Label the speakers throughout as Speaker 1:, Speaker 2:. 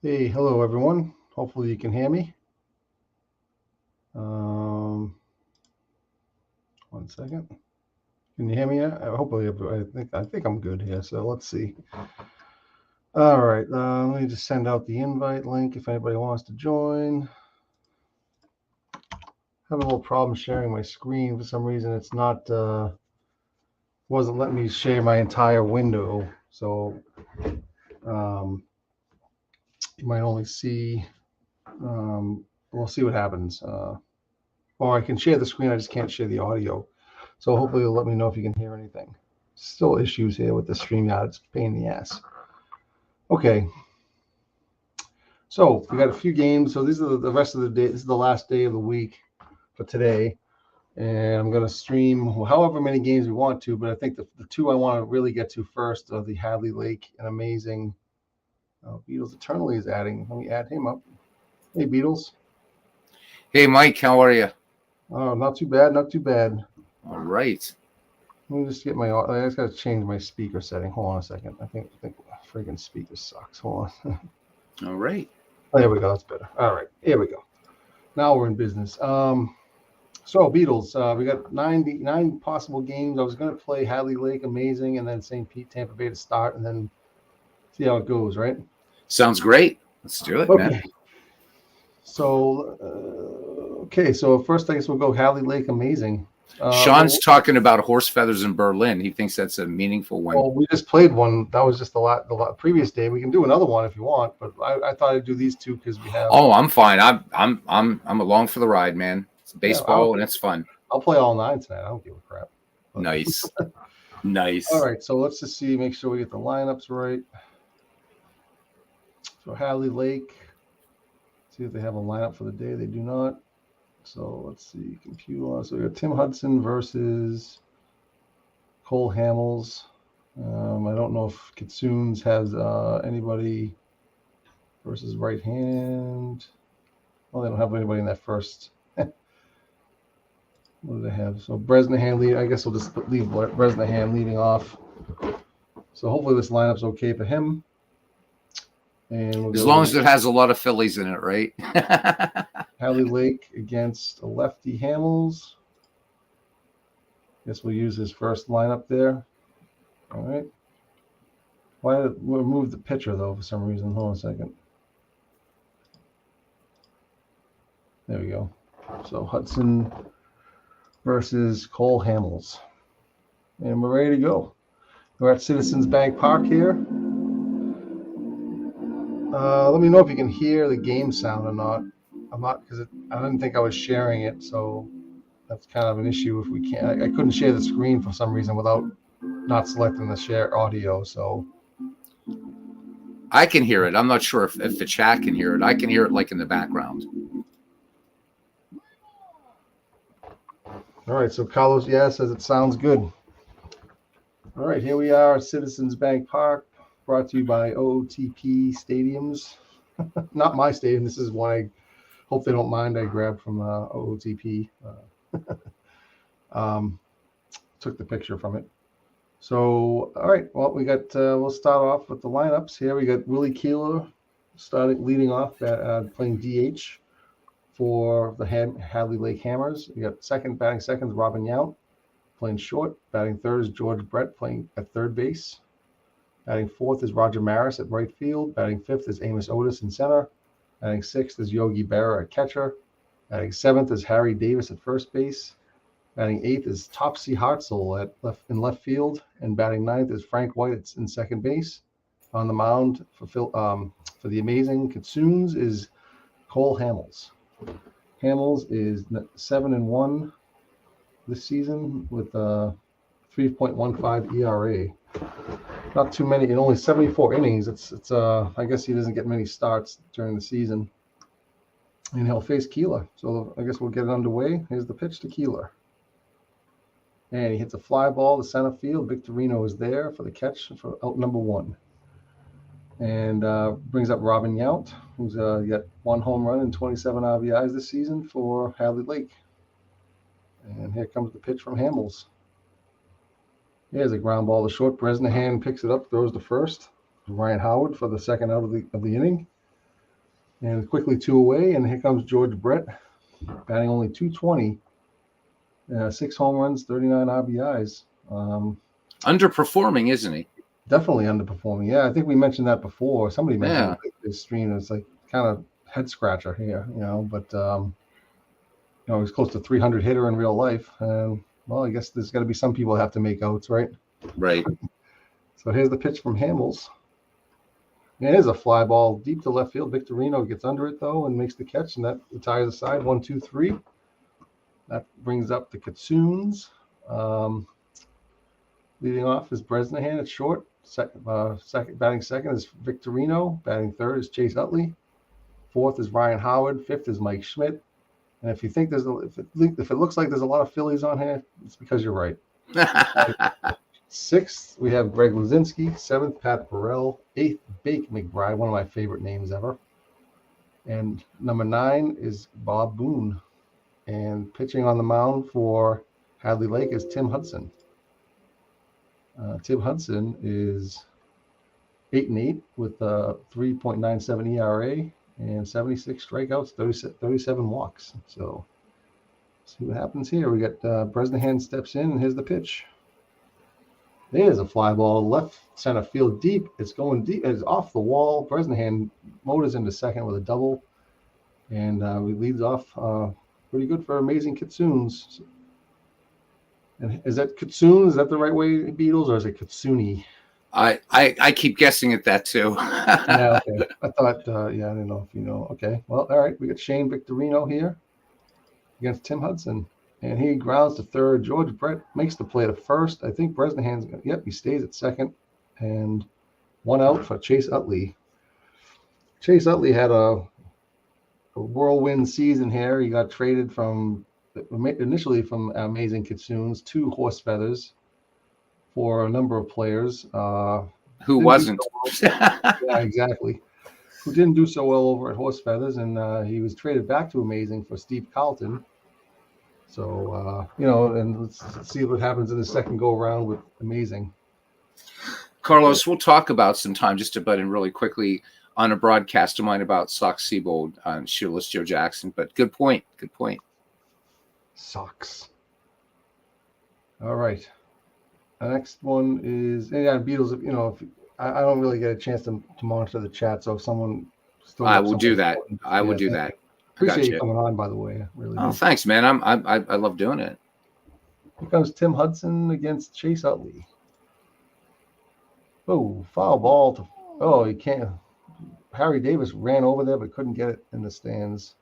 Speaker 1: Hey, hello everyone. Hopefully you can hear me. Um, 1 second. Can you hear me? Hopefully, I think I'm good here. So let's see. All right. Let me just send out the invite link if anybody wants to join. Having a little problem sharing my screen for some reason. It's not wasn't letting me share my entire window. So um, you might only see. We'll see what happens. Or I can share the screen. I just can't share the audio. So hopefully it'll let me know if you can hear anything. Still issues here with the StreamYard. It's a pain in the ass. Okay. So we got a few games. So these are the rest of the day. This is the last day of the week for today. And I'm going to stream however many games we want to. But I think the two I want to really get to first are the Hadley Lake and Amazing. Beatles Eternally is adding. Let me add him up. Hey, Beatles.
Speaker 2: Hey, Mike, how are you?
Speaker 1: Oh, not too bad. Not too bad.
Speaker 2: All right.
Speaker 1: Let me just get I just got to change my speaker setting. Hold on a second. I think friggin' speaker sucks. Hold on.
Speaker 2: All right.
Speaker 1: Oh, there we go. That's better. All right. Here we go. Now we're in business. So Beatles, we got nine possible games. I was going to play Hadley Lake, Amazing, and then St. Pete, Tampa Bay to start, and then see how it goes, right?
Speaker 2: Sounds great. Let's do it,
Speaker 1: Okay.
Speaker 2: man.
Speaker 1: So, so first I guess we'll go Hadley Lake, Amazing.
Speaker 2: Sean's talking about horse feathers in Berlin. He thinks that's a meaningful one.
Speaker 1: Well, we just played one. That was just the previous day. We can do another one if you want, but I thought I'd do these two because we have.
Speaker 2: Oh, I'm fine. I'm along for the ride, man. It's baseball and it's fun.
Speaker 1: I'll play all 9 tonight. I don't give a crap.
Speaker 2: But. Nice. Nice.
Speaker 1: All right, so let's just make sure we get the lineups right. So Hadley Lake. See if they have a lineup for the day. They do not. So let's see. Computer. So we got Tim Hudson versus Cole Hamels. I don't know if Kitsoons has anybody versus right hand. Well, they don't have anybody in that first. What do they have? So Bresnahan lead. I guess we'll just leave Bresnahan leading off. So hopefully this lineup's okay for him. And
Speaker 2: as long as it has a lot of Phillies in it, right?
Speaker 1: Hadley Lake against a lefty Hamels. Guess we'll use his first lineup there. All right. Why did we move the pitcher though for some reason? Hold on a second. There we go. So Hudson versus Cole Hamels. And we're ready to go. We're at Citizens Bank Park here. Let me know if you can hear the game sound or not. I'm not, because I didn't think I was sharing it, so that's kind of an issue if we can't. I couldn't share the screen for some reason without not selecting the share audio, so.
Speaker 2: I can hear it. I'm not sure if the chat can hear it. I can hear it like in the background.
Speaker 1: All right, so Carlos, says it sounds good. All right, here we are at Citizens Bank Park, brought to you by OOTP Stadiums. Not my stadium. This is one I hope they don't mind. I grabbed from OOTP. Took the picture from it. So, all right, well, we got, we'll start off with the lineups here. We got Willie Keeler leading off, playing DH for the Hadley Lake Hammers. We got batting second is Robin Yount, playing short. Batting third is George Brett, playing at third base. Batting fourth is Roger Maris at right field. Batting fifth is Amos Otis in center. Batting sixth is Yogi Berra at catcher. Batting seventh is Harry Davis at first base. Batting eighth is Topsy Hartzell in left field. And batting ninth is Frank White in second base. On the mound for the Amazing Kitsoons is Cole Hamels. Hamels is 7-1 this season with a 3.15 ERA. Not too many, in only 74 innings. It's I guess he doesn't get many starts during the season. And he'll face Keeler. So I guess we'll get it underway. Here's the pitch to Keeler. And he hits a fly ball to center field. Victorino is there for the catch for out number 1. And brings up Robin Yount, who's got 1 home run and 27 RBIs this season for Hadley Lake. And here comes the pitch from Hamels. Here's a ground ball to short. Bresnahan picks it up, throws to first. Ryan Howard for the second out of the inning. And quickly 2 away, and here comes George Brett, batting only 220, 6 home runs, 39 RBIs.
Speaker 2: Underperforming, isn't he?
Speaker 1: Definitely underperforming. Yeah, I think we mentioned that before. Somebody mentioned this stream. It's like kind of head scratcher here, but he's close to 300 hitter in real life. Well, I guess there's got to be some people that have to make outs, right?
Speaker 2: Right.
Speaker 1: So here's the pitch from Hamels. It is a fly ball deep to left field. Victorino gets under it, though, and makes the catch, and that retires the side. 1-2-3. That brings up the Kitsoons. Leading off is Bresnahan at short. Batting second is Victorino. Batting third is Chase Utley. Fourth is Ryan Howard. Fifth is Mike Schmidt. And if you think if it looks like there's a lot of Phillies on here, it's because you're right. Sixth, we have Greg Luzinski. Seventh, Pat Burrell. Eighth, Bake McBride, one of my favorite names ever. And number 9 is Bob Boone. And pitching on the mound for Hadley Lake is Tim Hudson. Tim Hudson is 8-8 with a 3.97 ERA and 76 strikeouts, 37 walks. So see what happens here. We got Bresnahan steps in, and here's the pitch. There's a fly ball left center field deep. It's going deep. It's off the wall. Bresnahan motors into second with a double, and he leads off pretty good for Amazing Kitsoons. And is that Kitsoon? Is that the right way, Beatles, or is it Kitsuni?
Speaker 2: I keep guessing at that too.
Speaker 1: Yeah, okay. I thought, I didn't know if you know. Okay, well, all right. We got Shane Victorino here against Tim Hudson. And he grounds to third. George Brett makes the play to first. I think Bresnahan's going to, he stays at second. And 1 out for Chase Utley. Chase Utley had a whirlwind season here. He got traded initially from Amazing Kitsoons to Horse Feathers for a number of players.
Speaker 2: Who wasn't?
Speaker 1: Yeah, exactly. Who didn't do so well over at Horse Feathers. And he was traded back to Amazing for Steve Carlton. So, and let's see what happens in the second go around with Amazing.
Speaker 2: Carlos, we'll talk about some time just to butt in really quickly on a broadcast of mine about Sox Seabold on Shoeless Joe Jackson. But good point. Good point.
Speaker 1: Sox. All right. The next one is, Beatles, if I don't really get a chance to monitor the chat. So if someone still.
Speaker 2: I will do that. I will do that.
Speaker 1: Appreciate you coming on, by the way. Really.
Speaker 2: Oh, thanks, man. I love doing it.
Speaker 1: Here comes Tim Hudson against Chase Utley. Oh, foul ball he can't. Harry Davis ran over there but couldn't get it in the stands.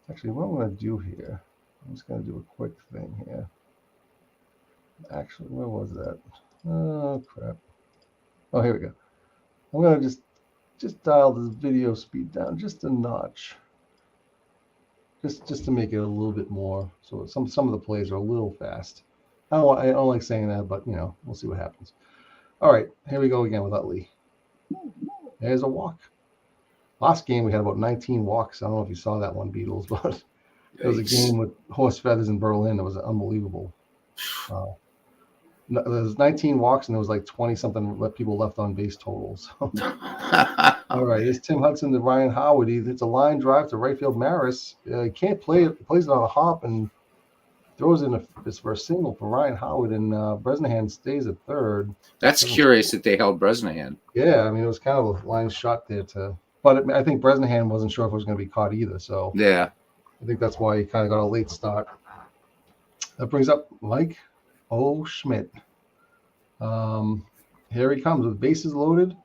Speaker 1: Actually, what I'm going to do here, I'm just going to do a quick thing here. Actually, where was that? Oh, crap. Oh, here we go. I'm going to just dial this video speed down just a notch. Just to make it a little bit more, so some of the plays are a little fast. I don't like saying that, but we'll see what happens. All right, here we go again with Utley. There's a walk. Last game we had about 19 walks. I don't know if you saw that one, Beatles, but it was a game with Horse Feathers in Berlin. It was unbelievable. There was 19 walks and there was like 20 something people left on base totals. All right, here's Tim Hudson to Ryan Howard. It's a line drive to right field Maris. He can't play it. He plays it on a hop and throws in for a single for Ryan Howard, and Bresnahan stays at third.
Speaker 2: That's curious that they held Bresnahan.
Speaker 1: Yeah, I mean, it was kind of a line shot there but I think Bresnahan wasn't sure if it was going to be caught either. So
Speaker 2: yeah,
Speaker 1: I think that's why he kind of got a late start. That brings up Mike Schmidt. Here he comes with bases loaded.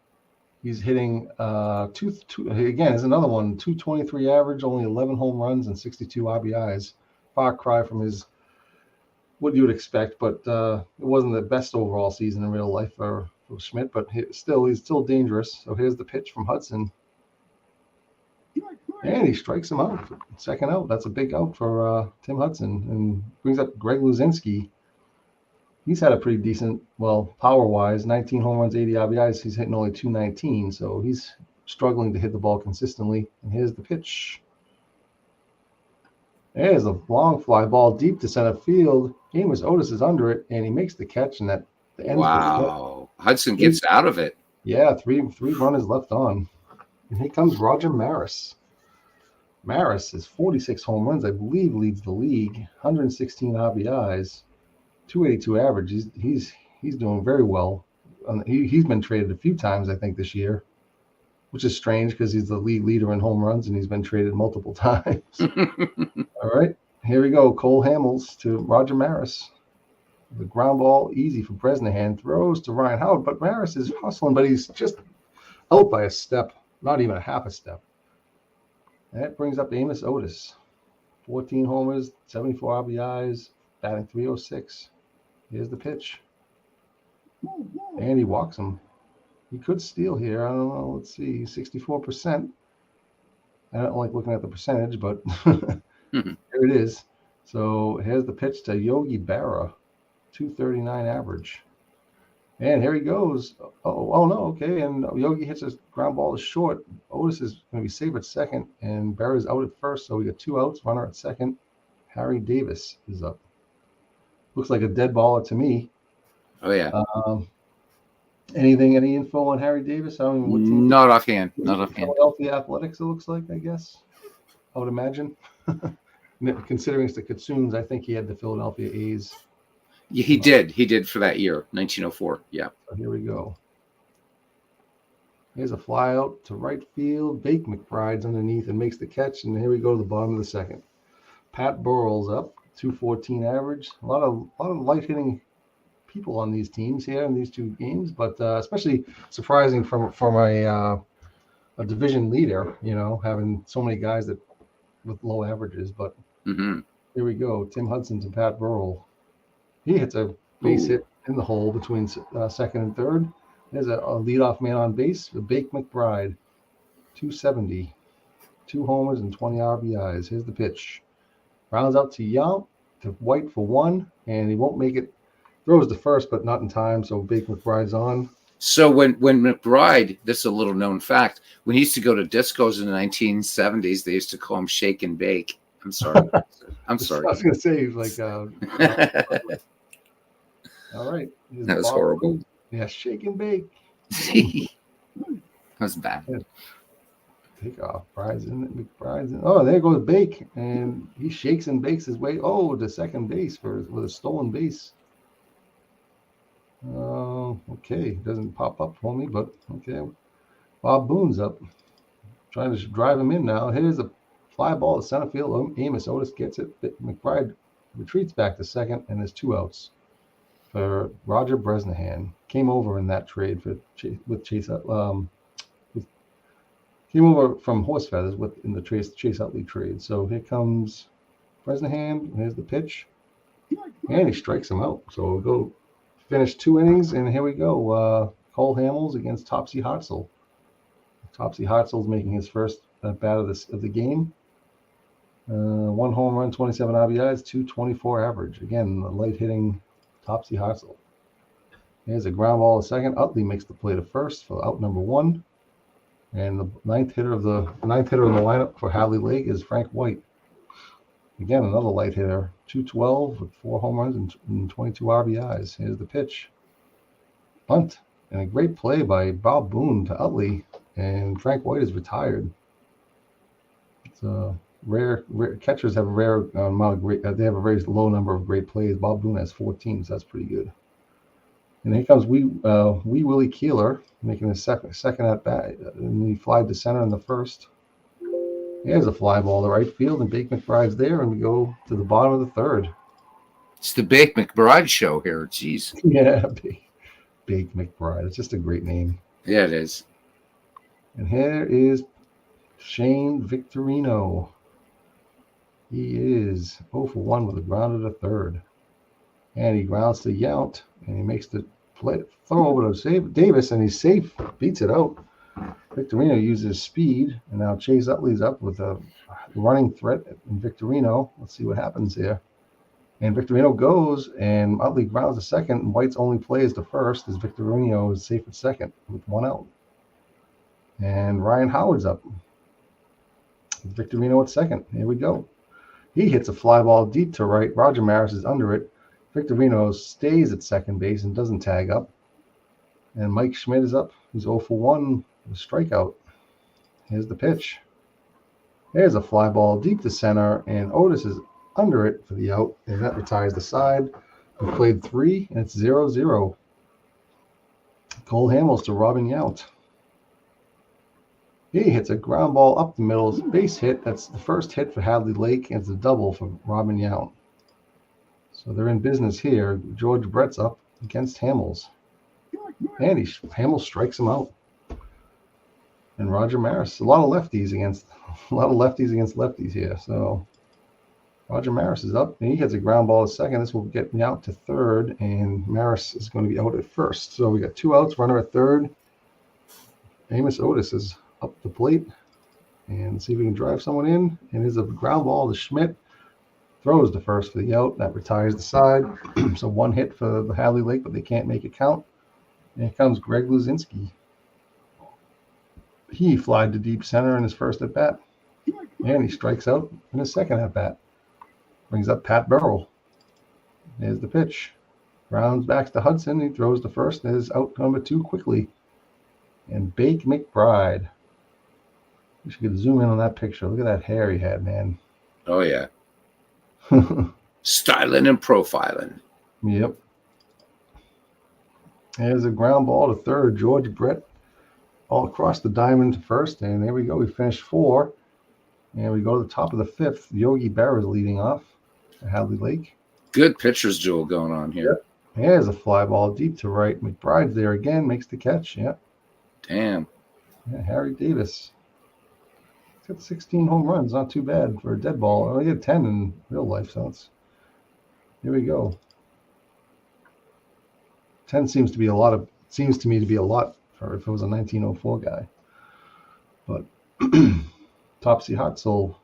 Speaker 1: He's hitting again, is another one, 223 average, only 11 home runs and 62 RBIs. Far cry from what you would expect, but it wasn't the best overall season in real life for Schmidt, but he's still dangerous. So here's the pitch from Hudson. And he strikes him out. Second out. That's a big out for Tim Hudson, and brings up Greg Luzinski. He's had a pretty decent, power-wise, 19 home runs, 80 RBIs. He's hitting only 219, so he's struggling to hit the ball consistently. And here's the pitch. There's a long fly ball deep to center field. Amos Otis is under it, and he makes the catch, and that ends.
Speaker 2: Wow. Hudson gets out of it.
Speaker 1: Yeah, three runners left on. And here comes Roger Maris. Maris is 46 home runs, I believe, leads the league. 116 RBIs, 282 average. He's doing very well. He's been traded a few times, I think, this year, which is strange because he's the league leader in home runs and he's been traded multiple times. All right, here we go. Cole Hamels to Roger Maris. The ground ball, easy for Bresnahan. Throws to Ryan Howard, but Maris is hustling, but he's just out by a step, not even a half a step. That brings up Amos Otis. 14 homers, 74 RBIs, batting .306. Here's the pitch. And he walks him. He could steal here. I don't know. Let's see. 64%. I don't like looking at the percentage, but here it is. So here's the pitch to Yogi Berra. 239 average. And here he goes. Oh no. Okay. And Yogi hits his ground ball to short. Otis is going to be safe at second, and Berra's out at first. So we got 2 outs, runner at second. Harry Davis is up. Looks like a dead baller to me.
Speaker 2: Oh, yeah.
Speaker 1: Any info on Harry Davis? I don't even know.
Speaker 2: Not offhand.
Speaker 1: Philadelphia Athletics, it looks like, I guess. I would imagine. Considering it's the Kitsunes, I think he had the Philadelphia A's.
Speaker 2: Yeah, he did. He did for that year, 1904. Yeah.
Speaker 1: So here we go. Here's a fly out to right field. Bake McBride's underneath and makes the catch. And here we go to the bottom of the second. Pat Burrell's up, 214 average. A lot of light hitting people on these teams here in these 2 games, but especially surprising from a division leader, having so many guys that with low averages. But here we go. Tim Hudson to Pat Burrell. He hits a base hit in the hole between second and third. There's a leadoff man on base, Bake McBride, 270, 2 homers and 20 RBIs. Here's the pitch. Rounds out to Young, to White for 1, and he won't make it. Throws to first, but not in time, so Bake McBride's on.
Speaker 2: So when McBride, this is a little known fact, when he used to go to discos in the 1970s, they used to call him Shake and Bake. I'm sorry. I'm sorry.
Speaker 1: I was going to say, like, all right.
Speaker 2: That was horrible.
Speaker 1: Yeah, Shake and Bake.
Speaker 2: That was bad.
Speaker 1: Take off. McBride's in. Oh, there goes Bake, and he shakes and bakes his way. To second base with a stolen base. Okay, doesn't pop up for me, but okay. Bob Boone's up, trying to drive him in now. Here's a fly ball to center field. Amos Otis gets it. McBride retreats back to second, and there's 2 outs for Roger Bresnahan. Came over in that trade with Chase. Came over from Horse Feathers in the Chase Utley trade. So here comes Bresnahan. Here's the pitch, and he strikes him out. So we'll go. Finished 2 innings, and here we go. Cole Hamels against Topsy Hartzell. Topsy Hartzell's making his first bat of the game. 1 home run, 27 RBIs, 224 average. Again, the light hitting Topsy Hartzell. Here's a ground ball to second. Utley makes the play to first for out number 1. And the ninth hitter in the lineup for Hadley Lake is Frank White. Again, another light hitter, 212 with 4 home runs and 22 RBIs. Here's the pitch. Bunt. And a great play by Bob Boone to Utley. And Frank White is retired. It's rare. Catchers have a rare amount of great. They have a very low number of great plays. Bob Boone has 14, so that's pretty good. And here comes Wee Willie Keeler making a second at bat. And he flied to center in the first. Here's a fly ball to right field, and Bake McBride's there, and we go to the bottom of the third.
Speaker 2: It's the Bake McBride show here. Jeez.
Speaker 1: Yeah, Bake McBride. It's just a great name.
Speaker 2: Yeah, it is.
Speaker 1: And here is Shane Victorino. He is 0 for 1 with a ground at a third. And he grounds to Yount, and he makes the throw over to Davis, and he's safe. Beats it out. Victorino uses speed, and now Chase Utley's up with a running threat in Victorino. Let's see what happens here. And Victorino goes, and Utley grounds to second, and White's only play is to first, as Victorino is safe at second with 1 out. And Ryan Howard's up. Victorino at second. Here we go. He hits a fly ball deep to right. Roger Maris is under it. Victorino stays at second base and doesn't tag up. And Mike Schmidt is up. He's 0 for 1 with a strikeout. Here's the pitch. There's a fly ball deep to center, and Otis is under it for the out, and that retires the side. We played 3, and it's 0-0. Cole Hamels to Robin Yount. He hits a ground ball up the middle. It's a base hit. That's the first hit for Hadley Lake, and it's a double for Robin Yount. So they're in business here. George Brett's up against Hamels. And Hamels strikes him out. And Roger Maris. A lot of lefties against lefties here. So Roger Maris is up. And he hits a ground ball to second. This will get me out to third. And Maris is going to be out at first. So we got 2 outs, runner at third. Amos Otis is up the plate. And see if we can drive someone in. And there's a ground ball to Schmidt. Throws the first for the out. That retires the side. So 1 hit for the Hadley Lake, but they can't make it count. And here comes Greg Luzinski. He flied to deep center in his first at bat. And he strikes out in his second at bat. Brings up Pat Burrell. There's the pitch. Rounds back to Hudson. He throws the first and is out number 2 quickly. And Bake McBride. We should zoom in on that picture. Look at that hair he had, man.
Speaker 2: Oh, yeah. Styling and profiling.
Speaker 1: Yep. There's a ground ball to third. George Brett all across the diamond to first. And there we go. We finished 4. And we go to the top of the 5th. Yogi Berra is leading off at Hadley Lake.
Speaker 2: Good pitcher's duel going on here.
Speaker 1: Yep. There's a fly ball deep to right. McBride's there again. Makes the catch. Yeah.
Speaker 2: Damn.
Speaker 1: Yeah, Harry Davis. He's got 16 home runs. Not too bad for a dead ball. Oh, he had 10 in real life. So here we go. 10 seems to me to be a lot for if it was a 1904 guy. But Topsy Hotzel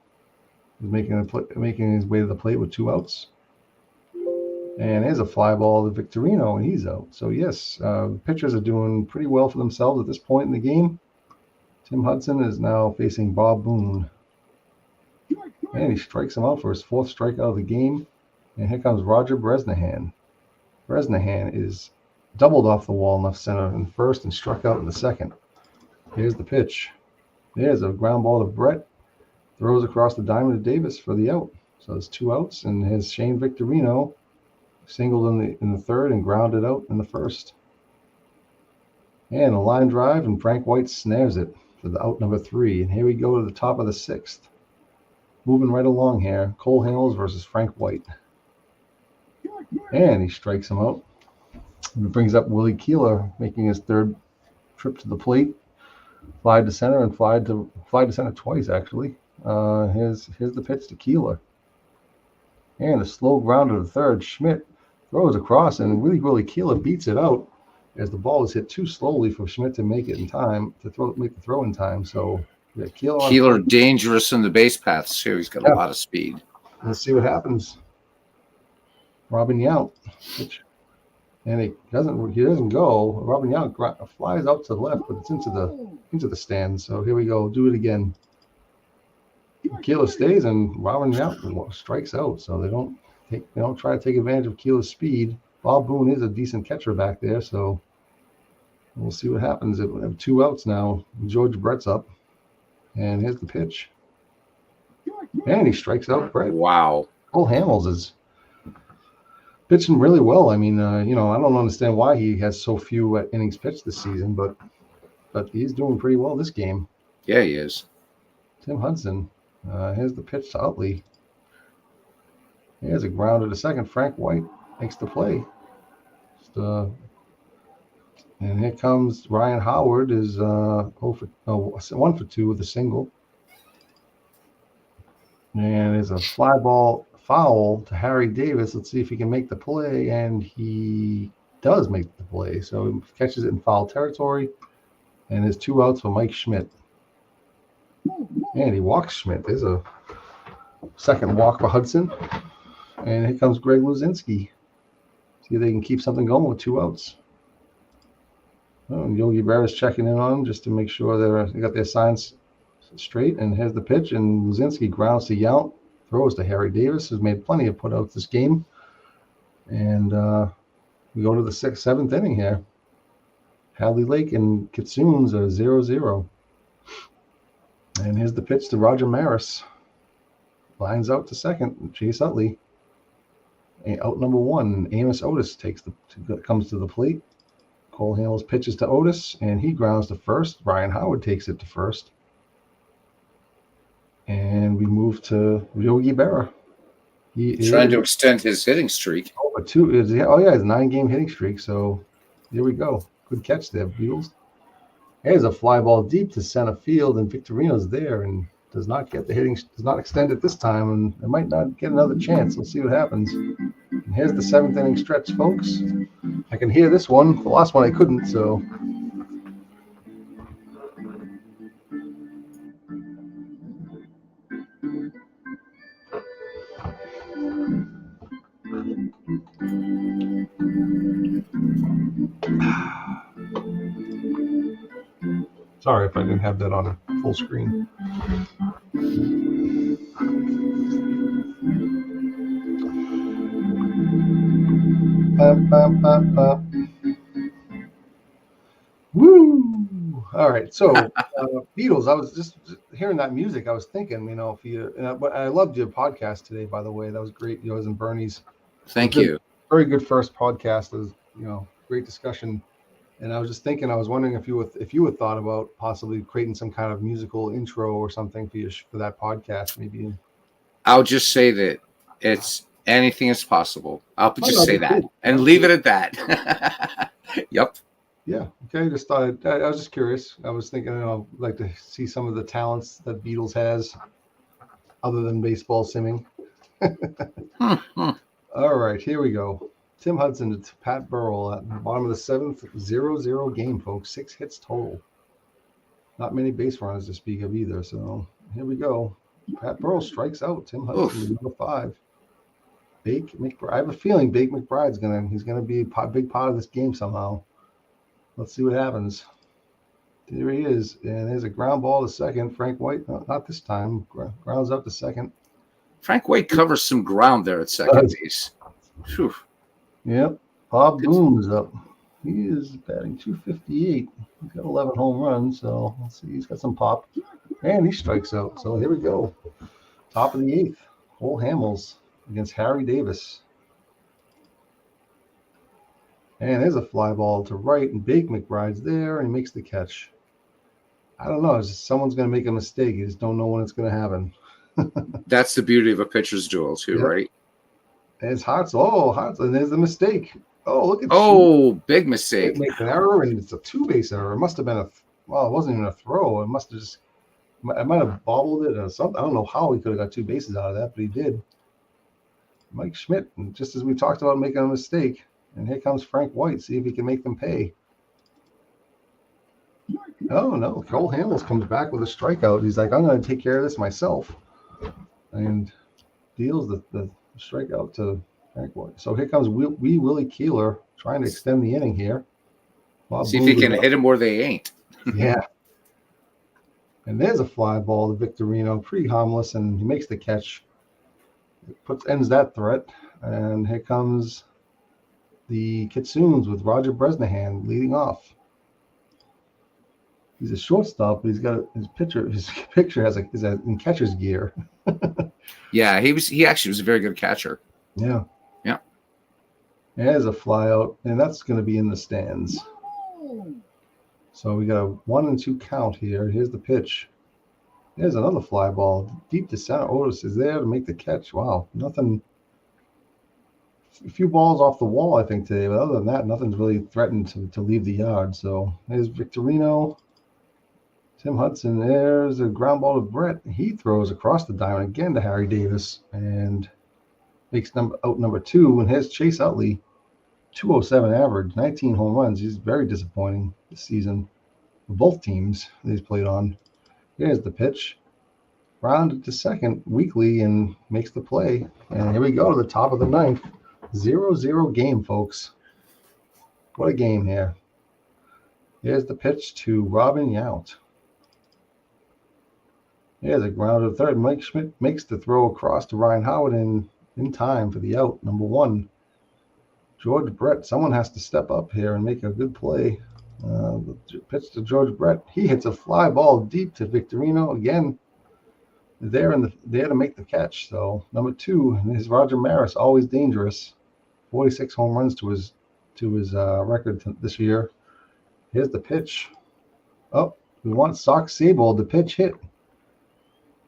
Speaker 1: is making his way to the plate with 2 outs. And there's a fly ball to Victorino, and he's out. So, yes, the pitchers are doing pretty well for themselves at this point in the game. Tim Hudson is now facing Bob Boone. And he strikes him out for his 4th strikeout of the game. And here comes Roger Bresnahan. Bresnahan is doubled off the wall in left center in first and struck out in the second. Here's the pitch. There's a ground ball to Brett. Throws across the diamond to Davis for the out. So there's 2 outs, and his Shane Victorino singled in the third and grounded out in the first. And a line drive, and Frank White snares it for the out number 3. And here we go to the top of the 6th. Moving right along here. Cole Hamels versus Frank White. And he strikes him out. And it brings up Willie Keeler, making his 3rd trip to the plate. Flied to center and flied to center twice, actually. Here's the pitch to Keeler. And a slow grounder to third. Schmidt throws across, and Willie Keeler beats it out as the ball is hit too slowly for Schmidt to make it in time, make the throw in time. So yeah,
Speaker 2: Keeler dangerous in the base paths too. He's got a lot of speed.
Speaker 1: Let's see what happens. Robin Yount, and he doesn't go. Robin Yount flies out to the left, but it's into the stands. So here we go. Do it again. Keeler stays, and Robin Yount strikes out. So they don't try to take advantage of Keeler's speed. Bob Boone is a decent catcher back there, so we'll see what happens. We have 2 outs now. George Brett's up, and here's the pitch. And he strikes out Brett.
Speaker 2: Wow.
Speaker 1: Cole Hamels is pitching really well. I mean, I don't understand why he has so few innings pitched this season, but he's doing pretty well this game.
Speaker 2: Yeah, he is.
Speaker 1: Tim Hudson. Here's the pitch to Utley. Here's a grounder to second. Frank White makes the play. And here comes Ryan Howard is 1 for 2 with a single. And there's a fly ball foul to Harry Davis. Let's see if he can make the play, and he does make the play. So he catches it in foul territory, and there's 2 outs for Mike Schmidt. And he walks Schmidt. There's a second walk for Hudson. And here comes Greg Luzinski. See if they can keep something going with 2 outs. And Yogi Berra is checking in on them just to make sure they got their signs straight. And here's the pitch, and Luzinski grounds to Yount, throws to Harry Davis, who's made plenty of putouts this game. And we go to the 7th inning here. Hadley Lake and Kitsoons are 0-0. And here's the pitch to Roger Maris. Lines out to second. Chase Utley. Out number 1. Amos Otis comes to the plate. Cole Hamels pitches to Otis, and he grounds to first. Ryan Howard takes it to first. And we move to Yogi Berra.
Speaker 2: Trying to extend his hitting streak.
Speaker 1: His 9-game hitting streak. So here we go. Good catch there, Beatles. There's a fly ball deep to center field, and Victorino's there and does not get the hitting, does not extend it this time, and it might not get another chance. We'll see what happens. And here's the 7th inning stretch, folks. I can hear this one. The last one I couldn't, so. Sorry if I didn't have that on a full screen. Woo! All right, so Beatles. I was just hearing that music. I was thinking, if you. But I loved your podcast today. By the way, that was great. Yours and Bernie's.
Speaker 2: Thank you.
Speaker 1: Very good first podcast. It was, great discussion. And I was just thinking, I was wondering if you had thought about possibly creating some kind of musical intro or something for that podcast, maybe.
Speaker 2: I'll just say that anything is possible. I'll just say that and leave it at that. Yep.
Speaker 1: Yeah. Okay. Just thought I was just curious. I was thinking, I'd like to see some of the talents that Beatles has, other than baseball simming. All right, here we go. Tim Hudson to Pat Burrell at the bottom of the 7th, 0-0 game, folks. 6 hits total. Not many base runners to speak of either. So here we go. Pat Burrell strikes out. Tim Hudson, number 5. I have a feeling Bake McBride's gonna be a big part of this game somehow. Let's see what happens. There he is, and there's a ground ball to second. Frank White, not this time. Grounds up to second.
Speaker 2: Frank White covers some ground there at second base. Whew.
Speaker 1: Yep. Bob Boone is up. He is batting .258. He's got 11 home runs, so let's see. He's got some pop. And he strikes out. So here we go. Top of the 8th. Cole Hamels against Harry Davis. And there's a fly ball to right, and Bake McBride's there, and he makes the catch. I don't know. It's just someone's going to make a mistake. You just don't know when it's going to happen.
Speaker 2: That's the beauty of a pitcher's duel, too, right?
Speaker 1: And it's Hartzell. And there's the mistake. Oh, look at
Speaker 2: big mistake.
Speaker 1: It makes an error, and it's a 2-base error. It must have been it wasn't even a throw. It must have I might have bobbled it or something. I don't know how he could have got 2 bases out of that, but he did. Mike Schmidt, and just as we talked about making a mistake, and here comes Frank White. See if he can make them pay. Oh, no. Cole Hamels comes back with a strikeout. He's like, I'm going to take care of this myself. And deals the strikeout to Frank White. So here comes Willie Keeler trying to extend the inning here.
Speaker 2: See if he can hit him where they ain't.
Speaker 1: Yeah. And there's a fly ball to Victorino, pretty harmless, and he makes the catch. Ends that threat. And here comes the Kitsunes with Roger Bresnahan leading off. He's a shortstop, but he's got his picture is in catcher's gear.
Speaker 2: Yeah, he actually was a very good catcher.
Speaker 1: Yeah.
Speaker 2: Yeah.
Speaker 1: There's a fly out, and that's going to be in the stands. So we got a 1-2 count here. Here's the pitch. There's another fly ball deep to center. Otis is there to make the catch. Wow, nothing. A few balls off the wall, I think, today, but other than that, nothing's really threatened to leave the yard. So there's Victorino. Tim Hudson, there's a ground ball to Brett. He throws across the diamond again to Harry Davis and makes out number 2. And here's Chase Utley, 207 average, 19 home runs. He's very disappointing this season for both teams that he's played on. Here's the pitch. Rounded to second weekly and makes the play. And here we go to the top of the 9th. 0-0 game, folks. What a game here. Here's the pitch to Robin Yount. Here's a ground to third. Mike Schmidt makes the throw across to Ryan Howard in time for the out, number 1. George Brett, someone has to step up here and make a good play. The pitch to George Brett. He hits a fly ball deep to Victorino again. There to make the catch. So number 2 is Roger Maris, always dangerous. 46 home runs to his record this year. Here's the pitch. Oh, we want Sox Sable. The pitch hit.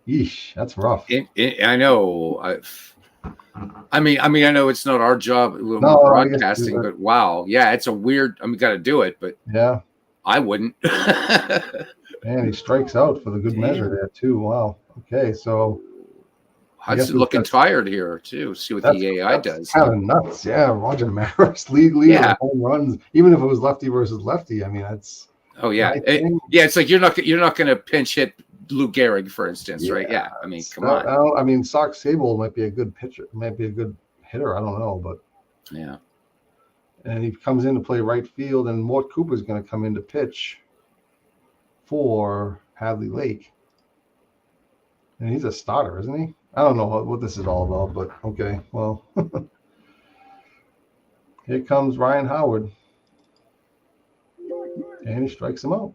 Speaker 1: Yeesh, that's rough.
Speaker 2: I know. I mean, I know it's not our job with broadcasting, but wow, yeah, it's a weird. I mean, got to do it, but
Speaker 1: yeah,
Speaker 2: I wouldn't.
Speaker 1: Man, he strikes out for the good measure there too. Wow. Okay, so
Speaker 2: Hudson looking tired here too. See what the AI does.
Speaker 1: Kind of nuts, yeah. Roger Maris, league leader home runs, even if it was lefty versus lefty. I mean, that's.
Speaker 2: Oh yeah, it's like you're not going to pinch hit Lou Gehrig, for instance, right? Yeah, I mean, come on.
Speaker 1: I mean, Sox Sable might be a good pitcher, might be a good hitter. I don't know, but
Speaker 2: yeah.
Speaker 1: And he comes in to play right field, and Mort Cooper is going to come in to pitch for Hadley Lake, and he's a starter, isn't he? I don't know what this is all about, but okay. Well, here comes Ryan Howard, and he strikes him out.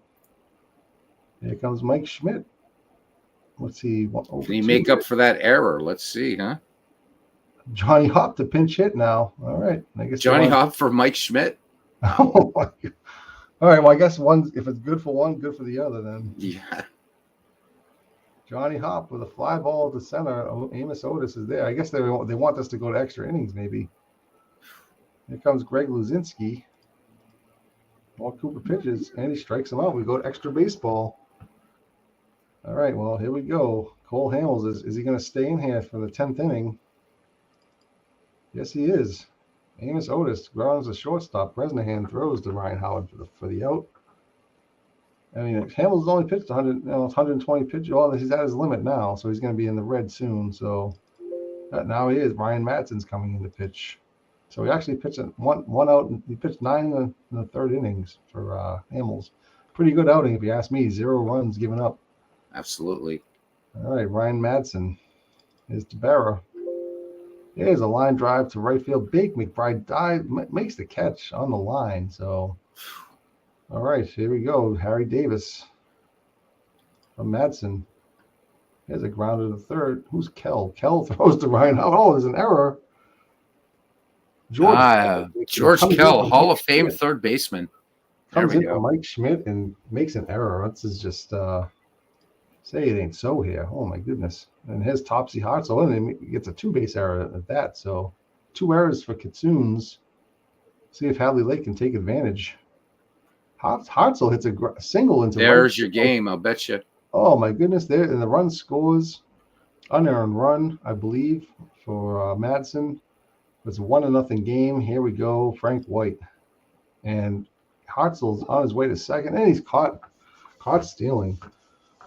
Speaker 1: Here comes Mike Schmidt. Let's see.
Speaker 2: Can he make up for that error? Let's see, huh?
Speaker 1: Johnny Hop to pinch hit now. All right. I guess
Speaker 2: Johnny Hop for Mike Schmidt.
Speaker 1: Oh my God. All right. Well, I guess if it's good for one, good for the other then.
Speaker 2: Yeah.
Speaker 1: Johnny Hop with a fly ball to center. Amos Otis is there. I guess they want us to go to extra innings maybe. Here comes Greg Luzinski. Walt Cooper pitches, and he strikes him out. We go to extra baseball. All right, well, here we go. Cole Hamels, is he going to stay in here for the 10th inning? Yes, he is. Amos Otis grounds the shortstop. Bresnahan throws to Ryan Howard for the out. I mean, Hamels only pitched 120 pitches. Well, he's at his limit now, so he's going to be in the red soon. So now he is. Ryan Madson's coming in to pitch. So he actually pitched one out. He pitched 9 in the third innings for Hamels. Pretty good outing, if you ask me. 0 runs given up.
Speaker 2: Absolutely.
Speaker 1: All right, Ryan Madsen is Tabera. Here's a line drive to right field. Bake McBride makes the catch on the line. So, all right, here we go. Harry Davis from Madsen. Here's a grounder to third. Who's Kell? Kell throws to Ryan. Oh, there's an error.
Speaker 2: George Kell, Hall of Fame third baseman.
Speaker 1: Comes in for Mike Schmidt and makes an error. This is just say it ain't so here. Oh my goodness. And here's Topsy Hartzell, and he gets a 2-base error at that. So 2 errors for Kitsoons. See if Hadley Lake can take advantage. Hartzell hits a single into.
Speaker 2: There's your game, I'll bet you.
Speaker 1: Oh my goodness! There, and the run scores, unearned run, I believe, for Madsen. It's a 1-0 game. Here we go, Frank White, and Hartzell's on his way to second, and he's caught stealing.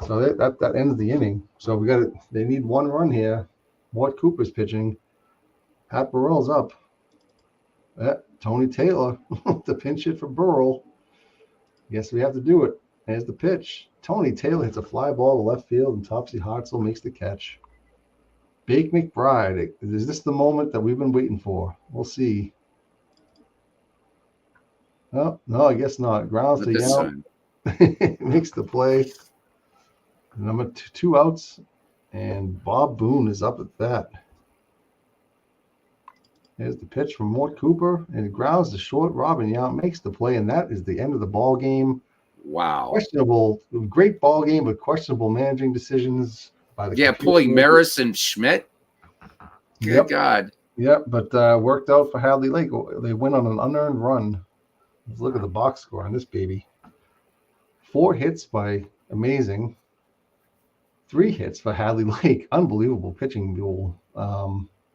Speaker 1: So that ends the inning. So they need 1 run here. Mort Cooper's pitching. Pat Burrell's up. Tony Taylor, the pinch hit for Burrell. Guess we have to do it. There's the pitch. Tony Taylor hits a fly ball to left field, and Topsy Hartzell makes the catch. Bake McBride. Is this the moment that we've been waiting for? We'll see. Oh, no, I guess not. Grounds to Young. Makes the play. Number 2 outs, and Bob Boone is up at that. There's the pitch from Mort Cooper, and it grounds to short. Robin Yount makes the play, and that is the end of the ball game.
Speaker 2: Wow.
Speaker 1: Great ball game, but questionable managing decisions by the
Speaker 2: pulling Maris and Schmidt. Good God.
Speaker 1: Yep, but worked out for Hadley Lake. They went on an unearned run. Let's look at the box score on this baby. 4 hits by Amazing. 3 hits for Hadley Lake. Unbelievable pitching duel.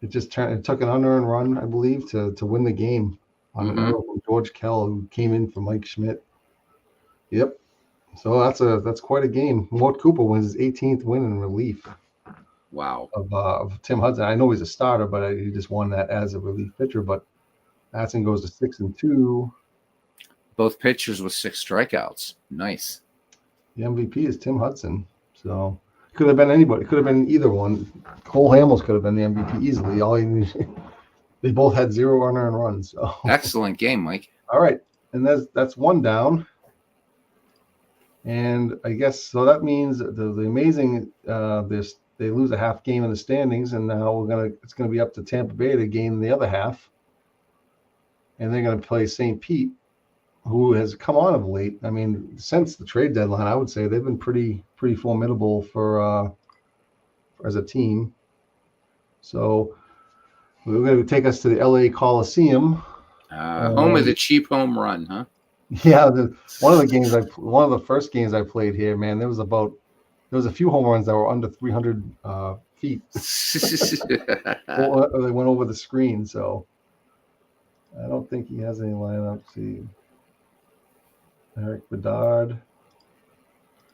Speaker 1: It took an unearned run, I believe, to win the game on an error from George Kell, who came in for Mike Schmidt. Yep. So that's quite a game. Mort Cooper wins his 18th win in relief.
Speaker 2: Wow.
Speaker 1: Of Tim Hudson. I know he's a starter, but he just won that as a relief pitcher. But Hudson goes to 6-2.
Speaker 2: Both pitchers with 6 strikeouts. Nice.
Speaker 1: The MVP is Tim Hudson. So could have been anybody. Could have been either one. Cole Hamels could have been the MVP easily. They both had 0 unearned runs. So.
Speaker 2: Excellent game, Mike.
Speaker 1: All right, and that's 1 down. And I guess so. That means the amazing this they lose a half game in the standings, and now it's gonna be up to Tampa Bay to gain the other half, and they're gonna play St. Pete, who has come on of late. I mean, since the trade deadline, I would say they've been pretty formidable for as a team. So we're going to take us to the LA Coliseum.
Speaker 2: Home of the cheap home run, huh?
Speaker 1: Yeah, one of the first games I played here, man, there was a few home runs that were under 300 feet. Or they went over the screen, so I don't think he has any lineup. See, Eric Bedard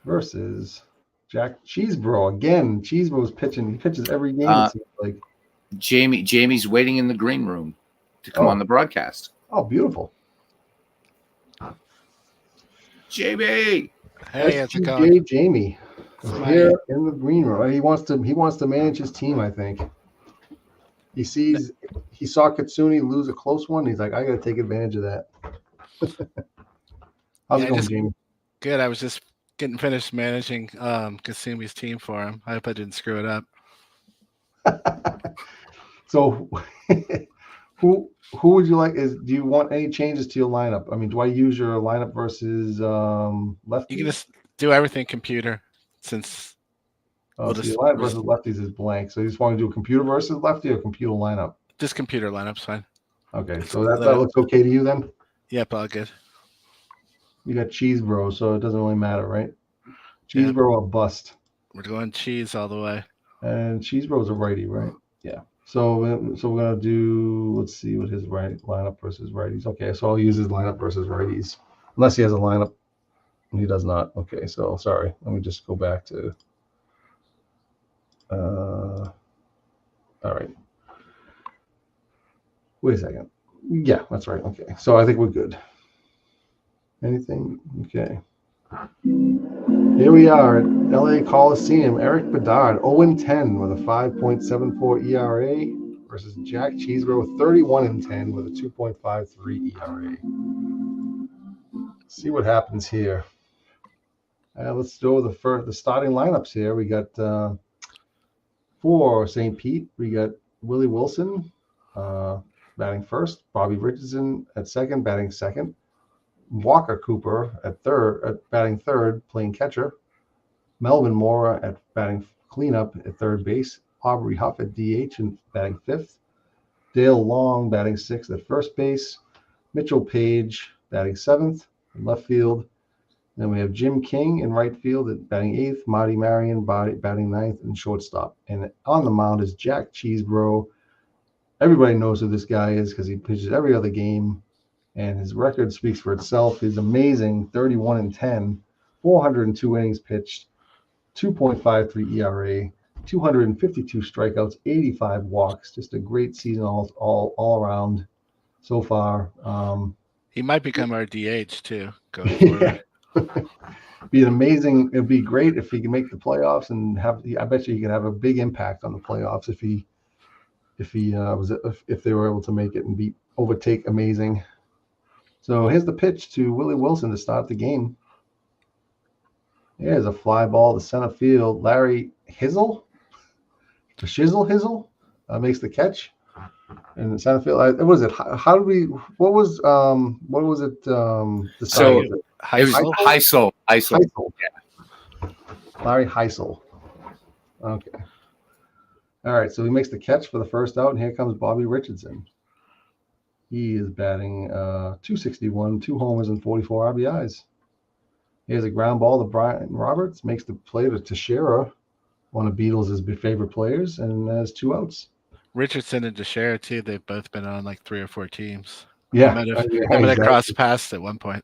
Speaker 1: versus Jack Cheesebro again. Cheesebro's pitching. He pitches every game. It seems like.
Speaker 2: Jamie's waiting in the green room to come on the broadcast.
Speaker 1: Oh, beautiful.
Speaker 2: Jamie.
Speaker 3: Hey, how's it going?
Speaker 1: Jamie here in the green room. He wants to manage his team, I think. He saw Katsuni lose a close one. He's like, I got to take advantage of that. How's it going, Jamie?
Speaker 3: Good. I was just getting finished managing Kasumi's team for him. I hope I didn't screw it up.
Speaker 1: So, who would you like? Do you want any changes to your lineup? I mean, do I use your lineup versus lefty?
Speaker 3: You can just do everything computer, since
Speaker 1: your lineup versus lefties is blank. So you just want to do a computer versus lefty or computer lineup?
Speaker 3: Just computer lineup's fine.
Speaker 1: Okay, so that looks okay to you then?
Speaker 3: Yep, all good.
Speaker 1: You got Cheesebro, so it doesn't really matter, right? Cheesebro or bust.
Speaker 3: We're going cheese all the way.
Speaker 1: And Cheesebro's a righty, right? Yeah. So we're gonna do. Let's see what his lineup versus righties. Okay, so I'll use his lineup versus righties, unless he has a lineup. He does not. Okay, so sorry. Let me just go back to. All right. Wait a second. Yeah, that's right. Okay, so I think we're good. Anything? Okay. Here we are at LA Coliseum. Eric Bedard, 0-10 with a 5.74 ERA versus Jack Cheesebro, 31-10 with a 2.53 ERA. Let's see what happens here. Let's go with the starting lineups here. We got for St. Pete, we got Willie Wilson batting first, Bobby Richardson at second, batting second. Walker Cooper at batting third, playing catcher. Melvin Mora at batting cleanup at third base. Aubrey Huff at DH and batting fifth. Dale Long batting sixth at first base. Mitchell Page batting seventh in left field. Then we have Jim King in right field at batting eighth. Marty Marion batting ninth and shortstop. And on the mound is Jack Cheesebro. Everybody knows who this guy is because he pitches every other game. And his record speaks for itself. He's amazing, 31-10, 402 innings pitched, 2.53 ERA, 252 strikeouts, 85 walks. Just a great season all around so far.
Speaker 3: He might become our DH too going forward.
Speaker 1: It'd be great if he can make the playoffs and I bet you he could have a big impact on the playoffs if they were able to make it and overtake amazing. So here's the pitch to Willie Wilson to start the game. Here's a fly ball to center field. Larry Hizzle makes the catch. And the center field, what was it? What was it?
Speaker 2: So it was Heisel.
Speaker 1: Yeah. Larry Heisel. Okay. All right, so he makes the catch for the first out, and here comes Bobby Richardson. He is batting 261, 2 homers and 44 RBIs. Here's a ground ball to Brian Roberts, makes the play to Teixeira, one of Beatles' favorite players, and has 2 outs.
Speaker 3: Richardson and Teixeira too. They've both been on like 3 or 4 teams.
Speaker 1: Yeah,
Speaker 3: they might have crossed paths at one point.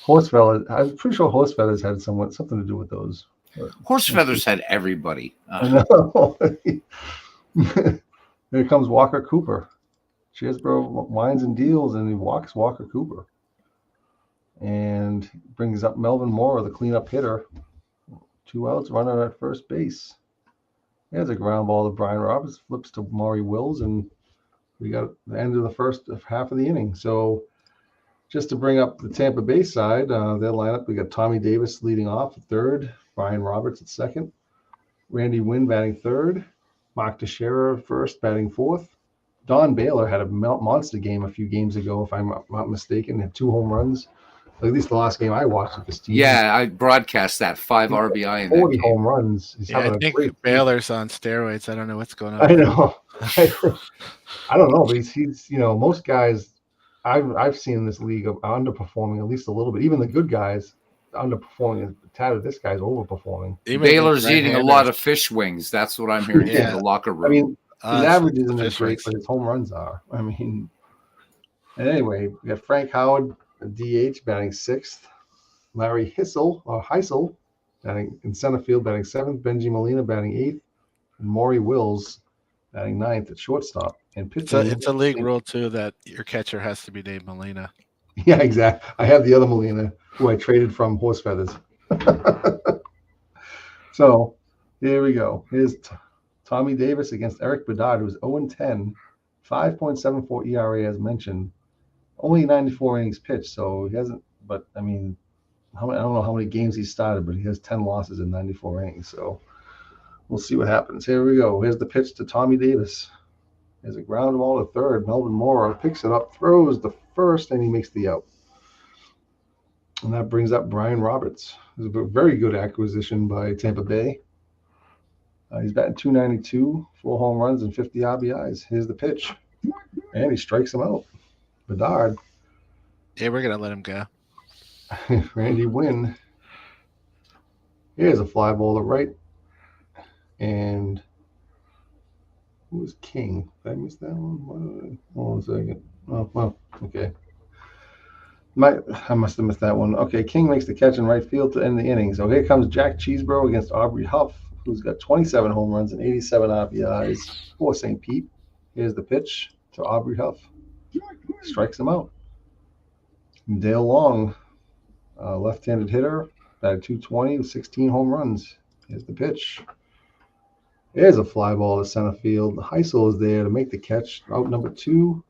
Speaker 1: Horsefeather, I'm pretty sure Horsefeathers had something to do with those.
Speaker 2: Horsefeathers had everybody.
Speaker 1: I know. Here comes Walker Cooper. Cheesebro winds and deals, and he walks Walker Cooper. And brings up Melvin Mora, the cleanup hitter. 2 outs, runner at first base. There's a ground ball to Brian Roberts, flips to Maury Wills, and we got the end of the first half of the inning. So Just to bring up the Tampa Bay side, their lineup, we got Tommy Davis leading off at third, Brian Roberts at second, Randy Wynn batting third, Mark Teixeira first, batting fourth. Don Baylor had a monster game a few games ago, if I'm not mistaken, had 2 home runs. At least the last game I watched of this team.
Speaker 2: Yeah, I broadcast that 5 RBI in that
Speaker 1: 40
Speaker 2: game.
Speaker 1: home runs. He's
Speaker 3: Yeah,
Speaker 1: having
Speaker 3: I
Speaker 1: a
Speaker 3: think
Speaker 1: great
Speaker 3: Baylor's on steroids. I don't know what's going on.
Speaker 1: I know. I don't know, but he's most guys I've seen in this league are underperforming at least a little bit. Even the good guys underperforming. A tad of this guy's overperforming.
Speaker 3: Even
Speaker 2: Baylor's
Speaker 3: against
Speaker 2: eating a
Speaker 3: right-handers.
Speaker 2: lot of fish wings. That's what I'm hearing
Speaker 3: Yeah.
Speaker 2: from the locker room.
Speaker 1: I mean, his
Speaker 3: it's
Speaker 1: average isn't
Speaker 3: the
Speaker 1: as
Speaker 3: fish
Speaker 1: great,
Speaker 3: rings.
Speaker 1: but his home runs are. I mean, and anyway, we got Frank Howard, DH, batting 6th. Larry Heisel, batting in center field, batting 7th. Benji Molina, batting 8th. And Maury Wills, batting 9th at shortstop. And pitching.
Speaker 3: It's a league rule too that your catcher has to be named Molina.
Speaker 1: Yeah, exactly. I have the other Molina who I traded from Horse Feathers. So here we go. Here's Tommy Davis against Eric Bedard, who's 0-10, 5.74 ERA as mentioned. Only 94 innings pitched, so he hasn't. But I mean, I don't know how many games he started, but he has 10 losses in 94 innings. So we'll see what happens. Here we go. Here's the pitch to Tommy Davis. There's a ground ball to third. Melvin Mora picks it up, throws the first, and he makes the out. And that brings up Brian Roberts. It was a very good acquisition by Tampa Bay. He's batting .292, 4 home runs and 50 RBIs. Here's the pitch. And he strikes him out. Bedard.
Speaker 3: Yeah, we're gonna let him go.
Speaker 1: Randy Wynn. Here's a fly ball to right. And who was King? Did I miss that one? Hold on a second. Oh, well, okay. I must have missed that one. Okay, King makes the catch in right field to end the inning. So here comes Jack Cheeseborough against Aubrey Huff, who's got 27 home runs and 87 RBIs for St. Pete. Here's the pitch to Aubrey Huff. Strikes him out. And Dale Long, left-handed hitter, batted .220 with 16 home runs. Here's the pitch. There's a fly ball to center field. Heisel is there to make the catch, out number 2.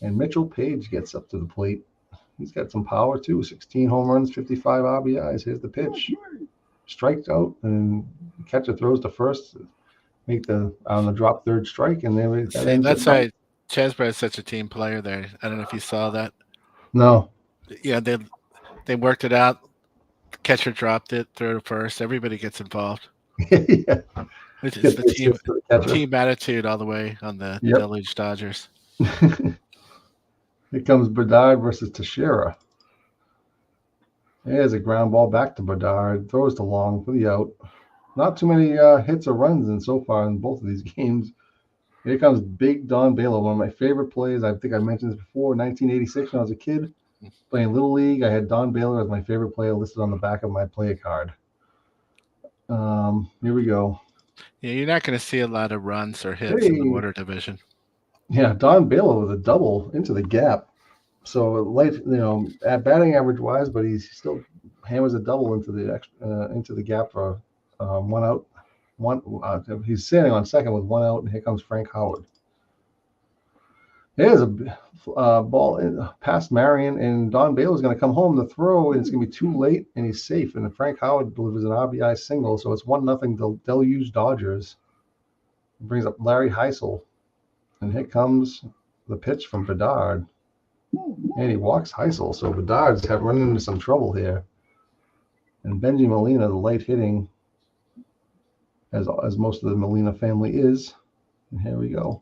Speaker 1: And Mitchell Page gets up to the plate. He's got some power too. 16 home runs, 55 RBIs. Here's the pitch. Striked out, and the catcher throws to first. Make on the drop third strike, and then
Speaker 3: That's why Chesbro is such a team player there. I don't know if you saw that.
Speaker 1: No.
Speaker 3: Yeah, they worked it out. The catcher dropped it, threw to first. Everybody gets involved.
Speaker 1: Yeah.
Speaker 3: It's the team attitude all the way on the Deluge Dodgers.
Speaker 1: Here comes Bedard versus Teixeira. There's a ground ball back to Bedard. Throws to Long for the out. Not too many hits or runs in so far in both of these games. Here comes Big Don Baylor, one of my favorite plays. I think I mentioned this before. 1986 when I was a kid playing Little League, I had Don Baylor as my favorite player listed on the back of my player card. Here we go.
Speaker 3: Yeah, you're not going to see a lot of runs or hits in the water division.
Speaker 1: Yeah, Don Baylor with a double into the gap. So late, at batting average wise, but he still hammers a double into the gap for 1 out. He's sitting on second with 1 out, and here comes Frank Howard. There's a ball past Marion, and Don Baylor's going to come home to throw, and it's going to be too late, and he's safe. And Frank Howard delivers an RBI single, so it's 1-0 Deluge Dodgers. It brings up Larry Heisel, and here comes the pitch from Bedard, and he walks Heisel. So Bedard's running into some trouble here. And Benji Molina, the light hitting, as most of the Molina family is. And here we go.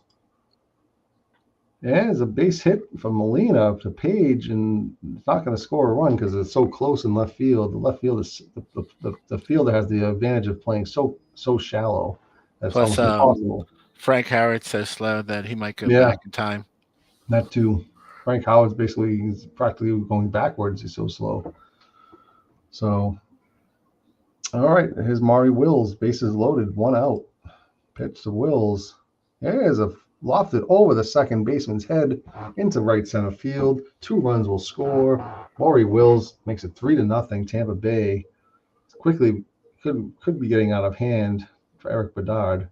Speaker 1: Yeah, it's a base hit from Molina to Page, and it's not going to score a run because it's so close in left field. The left field is the fielder has the advantage of playing so shallow. That's
Speaker 3: Plus,
Speaker 1: almost impossible.
Speaker 3: Frank Howard's so slow that he might go back in time.
Speaker 1: That too. Frank Howard's he's practically going backwards. He's so slow. So, all right, here's Maury Wills, bases loaded, 1 out. Pitch to Wills. There's a lofted over the second baseman's head into right center field. 2 runs will score. Maury Wills makes it 3-0. Tampa Bay quickly could be getting out of hand for Eric Bedard.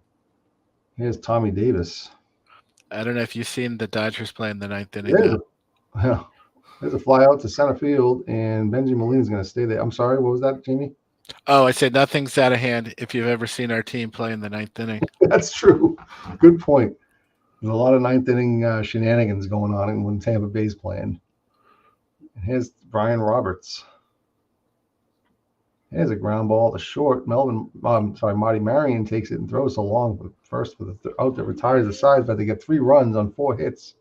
Speaker 1: Here's Tommy Davis.
Speaker 3: I don't know if you've seen the Dodgers play in the 9th inning.
Speaker 1: Yeah. There's a fly out to center field, and Benji Molina's going to stay there. I'm sorry, what was that, Jamie?
Speaker 3: Oh, I said nothing's out of hand if you've ever seen our team play in the ninth inning.
Speaker 1: That's true. Good point. There's a lot of ninth inning shenanigans going on when Tampa Bay's playing. And here's Brian Roberts. Here's a ground ball to short. Marty Marion takes it and throws so long first with the out that retires the side, but they get 3 runs on 4 hits.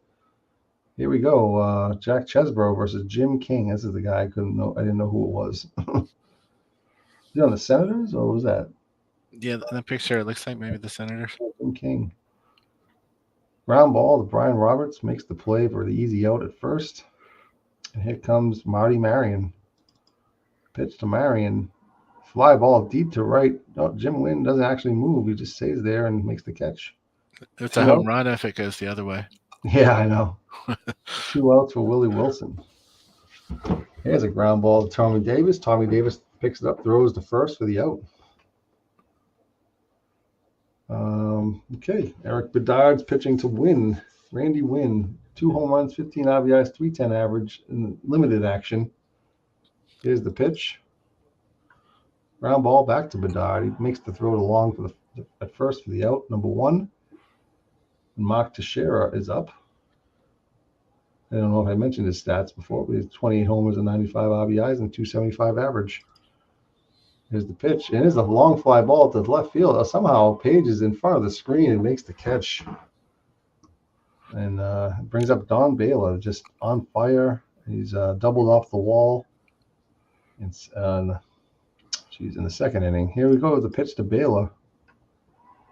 Speaker 1: Here we go. Jack Chesbro versus Jim King. This is the guy I didn't know who it was. Is he on the Senators or what was that?
Speaker 3: Yeah, in the picture it looks like maybe the Senators.
Speaker 1: Jim King. Ground ball to Brian Roberts makes the play for the easy out at first. And here comes Marty Marion. Pitch to Marion. Fly ball deep to right. No, Jim Wynn doesn't actually move. He just stays there and makes the catch.
Speaker 3: It's a home run if it goes the other way.
Speaker 1: Yeah, I know. 2 outs for Willie Wilson. Here's a ground ball to Tommy Davis. Tommy Davis picks it up, throws to first for the out. Okay, Eric Bedard's pitching to Wynn. Randy Wynn, 2 home runs, 15 RBIs, 310 average in limited action. Here's the pitch. Ground ball back to Bedard. He makes the throw to long at first for the out, number 1. And Mark Teixeira is up. I don't know if I mentioned his stats before, but he's 28 homers and 95 RBIs and 275 average. Here's the pitch. And it's a long fly ball to the left field. Somehow Page is in front of the screen and makes the catch. And brings up Don Baylor, just on fire. He's doubled off the wall. It's in the second inning. Here we go with the pitch to Baylor.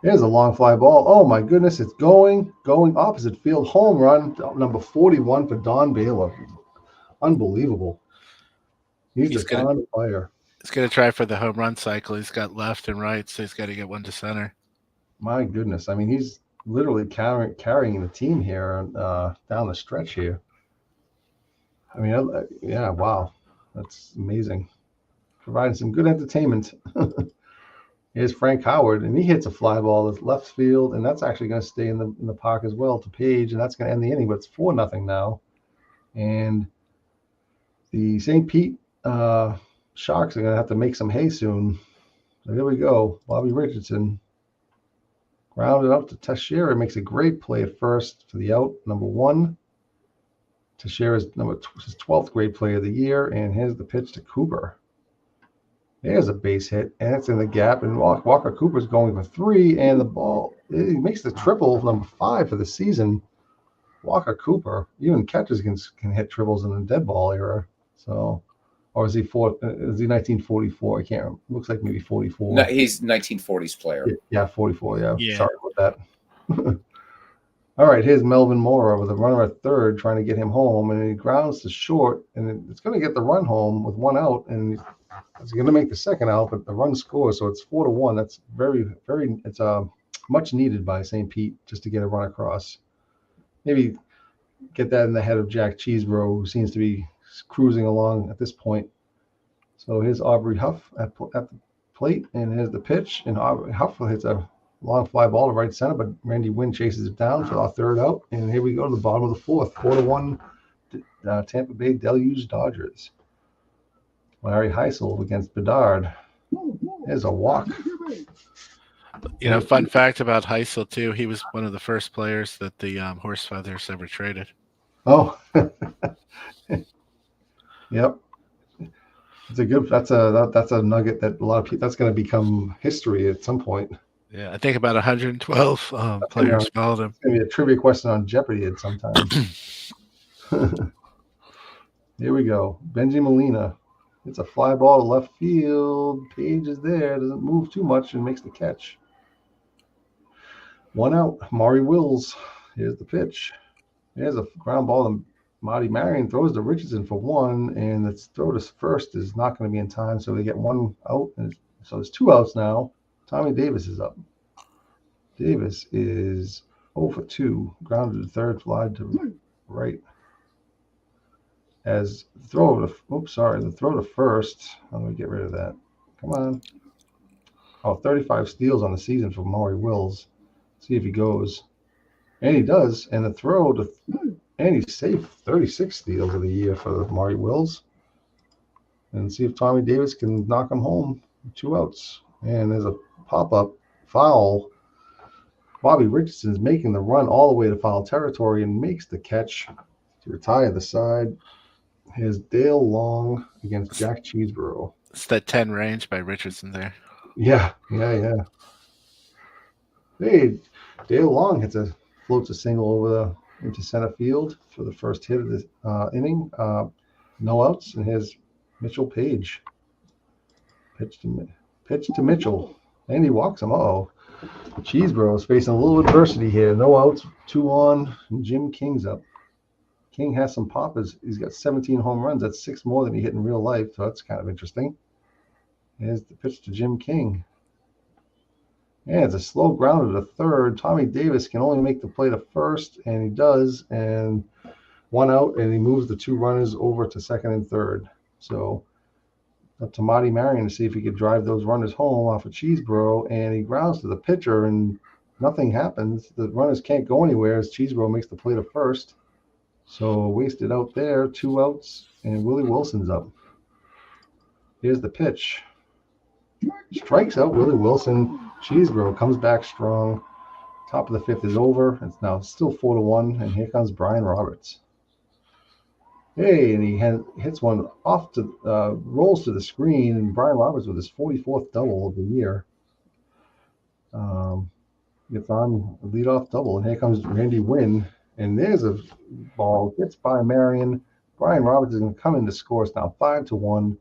Speaker 1: Here's a long fly ball. Oh my goodness, it's going opposite field. Home run, number 41 for Don Baylor. Unbelievable. He's on fire.
Speaker 3: He's going to try for the home run cycle. He's got left and right, so he's got to get one to center.
Speaker 1: My goodness. I mean, he's literally carrying the team here down the stretch here. I mean, yeah, wow. That's amazing. Providing some good entertainment. Here's Frank Howard, and he hits a fly ball to left field, and that's actually going to stay in the park as well to Page, and that's going to end the inning, but it's 4-0 now. And the St. Pete Sharks are going to have to make some hay soon. So here we go. Bobby Richardson grounded up to Teixeira. Makes a great play at first for the out, number 1. Teixeira's his 12th great play of the year, and here's the pitch to Cooper. There's a base hit, and it's in the gap, and Walker Cooper's going for 3, and the ball, he makes the triple, number 5 for the season. Walker Cooper, even catchers can hit triples in the dead ball era. So, or is he 1944? I can't remember. Looks like maybe 44.
Speaker 2: No, he's 1940s player.
Speaker 1: Yeah, 44. Yeah. Sorry about that. All right, here's Melvin Mora with a runner at third, trying to get him home, and he grounds to short, and it's going to get the run home with 1 out, and it's going to make the second out, but the run scores, so it's 4-1. That's very, very. It's much needed by St. Pete just to get a run across. Maybe get that in the head of Jack Cheesebro, who seems to be cruising along at this point. So here's Aubrey Huff at the plate, and here's the pitch, and Aubrey Huff hits a long fly ball to right center, but Randy Wynn chases it down for our third out, and here we go to the bottom of the 4th, 4-1. Tampa Bay Deluge Dodgers. Larry Heisel against Bedard. There's a walk.
Speaker 3: You know, fun fact about Heisel too. He was one of the first players that the Horse Feathers ever traded.
Speaker 1: Oh, yep. That's a nugget that a lot of people. That's going to become history at some point.
Speaker 3: Yeah, I think about 112 players followed him.
Speaker 1: It's going to be a trivia question on Jeopardy at some time. Here we go. Benji Molina. It's a fly ball to left field. Page is there. Doesn't move too much and makes the catch. 1 out. Maury Wills. Here's the pitch. There's a ground ball to Marty Marion. Throws to Richardson for 1, and its throw to first is not going to be in time, so they get 1 out. And so there's 2 outs now. Tommy Davis is up. Davis is 0 for 2. Grounded to third, fly to right. As the throw to first. How do we get rid of that? Come on. 35 steals on the season for Maury Wills. See if he goes. And he does. And the throw to And he's safe 36 steals of the year for Maury Wills. And see if Tommy Davis can knock him home. 2 outs. And there's a pop-up foul. Bobby Richardson's making the run all the way to foul territory and makes the catch to retire the side. Here's Dale Long against Jack Cheeseborough.
Speaker 3: It's that 10 range by Richardson there.
Speaker 1: Yeah. Hey, Dale Long floats a single over into center field for the first hit of the inning. No outs, and here's Mitchell Page. Pitch to Mitchell, and he walks him. Uh-oh. Cheeseborough is facing a little adversity here. No outs, 2 on, and Jim King's up. King has some poppers. He's got 17 home runs. That's 6 more than he hit in real life, so that's kind of interesting. Here's the pitch to Jim King. And it's a slow grounder to third. Tommy Davis can only make the play to first, and he does. And 1 out, and he moves the 2 runners over to second and third. So up to Marty Marion to see if he could drive those runners home off of Cheeseborough, and he grounds to the pitcher, and nothing happens. The runners can't go anywhere as Cheeseborough makes the play to first. So wasted out there, 2 outs, and Willie Wilson's up. Here's the pitch. Strikes out Willie Wilson. Cheeseborough comes back strong. Top of the 5th is over. It's now still 4-1, and here comes Brian Roberts. Hey, and he hits one off to rolls to the screen, and Brian Roberts with his 44th double of the year. Gets on a leadoff double, and here comes Randy Wynn, and there's a ball gets by Marion. Brian Roberts is going to come in to score. It's now 5-1.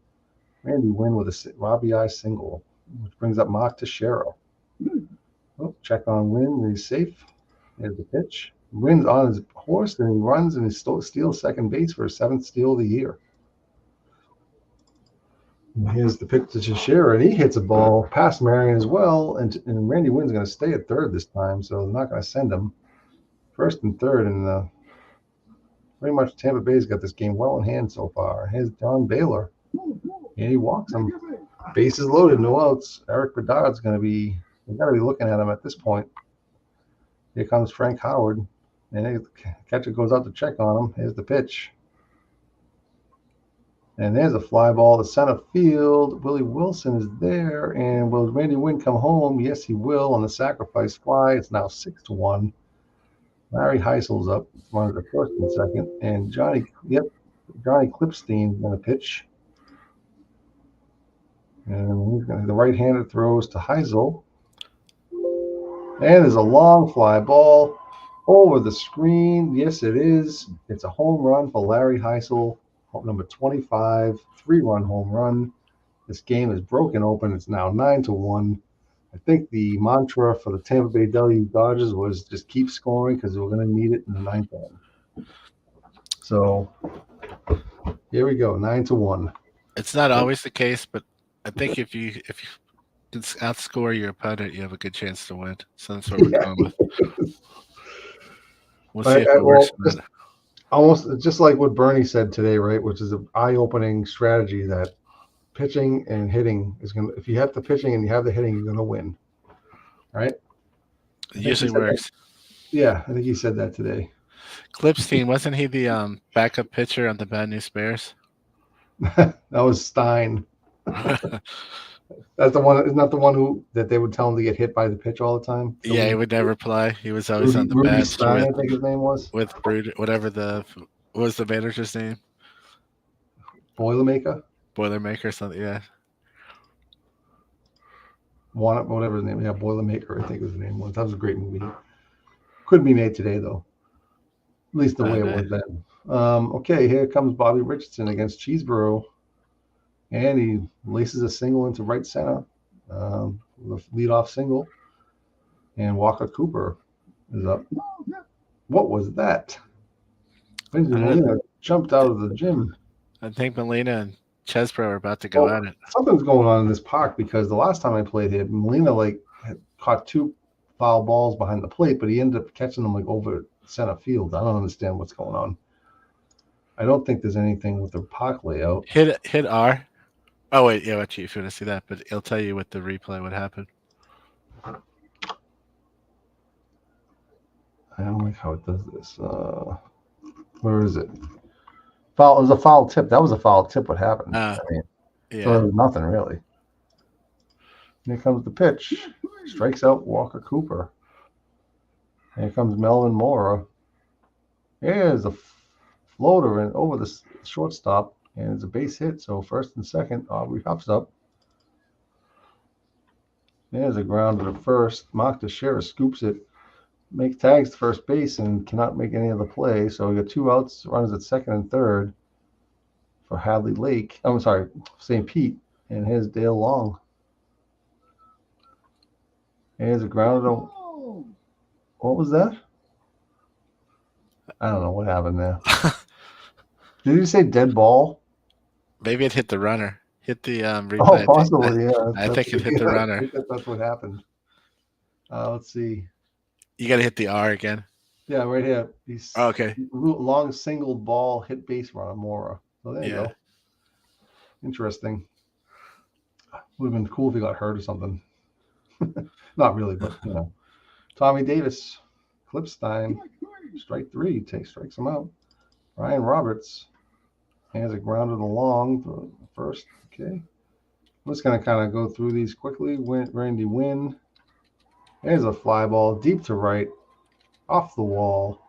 Speaker 1: Randy Wynn with a RBI single, which brings up Mark Teixeira. Oh, check on Wynn. He's safe. There's the pitch. Wynn's on his horse, and he runs and he steals second base for his 7th steal of the year. And here's the pitch to Teixeira, and he hits a ball past Marion as well. And Randy Wynn's going to stay at third this time, so they're not going to send him. First and third, and pretty much Tampa Bay's got this game well in hand so far. Here's John Baylor, and he walks him. Bases loaded, no outs. Eric Bedard's going to be looking at him at this point. Here comes Frank Howard, and the catcher goes out to check on him. Here's the pitch. And there's a fly ball to center field. Willie Wilson is there, and will Randy Wynn come home? Yes, he will on the sacrifice fly. It's now 6-1. Larry Heisel's up, runs the first and second, and Johnny Clipstein's going to pitch. And the right-hander throws to Heisel. And there's a long fly ball over the screen. Yes, it is. It's a home run for Larry Heisel, number 25, 3-run home run. This game is broken open. It's now 9-1. I think the mantra for the Tampa Bay Dodgers was just keep scoring because we're going to need it in the 9th inning. So here we go, 9-1.
Speaker 3: It's not always the case, but I think if you can outscore your opponent, you have a good chance to win. So that's what we're going with. We'll see if it works.
Speaker 1: Almost just like what Bernie said today, right? Which is an eye-opening strategy that pitching and hitting is going to, if you have the pitching and you have the hitting, you're going to win. Right?
Speaker 3: It usually works.
Speaker 1: Yeah, I think he said that today.
Speaker 3: Clipstein, wasn't he the backup pitcher on the Bad News Bears?
Speaker 1: That was Stein. That's the one. Isn't that the one that they would tell him to get hit by the pitch all the time?
Speaker 3: Yeah, he would never play. He was always on the
Speaker 1: Rudy
Speaker 3: bench.
Speaker 1: Stein, I think his name was.
Speaker 3: With whatever what was the manager's name?
Speaker 1: Boilermaker
Speaker 3: or something. Yeah.
Speaker 1: Whatever his name. Yeah, Boilermaker, I think was the name was. That was a great movie. Couldn't be made today though. At least the way it was then. Okay, here comes Bobby Richardson against Cheeseborough. And he laces a single into right center, with a leadoff single. And Walker Cooper is up. What was that? Molina jumped out of the gym.
Speaker 3: I think Molina and Chesbro are about to go at it.
Speaker 1: Something's going on in this park because the last time I played here, Molina had caught 2 foul balls behind the plate, but he ended up catching them over center field. I don't understand what's going on. I don't think there's anything with the park layout.
Speaker 3: Hit R. Oh wait, yeah, actually, if you want to see that, but it'll tell you with the replay what happened.
Speaker 1: I don't like how it does this. Where is it? Foul. It was a foul tip. That was a foul tip. What happened?
Speaker 3: Ah,
Speaker 1: I mean,
Speaker 3: Yeah.
Speaker 1: so there was nothing really. Here comes the pitch. Strikes out Walker Cooper. Here comes Melvin Mora. Here's a floater and over the shortstop, and it's a base hit. So first and second, Aubrey hops up. There's a ground to the first. Mark Teixeira scoops it, makes tags to first base, and cannot make any other play. So we got 2 outs, runners at second and third for Hadley Lake. I'm sorry, St. Pete. And here's Dale Long. Here's a ground to. What was that? I don't know what happened there. Did you say dead ball?
Speaker 3: Maybe it hit the runner. Hit the replay.
Speaker 1: Oh, possibly, yeah.
Speaker 3: I think it hit the runner.
Speaker 1: I think that's what happened. Let's see.
Speaker 3: You got to hit the R again.
Speaker 1: Yeah, right here. He's
Speaker 3: Okay.
Speaker 1: long single ball hit base runner Mora. So there you go. Interesting. Would have been cool if he got hurt or something. Not really, but you know. Tommy Davis, Clipstein, strike 3, strikes him out. Ryan Roberts has it grounded along for first. Okay. I'm just going to kind of go through these quickly. Randy Wynn. There's a fly ball deep to right, off the wall.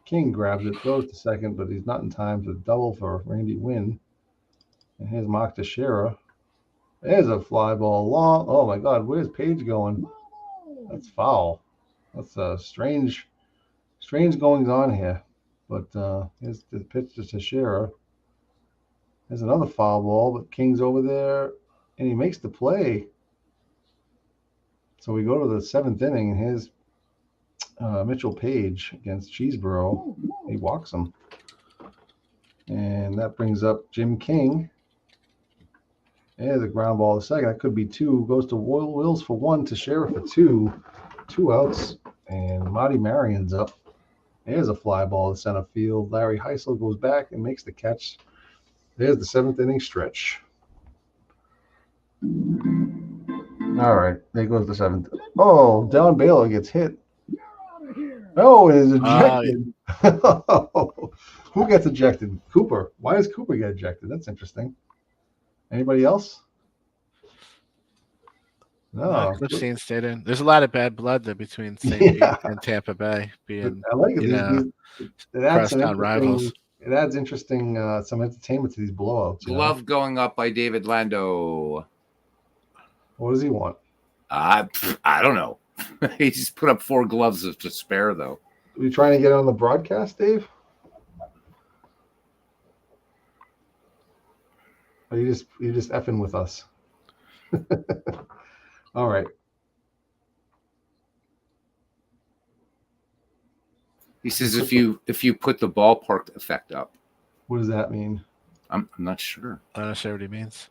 Speaker 1: King grabs it, goes to second, but he's not in time to double for Randy Wynn. And here's Mark Teixeira. There's a fly ball long. Oh my God, where's Page going? That's foul. That's strange goings on here. But here's the pitch to Teixeira. There's another foul ball, but King's over there, and he makes the play. So we go to the 7th inning, and here's Mitchell Page against Cheeseboro. He walks him. And that brings up Jim King. There's a ground ball to second. That could be 2. Goes to Wills for 1, to Sheriff for 2. 2 outs. And Marty Marion's up. There's a fly ball to center field. Larry Heisel goes back and makes the catch. There's the 7th inning stretch. All right. There goes the 7th. Oh, Don Baylor gets hit. Oh, it is ejected. Who gets ejected? Cooper. Why does Cooper get ejected? That's interesting. Anybody else? No.
Speaker 3: Clipstein stayed in. There's a lot of bad blood there between St. Pete and Tampa Bay being,
Speaker 1: I like it. It adds
Speaker 3: crosstown rivals.
Speaker 1: It adds interesting some entertainment to these blowouts.
Speaker 2: Glove going up by David Lando.
Speaker 1: What does he want?
Speaker 2: I don't know. He just put up 4 gloves to spare, though.
Speaker 1: Are you trying to get on the broadcast, Dave? Or you just effing with us? All right.
Speaker 2: He says if you put the ballpark effect up.
Speaker 1: What does that mean?
Speaker 2: I'm not sure.
Speaker 3: I'm not sure what he means.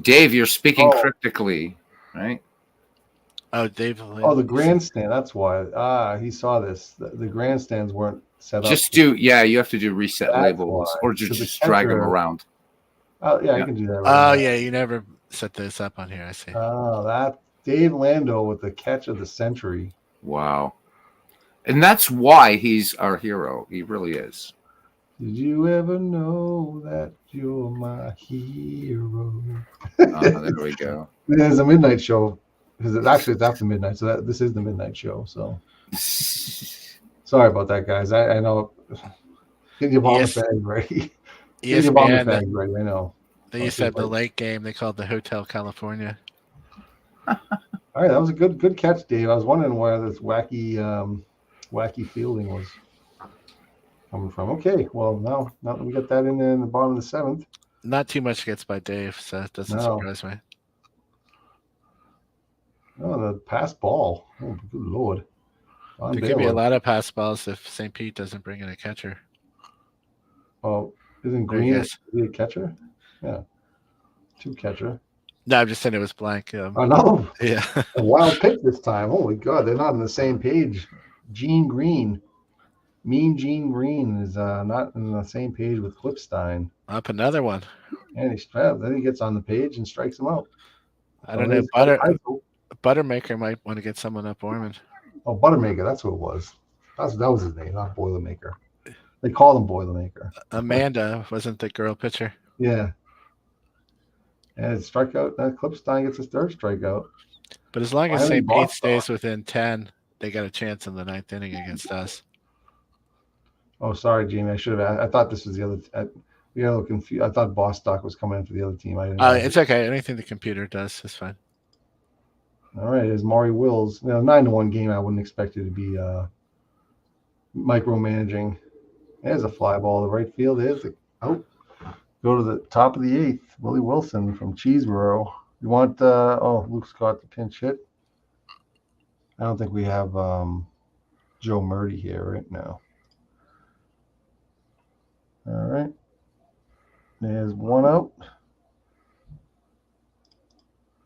Speaker 2: Dave, you're speaking cryptically, right?
Speaker 3: Oh, Dave.
Speaker 1: Oh, the grandstand. That's why. He saw this. The grandstands weren't set up.
Speaker 2: You have to do reset
Speaker 1: That's
Speaker 2: labels
Speaker 1: why.
Speaker 2: or just drag them around.
Speaker 1: Oh, yeah, you can do that.
Speaker 3: Right now. Yeah, you never set this up on here. I see.
Speaker 1: Oh, that Dave Lando with the catch of the century.
Speaker 2: Wow. And that's why he's our hero. He really is.
Speaker 1: Did you ever know that you're my hero?
Speaker 2: There we go.
Speaker 1: There's a midnight show. Because it's after midnight, so this is the midnight show. So sorry about that, guys. I know. Get your vomit bag ready. Get your vomit bag ready. I know.
Speaker 3: They used to have the late game. They called the Hotel California.
Speaker 1: All right, that was a good catch, Dave. I was wondering where this wacky fielding was coming from. Okay, well now that we got that in the bottom of the 7th.
Speaker 3: Not too much gets by Dave, so it doesn't surprise me.
Speaker 1: Oh, the pass ball. Oh, good Lord.
Speaker 3: There could be a lot of pass balls if St. Pete doesn't bring in a catcher.
Speaker 1: Oh, isn't Green a catcher? Yeah. 2 catcher.
Speaker 3: No, I'm just saying it was blank.
Speaker 1: I know.
Speaker 3: Yeah.
Speaker 1: A wild pick this time. Holy God, they're not on the same page. Gene Green. Mean Gene Green is not on the same page with Clipstein.
Speaker 3: Up another one.
Speaker 1: And then he gets on the page and strikes him out.
Speaker 3: I don't know. Buttermaker might want to get someone up Ormond.
Speaker 1: Oh, Buttermaker, that's who it was. That was his name, not Boilermaker. They call him Boilermaker.
Speaker 3: Amanda wasn't the girl pitcher.
Speaker 1: Yeah. And strikeout. Clipstein gets his third strikeout.
Speaker 3: But as long as
Speaker 1: Finally,
Speaker 3: St. Pete
Speaker 1: Bostock.
Speaker 3: stays within 10, they got a chance in the 9th inning against us.
Speaker 1: Oh, sorry, Jamie. I should have. I thought this was the other. We got a little confused. I thought Bostock was coming in for the other team. I didn't.
Speaker 3: It's okay. Anything the computer does is fine.
Speaker 1: All right, there's Maury Wills. 9-1 game. I wouldn't expect it to be micromanaging. There's a fly ball to right field. There's the go to the top of the 8th. Willie Wilson from Cheeseboro. You want? Luke Scott the pinch hit. I don't think we have Joe Murdy here right now. All right. There's one out.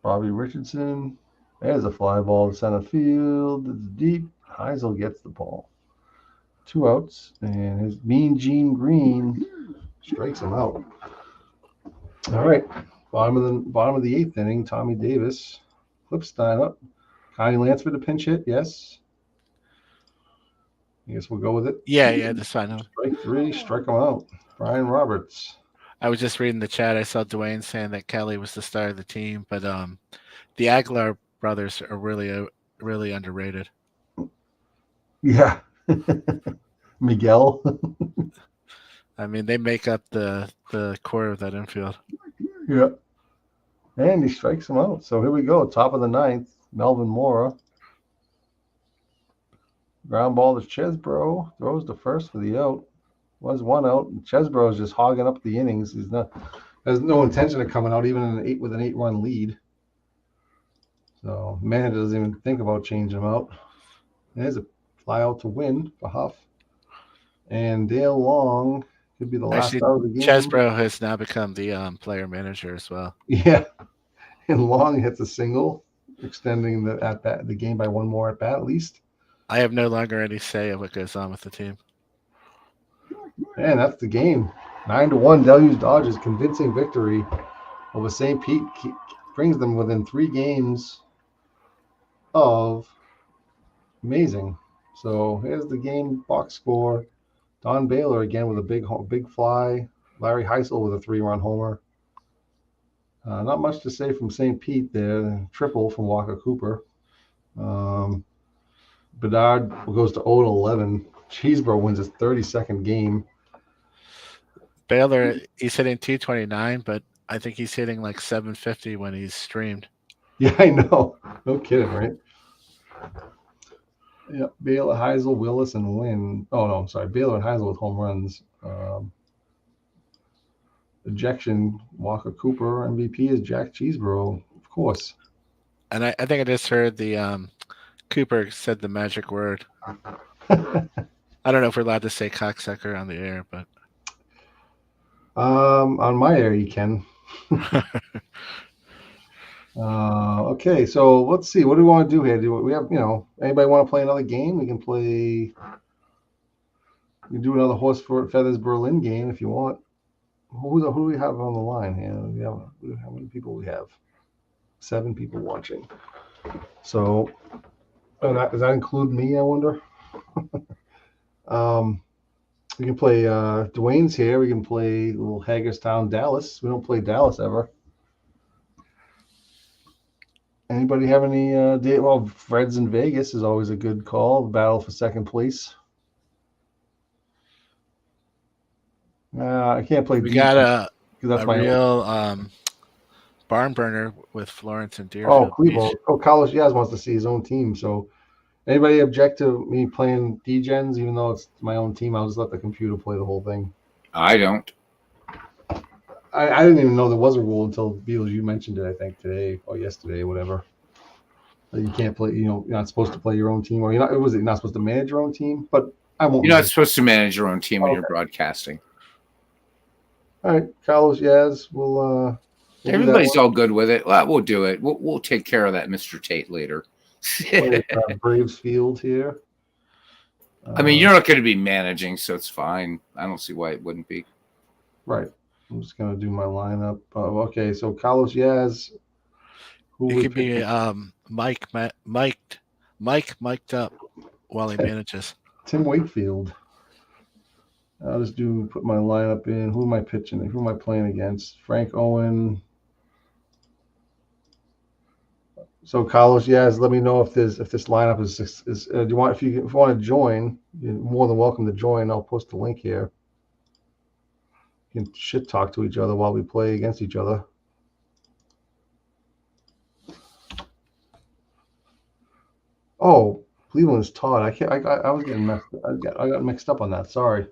Speaker 1: Bobby Richardson. There's a fly ball to center field. It's deep. Heisel gets the ball. 2 outs. And his Mean Gene Green strikes him out. All right. Bottom of the 8th inning. Tommy Davis. Clipstein up. Connie Lansford a pinch hit. Yes. I guess we'll go with it.
Speaker 3: Yeah, that's fine.
Speaker 1: Strike 3. Strike him out. Brian Roberts.
Speaker 3: I was just reading the chat. I saw Dwayne saying that Kelly was the star of the team, but the Aguilar brothers are really underrated.
Speaker 1: Yeah. Miguel.
Speaker 3: I mean, they make up the core of that infield.
Speaker 1: Yeah. And he strikes him out. So here we go. Top of the 9th. Melvin Mora. Ground ball to Chesbro. Throws the first for the out. Was 1 out. Chesbro is just hogging up the innings. Has no intention of coming out, even with an 8-run lead. So manager doesn't even think about changing him out. There's a fly out to win for Huff. And Dale Long could be the last out of the game.
Speaker 3: Chesbro has now become the player manager as well.
Speaker 1: Yeah. And Long hits a single, extending the game by 1 more at bat at least.
Speaker 3: I have no longer any say of what goes on with the team.
Speaker 1: And that's the game. 9-1 Deluge Dodgers convincing victory over St. Pete brings them within 3 games of amazing. So here's the game box score. Don Baylor again with a big fly. Larry Heisel with a 3-run homer. Not much to say from St. Pete there. Triple from Walker Cooper. Bedard goes to 0-11. Cheesebro wins his 32nd game.
Speaker 3: Baylor, he's hitting 229, but I think he's hitting like 750 when he's streamed.
Speaker 1: Yeah, I know. No kidding, right? Yeah, Baylor, Heisel, Willis, and Wynn. Oh, no, I'm sorry. Baylor and Heisel with home runs. Ejection, Walker Cooper. MVP is Jack Cheesebro, of course.
Speaker 3: And I think I just heard the Cooper said the magic word. I don't know if we're allowed to say cocksucker on the air, but
Speaker 1: on my air you can. Okay, so let's see. What do we want to do here? Do we have, anybody want to play another game? We can play. We can do another Horse for Feathers Berlin game if you want. Who do we have on the line here? How many people we have? 7 people watching. So, does that include me? I wonder. We can play. Dwayne's here. We can play a little Hagerstown, Dallas. We don't play Dallas ever. Anybody have any? Well, Fred's in Vegas is always a good call. Battle for second place. I can't play.
Speaker 3: We got a real barn burner with Florence and Deerfield.
Speaker 1: Oh, Cleveland. Carlos Yaz wants to see his own team. So, anybody object to me playing D-Gens, even though it's my own team? I'll just let the computer play the whole thing.
Speaker 2: I don't.
Speaker 1: I didn't even know there was a rule until Beals, you mentioned it, I think, today or yesterday, whatever. That you can't play, you're not supposed to play your own team, or you're not supposed to manage your own team, but I won't.
Speaker 2: You're not supposed to manage your own team when you're broadcasting.
Speaker 1: All right, Carlos Yaz, we'll
Speaker 2: everybody's all good with it. Well, we'll do it. We'll take care of that, Mr. Tate, later.
Speaker 1: Braves Field here.
Speaker 2: I mean, you're not going to be managing, so it's fine. I don't see why it wouldn't be.
Speaker 1: Right. I'm just going to do my lineup. Okay, so Carlos Yaz.
Speaker 3: It could be Mike mic'd up while he manages.
Speaker 1: Tim Wakefield. I'll just put my lineup in. Who am I pitching? Who am I playing against? Frank Owen. So Carlos, let me know if this lineup is do you want if you want to join, you're more than welcome to join. I'll post the link here. You can shit talk to each other while we play against each other. Oh, Cleveland's Todd. I was getting messed. I got mixed up on that. Sorry.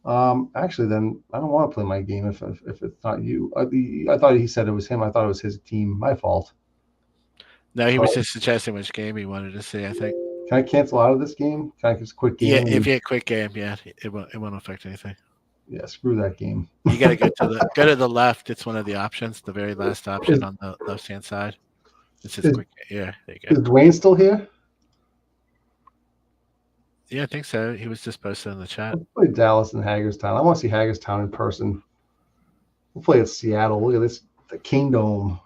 Speaker 1: Actually, then I don't want to play my game if it's not you. I thought he said it was him. I thought it was his team. My fault.
Speaker 3: No, he was just suggesting which game he wanted to see. I think.
Speaker 1: Can I cancel out of this game? Can I just quit game?
Speaker 3: Yeah, if you hit quick game, it won't affect anything.
Speaker 1: Yeah, screw that game.
Speaker 3: You got to go to the left. It's one of the options, the very last option on the left-hand side. It says quick. Yeah, there you go.
Speaker 1: Is Dwayne still here?
Speaker 3: Yeah, I think so. He was just posted in the chat.
Speaker 1: Let's play Dallas and Hagerstown. I want to see Hagerstown in person. We'll play at Seattle. Look at this, the Kingdom.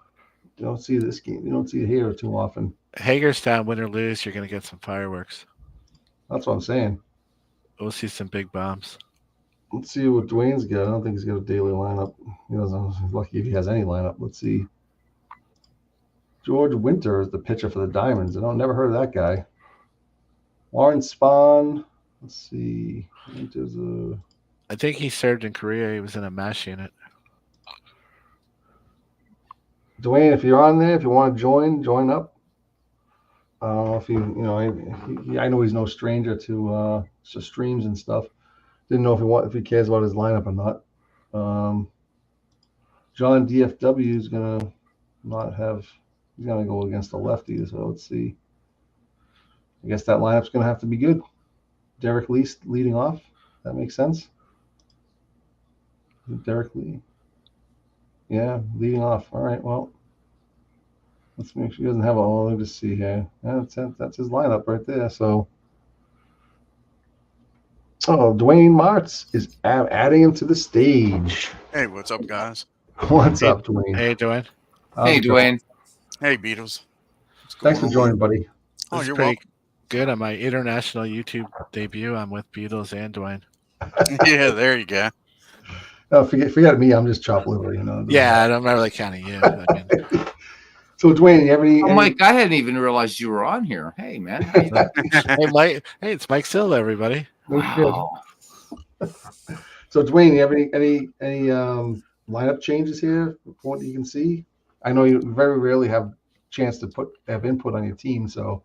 Speaker 1: You don't see this game. You don't see it here too often.
Speaker 3: Hagerstown, win or lose, you're going to get some fireworks.
Speaker 1: That's what I'm saying.
Speaker 3: We'll see some big bombs.
Speaker 1: Let's see what Dwayne's got. I don't think he's got a daily lineup. He doesn't. He's lucky if he has any lineup. Let's see. George Winter is the pitcher for the Diamonds. Never heard of that guy. Warren Spahn. Let's see.
Speaker 3: I think he served in Korea. He was in a MASH unit.
Speaker 1: Dwayne, if you're on there, if you want to join up. If I know he's no stranger to streams and stuff. Didn't know if he cares about his lineup or not. John DFW is gonna not have. He's gonna go against the lefty. So let's see. I guess that lineup's gonna have to be good. Derek Lee leading off. That makes sense. Derek Lee. Yeah, leading off. All right. Well, let's make sure he doesn't have a. Let me just see here. Yeah, that's his lineup right there. So. Oh, Dwayne Martz is adding him to the stage.
Speaker 4: Hey, what's up, guys?
Speaker 1: What's up, Dwayne?
Speaker 3: Hey, Dwayne.
Speaker 2: Hey, Dwayne.
Speaker 4: Hey, Beatles.
Speaker 1: Thanks for joining, buddy.
Speaker 4: Oh, you're
Speaker 3: pretty
Speaker 4: welcome.
Speaker 3: good. On my international YouTube debut, I'm with Beatles and Dwayne.
Speaker 4: Yeah, there you go.
Speaker 1: No, forget me. I'm just chop liver,
Speaker 3: Yeah, I'm not really counting you.
Speaker 1: So, Dwayne, you have any?
Speaker 2: Mike, I hadn't even realized you were on here. Hey, man.
Speaker 3: Hey, Mike. Hey, it's Mike Silva, everybody.
Speaker 2: Wow.
Speaker 1: So, Dwayne, you have any lineup changes here from what you can see? I know you very rarely have chance to have input on your team, so.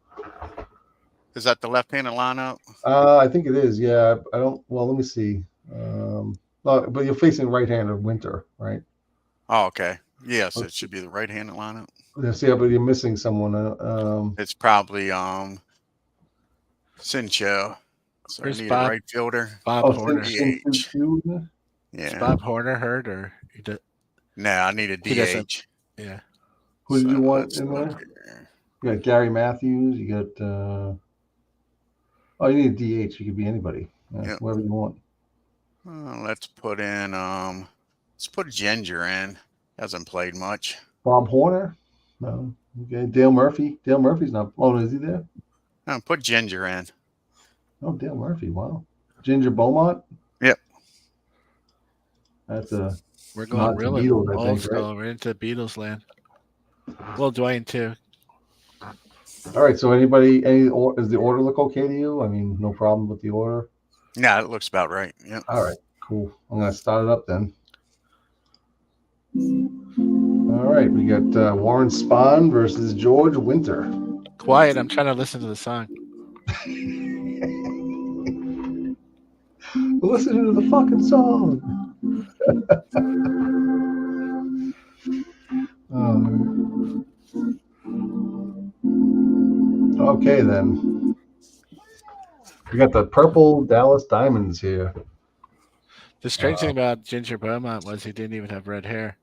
Speaker 4: Is that the left-handed lineup?
Speaker 1: I think it is. Yeah, I don't. Well, let me see. But you're facing right-handed Winter, right?
Speaker 4: Oh, okay. Yes, it should be the right-handed lineup.
Speaker 1: Let's see, but you're missing someone.
Speaker 4: It's probably Cincho. So
Speaker 3: Where's
Speaker 4: I need
Speaker 3: Bob?
Speaker 4: a right fielder.
Speaker 3: Bob Horner.
Speaker 4: DH.
Speaker 3: Is
Speaker 4: Yeah.
Speaker 3: Bob Horner hurt or?
Speaker 4: No, I need a
Speaker 3: He doesn't-
Speaker 4: DH.
Speaker 3: Yeah.
Speaker 1: Who do you want
Speaker 4: let's
Speaker 1: in there?
Speaker 4: look here.
Speaker 1: You got Gary Matthews. You got. You need a DH. You could be anybody.
Speaker 4: Yep.
Speaker 1: Whoever you want.
Speaker 4: Let's put in. Let's put Ginger in. Hasn't played much.
Speaker 1: Bob Horner. No. Okay. Dale Murphy. Dale Murphy's not. Oh, is he there?
Speaker 4: Put Ginger in.
Speaker 1: Oh, Dale Murphy. Wow. Ginger Beaumont.
Speaker 4: Yep.
Speaker 1: That's
Speaker 3: We're
Speaker 1: Not
Speaker 3: going
Speaker 1: the
Speaker 3: really
Speaker 1: Beatles, I
Speaker 3: old
Speaker 1: think,
Speaker 3: school. We're into Beatles land. Well, Dwayne too.
Speaker 1: all right. So, does the order look okay to you? I mean, no problem with the order.
Speaker 4: Yeah, it looks about right. Yep.
Speaker 1: All right. Cool. I'm gonna start it up then. All right. We got Warren Spahn versus George Winter.
Speaker 3: Quiet. I'm trying to listen to the song.
Speaker 1: Listen to the fucking song. Okay, then. We got the purple Dallas Diamonds here.
Speaker 3: The strange thing about Ginger Beaumont was he didn't even have red hair.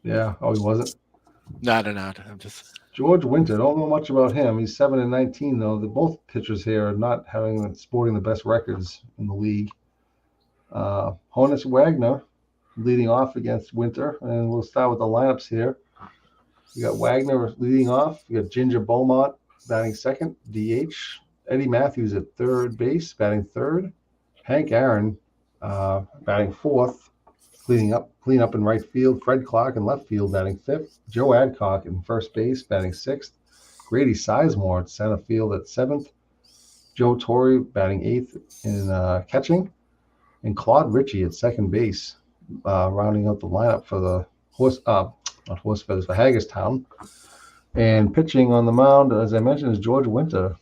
Speaker 1: Yeah. Oh, he wasn't.
Speaker 3: No, I don't know. I'm just.
Speaker 1: George Winter. Don't know much about him. He's 7-19 though. Both pitchers here are not sporting the best records in the league. Honus Wagner leading off against Winter, and we'll start with the lineups here. We got Wagner leading off. We got Ginger Beaumont batting second, DH. Eddie Matthews at third base, batting third. Hank Aaron batting fourth. Cleaning up in right field. Fred Clark in left field, batting fifth. Joe Adcock in first base, batting sixth. Grady Sizemore at center field at seventh. Joe Torre batting eighth in catching. And Claude Ritchie at second base, rounding out the lineup for the for Hagerstown. And pitching on the mound, as I mentioned, is George Winter.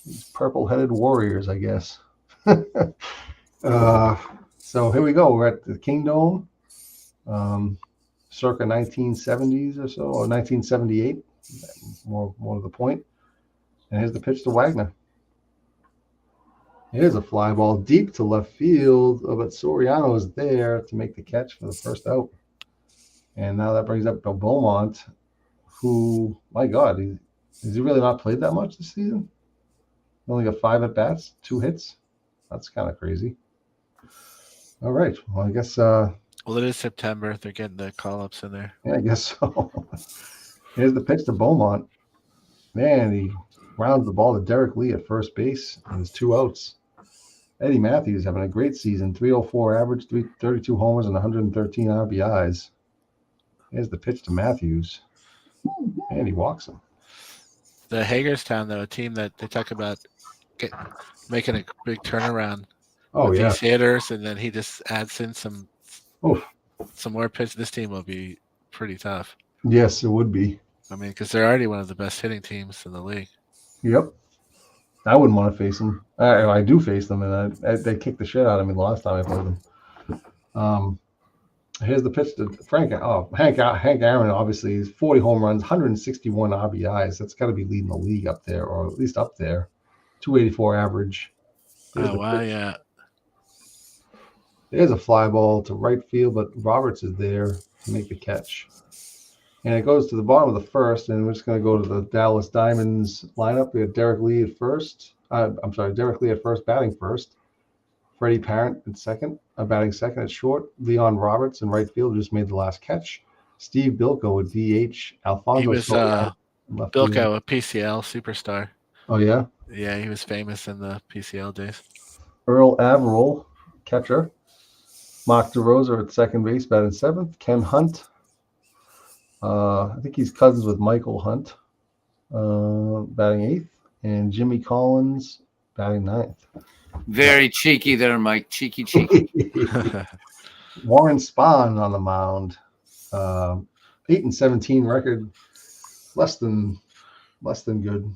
Speaker 1: These purple-headed warriors, I guess. So here we go. We're at the Kingdome, circa 1970s or so, or 1978, more to the point. And here's the pitch to Wagner. Here's a fly ball deep to left field, but Soriano is there to make the catch for the first out. And now that brings up Bill Beaumont, who, my God, has he really not played that much this season? Only got 5 at-bats, 2 hits. That's kind of crazy. All right. Well, I guess.
Speaker 3: Well, it is September. They're getting the call-ups in there.
Speaker 1: Yeah, I guess so. Here's the pitch to Beaumont. Man, he rounds the ball to Derek Lee at first base, and there's 2 outs. Eddie Matthews having a great season, 304 average, 32 homers, and 113 RBIs. Here's the pitch to Matthews, and he walks him.
Speaker 3: The Hagerstown, though, a team that they talk about making a big turnaround.
Speaker 1: Oh,
Speaker 3: with
Speaker 1: yeah.
Speaker 3: these hitters, and then he just adds in some more pitch. This team will be pretty tough.
Speaker 1: Yes, it would be.
Speaker 3: I mean, because they're already one of the best hitting teams in the league.
Speaker 1: Yep. I wouldn't want to face them. I do face them, and they kicked the shit out of me the last time I played them. Here's the pitch to Hank Aaron, obviously, is 40 home runs, 161 RBIs. That's got to be leading the league up there, or at least up there. 284 average.
Speaker 3: Oh, wow, yeah.
Speaker 1: There's a fly ball to right field, but Roberts is there to make the catch. And it goes to the bottom of the first, and we're just going to go to the Dallas Diamonds lineup. We have Derek Lee at first. Derek Lee at first, batting first. Freddie Parent at second, batting second at short. Leon Roberts in right field just made the last catch. Steve Bilko at DH. Alfonso.
Speaker 3: He was
Speaker 1: Bilko,
Speaker 3: a PCL superstar.
Speaker 1: Oh, yeah?
Speaker 3: Yeah, he was famous in the PCL days.
Speaker 1: Earl Averill, catcher. Mark DeRosa at second base, batting seventh. Ken Hunt. I think he's cousins with Michael Hunt, batting eighth. And Jimmy Collins, batting ninth.
Speaker 2: Very cheeky there, Mike. Cheeky.
Speaker 1: Warren Spahn on the mound. 8-17 record. Less than good.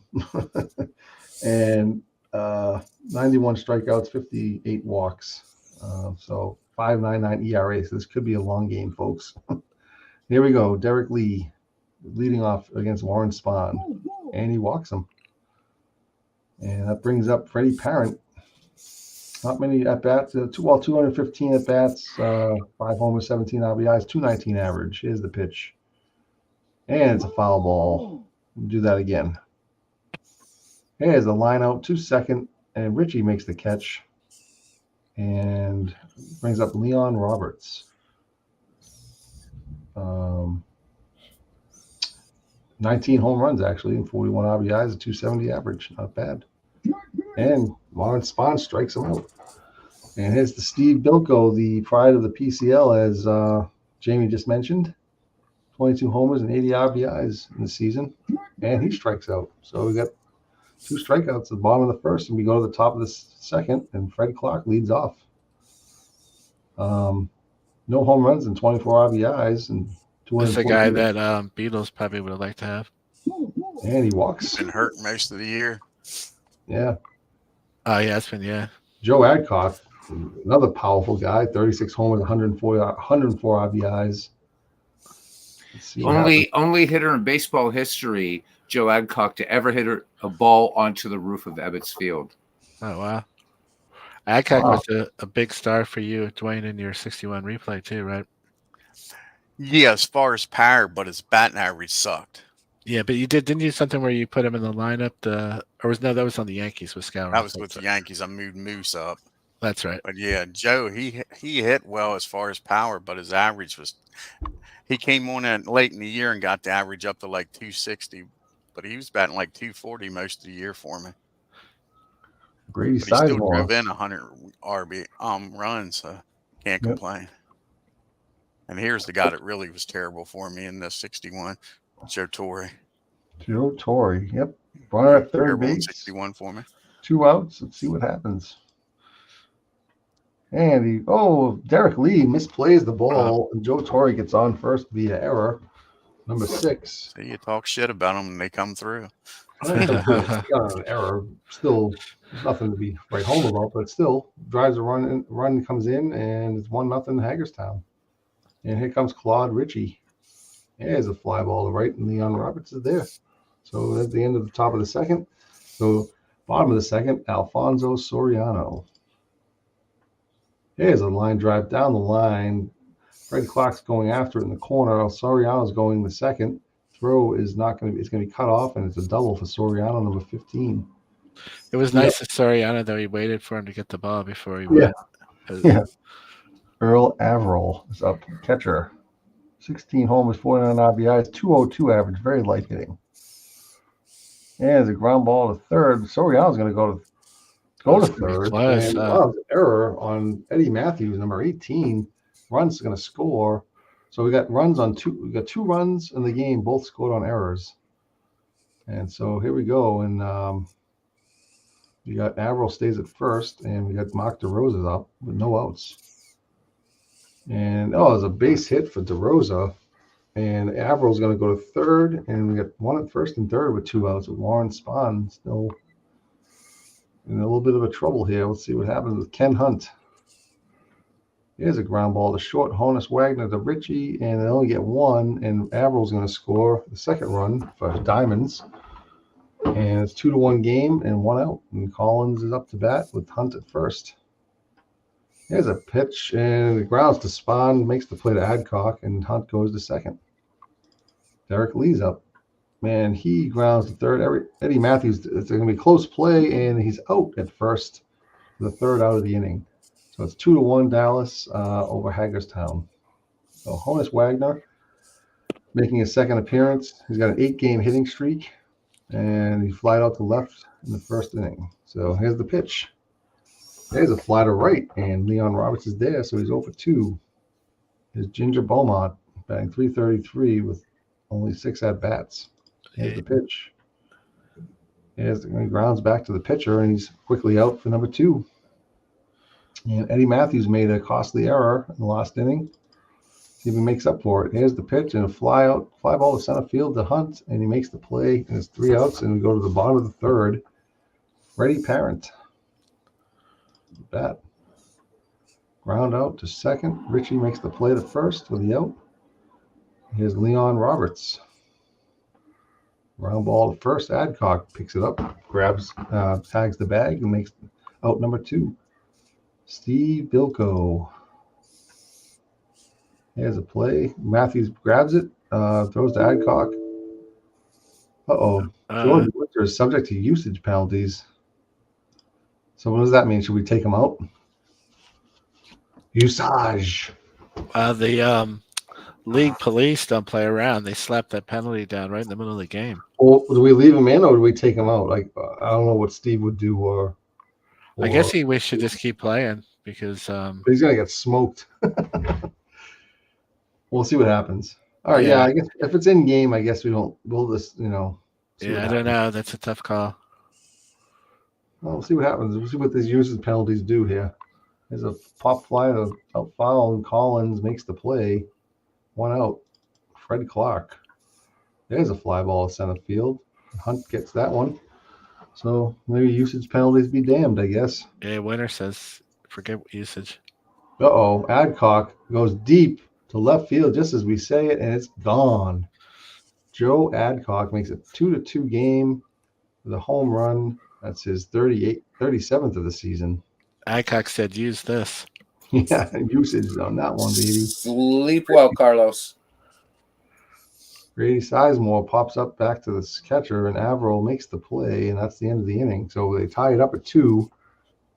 Speaker 1: And 91 strikeouts, 58 walks. So 5.99 ERA. So this could be a long game, folks. Here we go. Derek Lee leading off against Warren Spahn. And he walks him. And that brings up Freddie Parent. Not many at-bats. 215 at-bats, 5 homers, 17 RBIs, 219 average. Here's the pitch. And it's a foul ball. We'll do that again. Here's the line out to second, and Richie makes the catch. And brings up Leon Roberts. 19 home runs, actually, and 41 RBIs, a 270 average. Not bad. And Warren Spahn strikes him out. And here's the Steve Bilko, the pride of the PCL, as Jamie just mentioned. 22 homers and 80 RBIs in the season. And he strikes out. So we got 2 strikeouts at the bottom of the first, and we go to the top of the second, and Fred Clark leads off. No home runs and 24 RBIs. And
Speaker 3: That's a guy that Beatles probably would have liked to have.
Speaker 1: And he walks.
Speaker 4: Been hurt most of the year.
Speaker 1: Yeah.
Speaker 3: Oh, yeah, it's been, yeah.
Speaker 1: Joe Adcock, another powerful guy, 36 homers, 104 RBIs.
Speaker 2: Only hitter in baseball history, Joe Adcock, to ever hit a ball onto the roof of Ebbets Field.
Speaker 3: Oh, wow. Adcock was a big star for you, Dwayne, in your 61 replay, too, right?
Speaker 4: Yeah, as far as power, but his batting average sucked.
Speaker 3: Yeah, but didn't you do something where you put him in the lineup? That was on the Yankees with Scour.
Speaker 4: That was with the Yankees. I moved Moose up.
Speaker 3: That's right.
Speaker 4: But yeah, Joe, he hit well as far as power, but his average was. He came on at late in the year and got the average up to like 260, but he was batting like 240 most of the year for me.
Speaker 1: Grady
Speaker 4: But he still
Speaker 1: Sizemore.
Speaker 4: drove in 100 RB runs, so can't
Speaker 1: Yep.
Speaker 4: complain. And here's the guy that really was terrible for me in the 61, Joe Torre.
Speaker 1: Joe Torre. Yep. Runner at third
Speaker 4: Terrible in
Speaker 1: base.
Speaker 4: 61 for me.
Speaker 1: 2 outs. Let's see what happens. And Derek Lee misplays the ball, and Joe Torre gets on first via error. Number 6.
Speaker 4: So you talk shit about them and they come through.
Speaker 1: He got an error. Still, nothing to be right home about, but still drives a run. Run comes in, and it's 1-0 Hagerstown. And here comes Claude Ritchie. There's a fly ball to right, and Leon Roberts is there. So at the end of the top of the second. So bottom of the second, Alfonso Soriano. Here's a line drive down the line. Fred Clark's going after it in the corner. Soriano's going the second. Throw is not going to be. It's going to be cut off, and it's a double for Soriano, number 15.
Speaker 3: It was nice that Soriano, though, he waited for him to get the ball before he
Speaker 1: Yeah.
Speaker 3: went.
Speaker 1: Yeah. Earl Averill is up, catcher. 16 homers, 49 RBIs, 202 average, very light hitting. And there's a ground ball to third. Soriano's going to go to third.
Speaker 3: Close,
Speaker 1: And error on Eddie Matthews, number 18. Runs going to score. So we got runs on two. We got 2 runs in the game, both scored on errors. And so here we go. And you got Averill stays at first, and we got Mark DeRosa up with no outs. And there's a base hit for DeRosa, and Averill's going to go to third, and we got one at first and third with 2 outs with Warren Spahn still in a little bit of a trouble here. Let's see what happens with Ken Hunt. Here's a ground ball to short, Honus Wagner to Ritchie, and they only get 1, and Averill's going to score the second run for Diamonds. And it's 2-1 game and 1 out, and Collins is up to bat with Hunt at first. Here's a pitch, and the grounds to Spahn, makes the play to Adcock, and Hunt goes to second. Derek Lee's up. Man, he grounds to third. Eddie Matthews, it's going to be close play, and he's out at first for the third out of the inning. So it's 2-1 Dallas over Hagerstown. So Honus Wagner making his second appearance. He's got an 8-game hitting streak, and he flied out to left in the first inning. So here's the pitch. There's a fly to right, and Leon Roberts is there, so he's 0 for 2. Here's Ginger Beaumont batting .333 with only 6 at-bats. Here's the pitch. He grounds back to the pitcher, and he's quickly out for number 2. And Eddie Matthews made a costly error in the last inning. See if he makes up for it. Here's the pitch, and a fly ball to center field to Hunt, and he makes the play, and it's 3 outs, and we go to the bottom of the third. Freddie Parent. Bat. Ground out to second. Ritchie makes the play to first with the out. Here's Leon Roberts. Ground ball to first. Adcock picks it up, tags the bag, and makes out number 2. Steve Bilko. Here's a play. Matthews grabs it, throws to Adcock. George Winter is subject to usage penalties. So what does that mean? Should we take him out? Usage.
Speaker 3: The league police don't play around. They slapped that penalty down right in the middle of the game.
Speaker 1: Well, do we leave him in, or do we take him out? Like, I don't know what Steve would do, or
Speaker 3: I guess we should just keep playing because
Speaker 1: he's gonna get smoked. We'll see what happens. All right, yeah. I guess if it's in game, I guess we'll just
Speaker 3: Yeah, I don't know. That's a tough call.
Speaker 1: Well, we'll see what happens. We'll see what these usage penalties do here. There's a pop fly to out foul, and Collins makes the play. 1 out. Fred Clark. There's a fly ball to center field. Hunt gets that one. So maybe usage penalties be damned, I guess.
Speaker 3: Yeah, Winter says forget usage.
Speaker 1: Adcock goes deep to left field just as we say it, and it's gone. Joe Adcock makes it 2-2 game with a home run. That's his 37th of the season.
Speaker 3: Adcock said use this.
Speaker 1: Yeah, usage on that one, baby.
Speaker 2: Sleep well, Carlos.
Speaker 1: Grady Sizemore pops up back to the catcher, and Averill makes the play, and that's the end of the inning. So they tie it up at 2,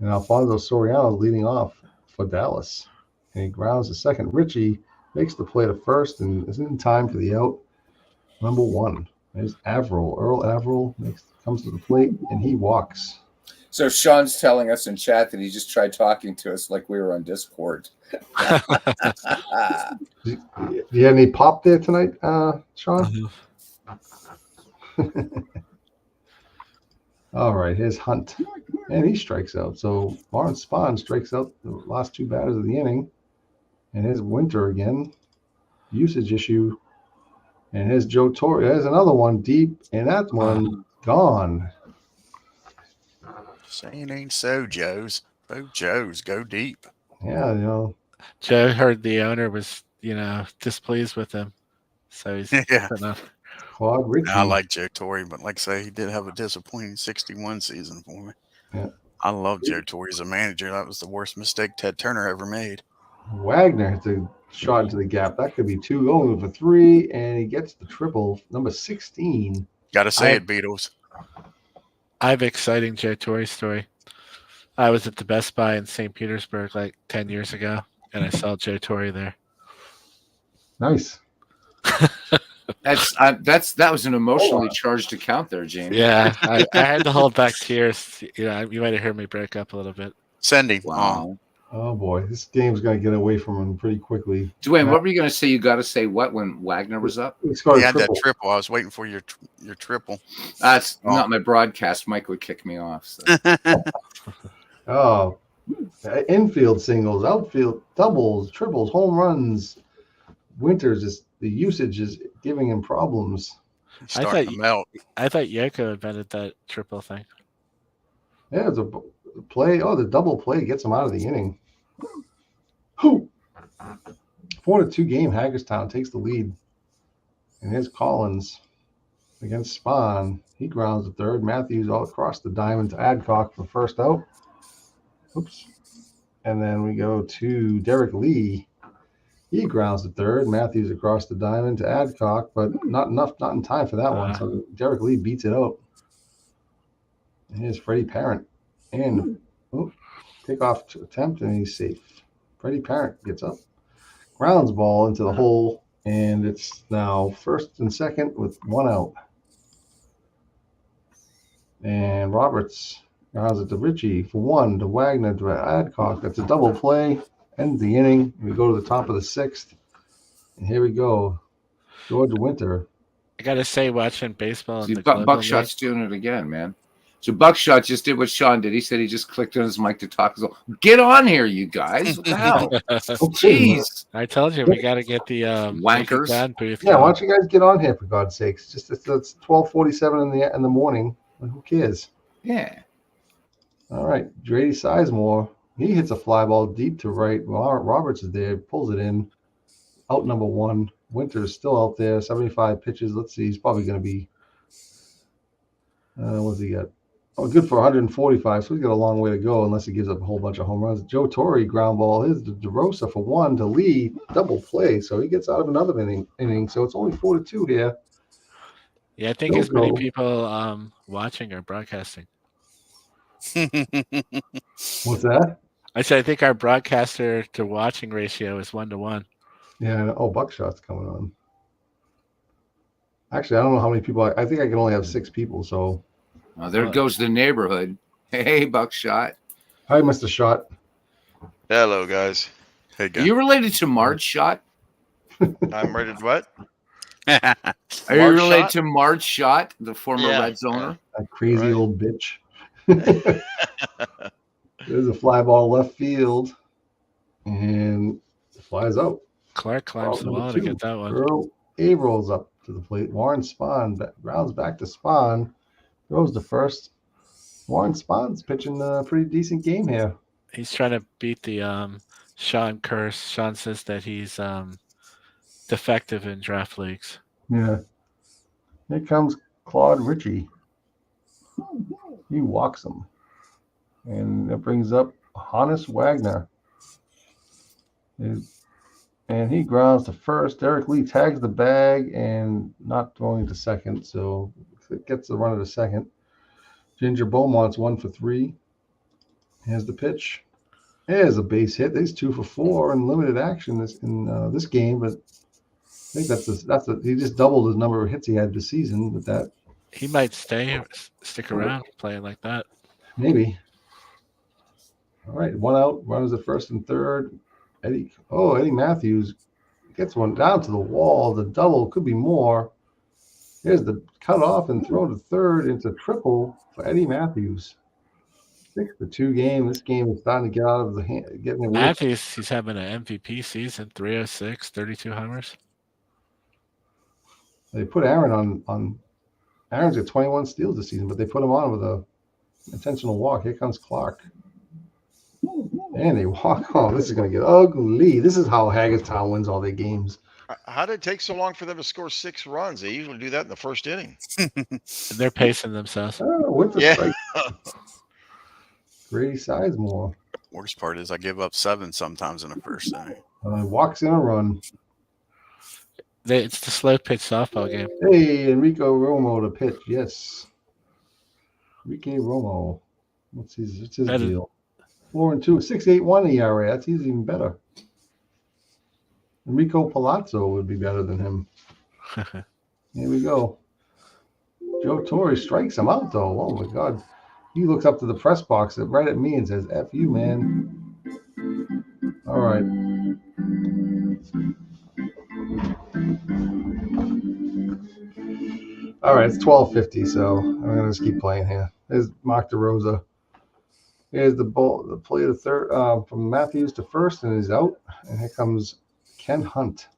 Speaker 1: and Alfonso Soriano is leading off for Dallas. And he grounds to second. Ritchie makes the play to first, and is in time for the out. Number 1. There's Averill. Earl Averill comes to the plate, and he walks.
Speaker 2: So Sean's telling us in chat that he just tried talking to us like we were on Discord.
Speaker 1: Do you have any pop there tonight, Sean? All right, here's Hunt. And he strikes out. So Warren Spahn strikes out the last two batters of the inning. And here's Winter again. Usage issue. And here's Joe Torre. There's another one deep. And that one gone.
Speaker 4: Saying ain't so, Joe's. Oh, Joe's, go deep.
Speaker 1: Yeah, you know.
Speaker 3: Joe heard the owner was, displeased with him. So he's
Speaker 4: Yeah.
Speaker 1: Claude Ritchie.
Speaker 4: I like Joe Torre, but like I say, he did have a disappointing 61 season for me.
Speaker 1: Yeah.
Speaker 4: I love Joe Torre as a manager. That was the worst mistake Ted Turner ever made.
Speaker 1: Wagner hits a shot into the gap. That could be two, going for three, and he gets the triple, number 16.
Speaker 4: Gotta say it, Beatles.
Speaker 3: I have an exciting Joe Torre story. I was at the Best Buy in St. Petersburg like 10 years ago, and I saw Joe Torre there.
Speaker 1: Nice.
Speaker 2: That was an emotionally charged account there, James.
Speaker 3: Yeah, I had to hold back tears. You might have heard me break up a little bit.
Speaker 4: Send him.
Speaker 2: Wow.
Speaker 1: Oh boy, this game's gonna get away from him pretty quickly.
Speaker 2: Dwayne, what were you going to say? You got to say what when Wagner was up?
Speaker 1: He scored
Speaker 4: He
Speaker 1: a
Speaker 4: had
Speaker 1: triple.
Speaker 4: that triple. I was waiting for your triple.
Speaker 2: That's not my broadcast. Mike would kick me off. So.
Speaker 1: Oh, infield singles, outfield doubles, triples, home runs. Winters is the usage is giving him problems.
Speaker 4: He's starting to melt.
Speaker 3: I thought Yoko invented that triple thing.
Speaker 1: Yeah, it's a play. Oh, the double play gets him out of the inning. Who? 4-2 game. Hagerstown takes the lead. And here's Collins against Spahn. He grounds the third. Matthews all across the diamond to Adcock for first out. Oops. And then we go to Derek Lee. He grounds the third. Matthews across the diamond to Adcock, but not in time for that one. So Derek Lee beats it out. And here's Freddie Parent. And takeoff attempt, and he's safe. Freddie Parent gets up. Grounds ball into the hole, and it's now first and second with one out. And Roberts grounds it to Ritchie for one, to Wagner, to Adcock. That's a double play. Ends the inning. We go to the top of the sixth. And here we go. George Winter.
Speaker 3: I got to say, watching baseball.
Speaker 2: See, Buckshot's doing it again, man. So Buckshot just did what Sean did. He said he just clicked on his mic to talk. So, get on here, you guys. What the hell? Jeez.
Speaker 3: I told you, we got to get the
Speaker 2: wankers
Speaker 3: booth.
Speaker 1: Yeah, why don't you guys get on here, for God's sakes? Just it's 12:47 in the morning. Who cares?
Speaker 2: Yeah.
Speaker 1: All right. Grady Sizemore. He hits a fly ball deep to right. Well, Roberts is there, pulls it in. Out number one. Winter's still out there. 75 pitches. Let's see. He's probably going to be. What's he got? Oh, good for 145. So he's got a long way to go unless he gives up a whole bunch of home runs. Joe Torre ground ball is DeRosa for one to Lee. Double play. So he gets out of another inning. So it's only 4-2 here.
Speaker 3: Yeah, I think as many people watching or broadcasting.
Speaker 1: What's that?
Speaker 3: I said I think our broadcaster to watching ratio is 1-1.
Speaker 1: Yeah. Oh, Buckshot's coming on. Actually, I don't know how many people. I think I can only have 6 people. So.
Speaker 2: Oh, there goes the neighborhood. Hey, Buckshot.
Speaker 1: Hi, Mr. Shot.
Speaker 5: Hello, guys.
Speaker 4: Hey,
Speaker 2: Are you related to Marge Shot?
Speaker 5: I'm ready to what?
Speaker 2: Are you
Speaker 5: Marge
Speaker 2: related
Speaker 5: Shot?
Speaker 2: to Marge Shot, the former
Speaker 5: Yeah,
Speaker 2: Reds owner?
Speaker 1: That crazy
Speaker 5: Right.
Speaker 1: old bitch. There's a fly ball left field. And it flies out.
Speaker 3: Clark climbs the wall to get that one.
Speaker 1: Earl A rolls up to the plate. Warren Spahn rounds back to Spahn. Throws the first. Warren Spahn's pitching a pretty decent game here.
Speaker 3: He's trying to beat the Sean curse. Sean says that he's defective in draft leagues.
Speaker 1: Yeah. Here comes Claude Ritchie. He walks him. And it brings up Hannes Wagner. And he grounds to first. Derek Lee tags the bag and not throwing to second. So it gets the run to second. Ginger Beaumont's 1 for 3. Here's the pitch. There's a base hit. There's 2 for 4 in limited action in this game, but I think he just doubled his number of hits he had this season with that.
Speaker 3: He might stick around playing like that.
Speaker 1: Maybe. All right, one out. Runners at first and third. Eddie Matthews gets one down to the wall. The double could be more. Here's the cut off and throw to third into triple for Eddie Matthews. 6-2 game. This game is starting to get out of the hand, getting away.
Speaker 3: Matthews, he's having an MVP season, 306, 32 homers.
Speaker 1: They put Aaron on. Aaron's got 21 steals this season, but they put him on with a intentional walk. Here comes Clark. And they walk. Oh, this is going to get ugly. This is how Hagerstown wins all their games.
Speaker 5: How did it take so long for them to score 6 runs? They usually do that in the first inning.
Speaker 3: They're pacing themselves.
Speaker 1: With the
Speaker 5: Yeah.
Speaker 1: strike. Grady Sizemore.
Speaker 4: Worst part is I give up 7 sometimes in the first inning.
Speaker 1: Walks in a run.
Speaker 3: It's the slow pitch softball game.
Speaker 1: Hey, Enrico Romo to pitch. Yes. Enrique Romo. What's his deal? 4-2, 6.81 ERA. That's even better. Enrico Palazzo would be better than him. Here we go. Joe Torre strikes him out, though. Oh, my God. He looks up to the press box right at me and says, F you, man. All right. All right, it's 12:50, so I'm going to just keep playing here. There's Mark DeRosa. Here's the play to third from Matthews to first, and he's out. And here comes Ken Hunt.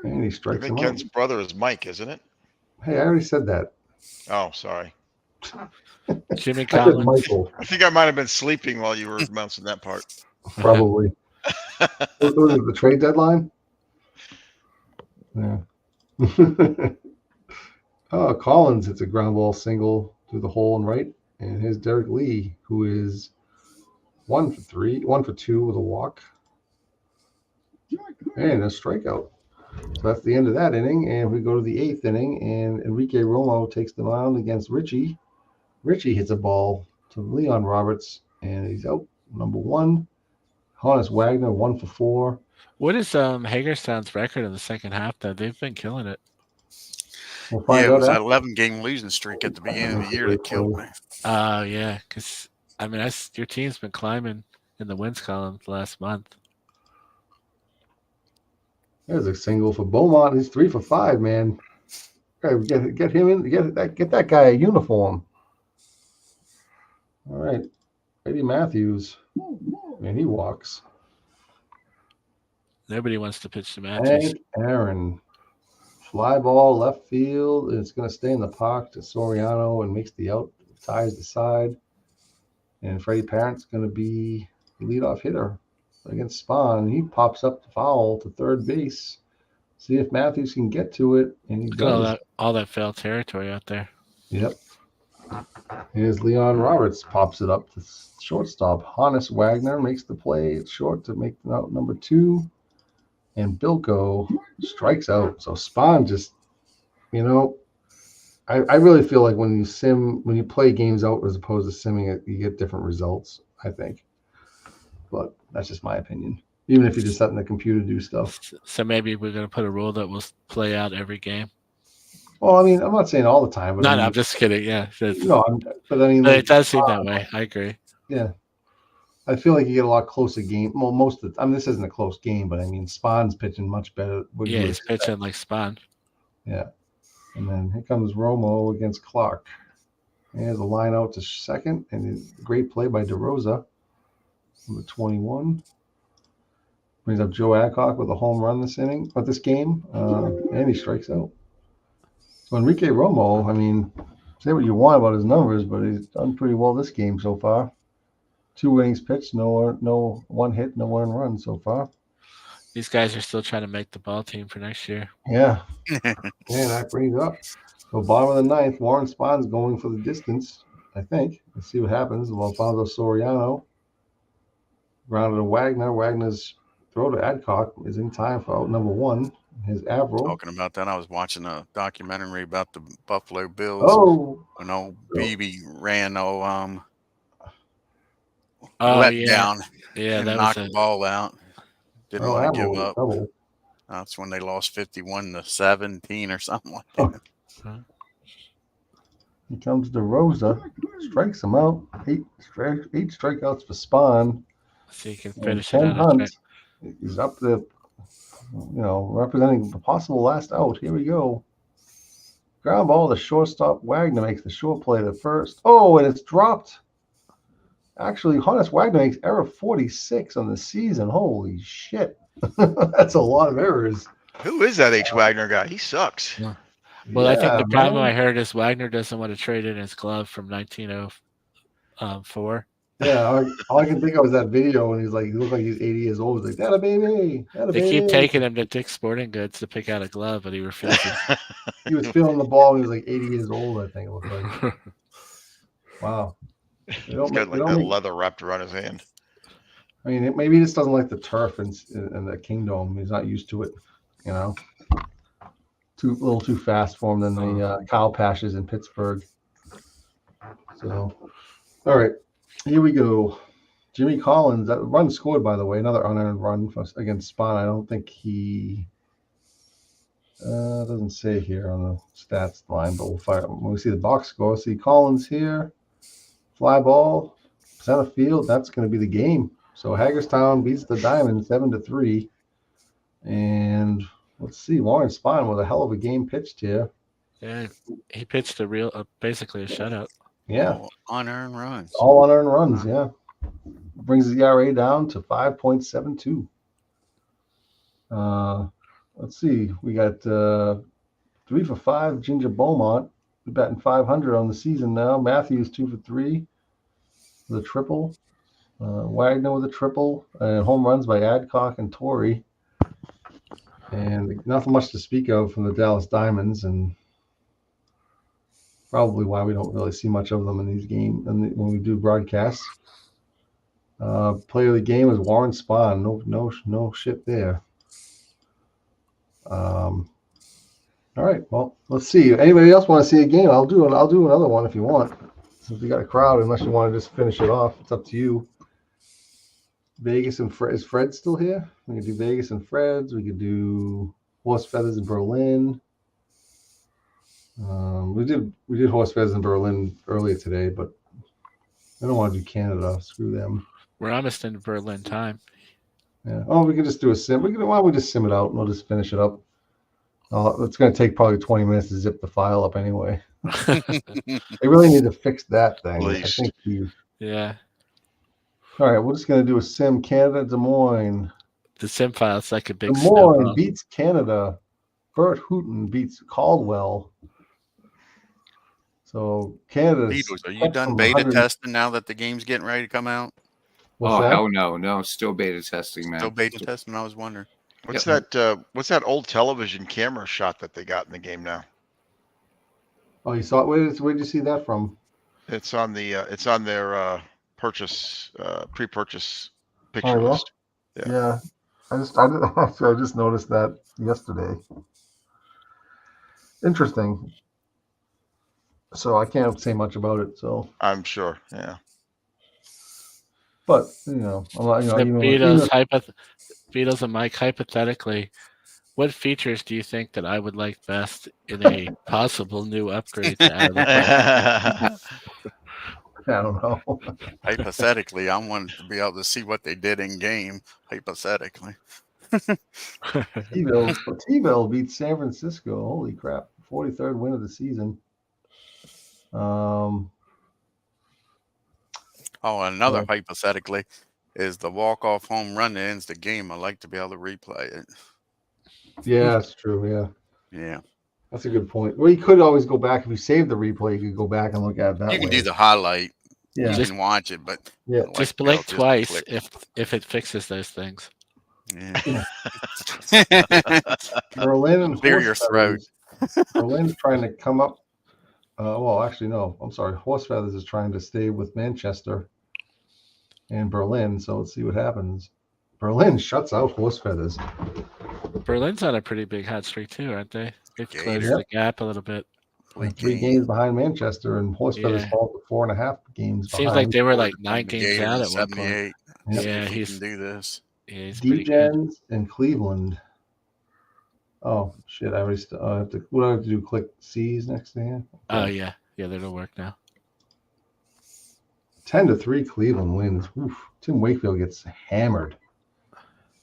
Speaker 1: And he
Speaker 5: I
Speaker 1: strikes him
Speaker 5: think Ken's
Speaker 1: out.
Speaker 5: brother is Mike, isn't it?
Speaker 1: Hey, I already said that.
Speaker 5: Oh, sorry.
Speaker 3: Jimmy
Speaker 1: I said
Speaker 3: Collins.
Speaker 1: Michael,
Speaker 5: I think I might have been sleeping while you were announcing that part.
Speaker 1: probably. What was it, the trade deadline? Yeah. Oh, Collins hits a ground ball single through the hole and right. And here's Derek Lee, who is 1 for 2 with a walk. And a strikeout. So that's the end of that inning. And we go to the 8th inning, and Enrique Romo takes the mound against Richie. Richie hits a ball to Leon Roberts, and he's out. Number 1. Honus Wagner, 1 for 4.
Speaker 3: What is Hagerstown's record in the second half, though? They've been killing it.
Speaker 1: We'll find
Speaker 4: Yeah, it
Speaker 1: out
Speaker 4: was that
Speaker 1: after.
Speaker 4: 11-game losing streak at the beginning of the year that killed me.
Speaker 3: Yeah, because, I mean, your team's been climbing in the wins column last month.
Speaker 1: There's a single for Beaumont. He's 3 for 5, man. Okay, get him in. Get that guy a uniform. All right, Eddie Matthews. Man, he walks.
Speaker 3: Nobody wants to pitch to Matthews.
Speaker 1: Hank Aaron. Fly ball left field. It's going to stay in the park to Soriano and makes the out. Ties the side. And Freddie Parent's going to be the leadoff hitter against Spahn. He pops up the foul to third base. See if Matthews can get to it. And he
Speaker 3: Look
Speaker 1: does.
Speaker 3: at all that foul territory out there.
Speaker 1: Yep. Here's Leon Roberts. Pops it up to shortstop. Honus Wagner makes the play. It's short to make out number 2. And Bilko strikes out. So Spahn just, I really feel like when you play games out as opposed to simming it, you get different results, I think. But that's just my opinion. Even if you just let the computer do stuff.
Speaker 3: So maybe we're going to put a rule that will play out every game.
Speaker 1: Well, I mean, I'm not saying all the time. But
Speaker 3: No,
Speaker 1: I mean,
Speaker 3: I'm just kidding. Yeah.
Speaker 1: but I mean,
Speaker 3: But it does seem that way. I agree.
Speaker 1: Yeah. I feel like you get a lot closer game. Well, most of the time, this isn't a close game, but I mean, Spahn's pitching much better.
Speaker 3: Yeah, he's pitching like Spahn.
Speaker 1: Yeah. And then here comes Romo against Clark. There's a line out to second, and a great play by DeRosa, number 21. Brings up Joe Adcock with a home run this game, and he strikes out. So Enrique Romo, I mean, say what you want about his numbers, but he's done pretty well this game so far. 2 innings pitched, no 1 hit, no 1 run so far.
Speaker 3: These guys are still trying to make the ball team for next year.
Speaker 1: Yeah. Yeah, that brings up. So bottom of the 9th, Warren Spahn's going for the distance, I think. Let's see what happens. Alfonso Soriano grounded to Wagner. Wagner's throw to Adcock is in time for out number 1. His Averill.
Speaker 4: Talking about that, I was watching a documentary about the Buffalo Bills.
Speaker 1: Oh,
Speaker 4: When old BB ran
Speaker 3: Oh,
Speaker 4: let
Speaker 3: yeah.
Speaker 4: down
Speaker 3: Yeah,
Speaker 4: and
Speaker 3: that
Speaker 4: knocked
Speaker 3: was
Speaker 4: the ball out. Didn't want to
Speaker 1: Averill
Speaker 4: give up.
Speaker 1: double.
Speaker 4: That's when they lost 51-17 or something like that.
Speaker 1: Here comes DeRosa. Strikes him out. Eight strikeouts for Spawn.
Speaker 3: So you can
Speaker 1: And
Speaker 3: finish it
Speaker 1: Ken
Speaker 3: out. I think.
Speaker 1: Hunt is up there, representing the possible last out. Here we go. Ground ball to shortstop. Wagner makes the short play to first. Oh, and it's dropped. Actually, Honus Wagner makes error 46 on the season. Holy shit. That's a lot of errors.
Speaker 5: Who is that H. Wagner guy? He sucks.
Speaker 3: Well, I think the problem
Speaker 1: man.
Speaker 3: I heard is Wagner doesn't want to trade in his glove from 1904.
Speaker 1: Yeah, all I can think of is that video when he looked like he's 80 years old. He's like, "That a baby, that a
Speaker 3: They
Speaker 1: baby."
Speaker 3: keep taking him to Dick's Sporting Goods to pick out a glove, but he refuses.
Speaker 1: He was feeling the ball when he was like 80 years old, I think it looked like. Wow.
Speaker 5: He's got like that leather wrapped around his hand.
Speaker 1: I mean, maybe he just doesn't like the turf in the Kingdom. He's not used to it, A little too fast for him than the cow patches in Pittsburgh. So, all right, here we go. Jimmy Collins, that run scored, by the way, another unearned run against Spawn. I don't think he doesn't say here on the stats line, but we'll fire when we see the box score. See Collins here, fly ball, center field. That's going to be the game. So Hagerstown beats the Diamonds 7-3, and let's see, Lawrence Spahn with a hell of a game pitched here.
Speaker 3: Yeah, he pitched basically a shutout.
Speaker 1: Yeah,
Speaker 4: All unearned runs.
Speaker 1: all unearned runs. Yeah, brings his ERA down to 5.72. Let's see, we got 3 for 5. Ginger Beaumont batting 500 on the season now. Matthews 2 for 3 with a triple. Wagner with a triple, and home runs by Adcock and Torrey. And nothing much to speak of from the Dallas Diamonds, and probably why we don't really see much of them in these games when we do broadcasts. Player of the game is Warren Spahn. No shit there. All right. Well, let's see. Anybody else want to see a game? I'll do another one if you want. Since we got a crowd, unless you want to just finish it off, it's up to you. Vegas and Fred. Is Fred still here? We could do Vegas and Fred's. We could do Horse Feathers in Berlin. We did Horse Feathers in Berlin earlier today, but I don't want to do Canada. Screw them.
Speaker 3: We're almost in Berlin time.
Speaker 1: Yeah. Oh, we can just do a sim. Why don't we just sim it out and we'll just finish it up? It's going to take probably 20 minutes to zip the file up anyway. They really need to fix that thing. I think
Speaker 3: Yeah.
Speaker 1: All right, we're just going to do a sim. Canada, Des Moines.
Speaker 3: The sim file is like a big
Speaker 1: Des Moines beats Canada. Bert Hooton beats Caldwell. So Canada.
Speaker 4: Beatles, are you done beta testing now that the game's getting ready to come out?
Speaker 2: Hell no, still beta testing, man.
Speaker 4: Still beta testing. I was wondering.
Speaker 5: What's that old television camera shot that they got in the game now?
Speaker 1: Oh, you saw it? Where did you see that from?
Speaker 5: It's on their pre-purchase picture
Speaker 1: Oh, yeah?
Speaker 5: list.
Speaker 1: Yeah. I just noticed that yesterday. Interesting. So I can't say much about it. So
Speaker 5: I'm sure. Yeah.
Speaker 1: But I'm not.
Speaker 3: Beatles and Mike, hypothetically, what features do you think that I would like best in a possible new upgrade to Out of the Box?
Speaker 1: I don't know.
Speaker 4: Hypothetically, I wanted to be able to see what they did in game. Hypothetically.
Speaker 1: T-Ville beats San Francisco. Holy crap. 43rd win of the season.
Speaker 4: Another hypothetically is the walk-off home run that ends the game. I'd like to be able to replay it.
Speaker 1: Yeah, that's true. Yeah.
Speaker 4: Yeah.
Speaker 1: That's a good point. Well, you could always go back. If you save the replay, you could go back and look at it that way.
Speaker 4: You can do the highlight.
Speaker 1: Yeah.
Speaker 4: You can watch it, but
Speaker 3: just blink twice if it fixes those things.
Speaker 4: Yeah.
Speaker 1: Berlin and
Speaker 4: clear your throat.
Speaker 1: Berlin's trying to come up. Well, actually, no. I'm sorry. Horse Feathers is trying to stay with Manchester and Berlin. So let's see what happens. Berlin shuts out Horse Feathers.
Speaker 3: Berlin's on a pretty big hot streak too, aren't they? They've closed the gap a little bit.
Speaker 1: 3 games behind Manchester, and Horse Feathers fall to 4.5 games behind.
Speaker 3: Seems like they were like 9 games out at one point.
Speaker 4: Yeah, he can do this.
Speaker 3: Yeah, he's
Speaker 1: D-Gens and Cleveland. Oh shit! I already have to. What do I have to do? Click C's next to him.
Speaker 3: Oh yeah. Yeah, that'll work now.
Speaker 1: 10-3 Cleveland wins. Oof. Tim Wakefield gets hammered.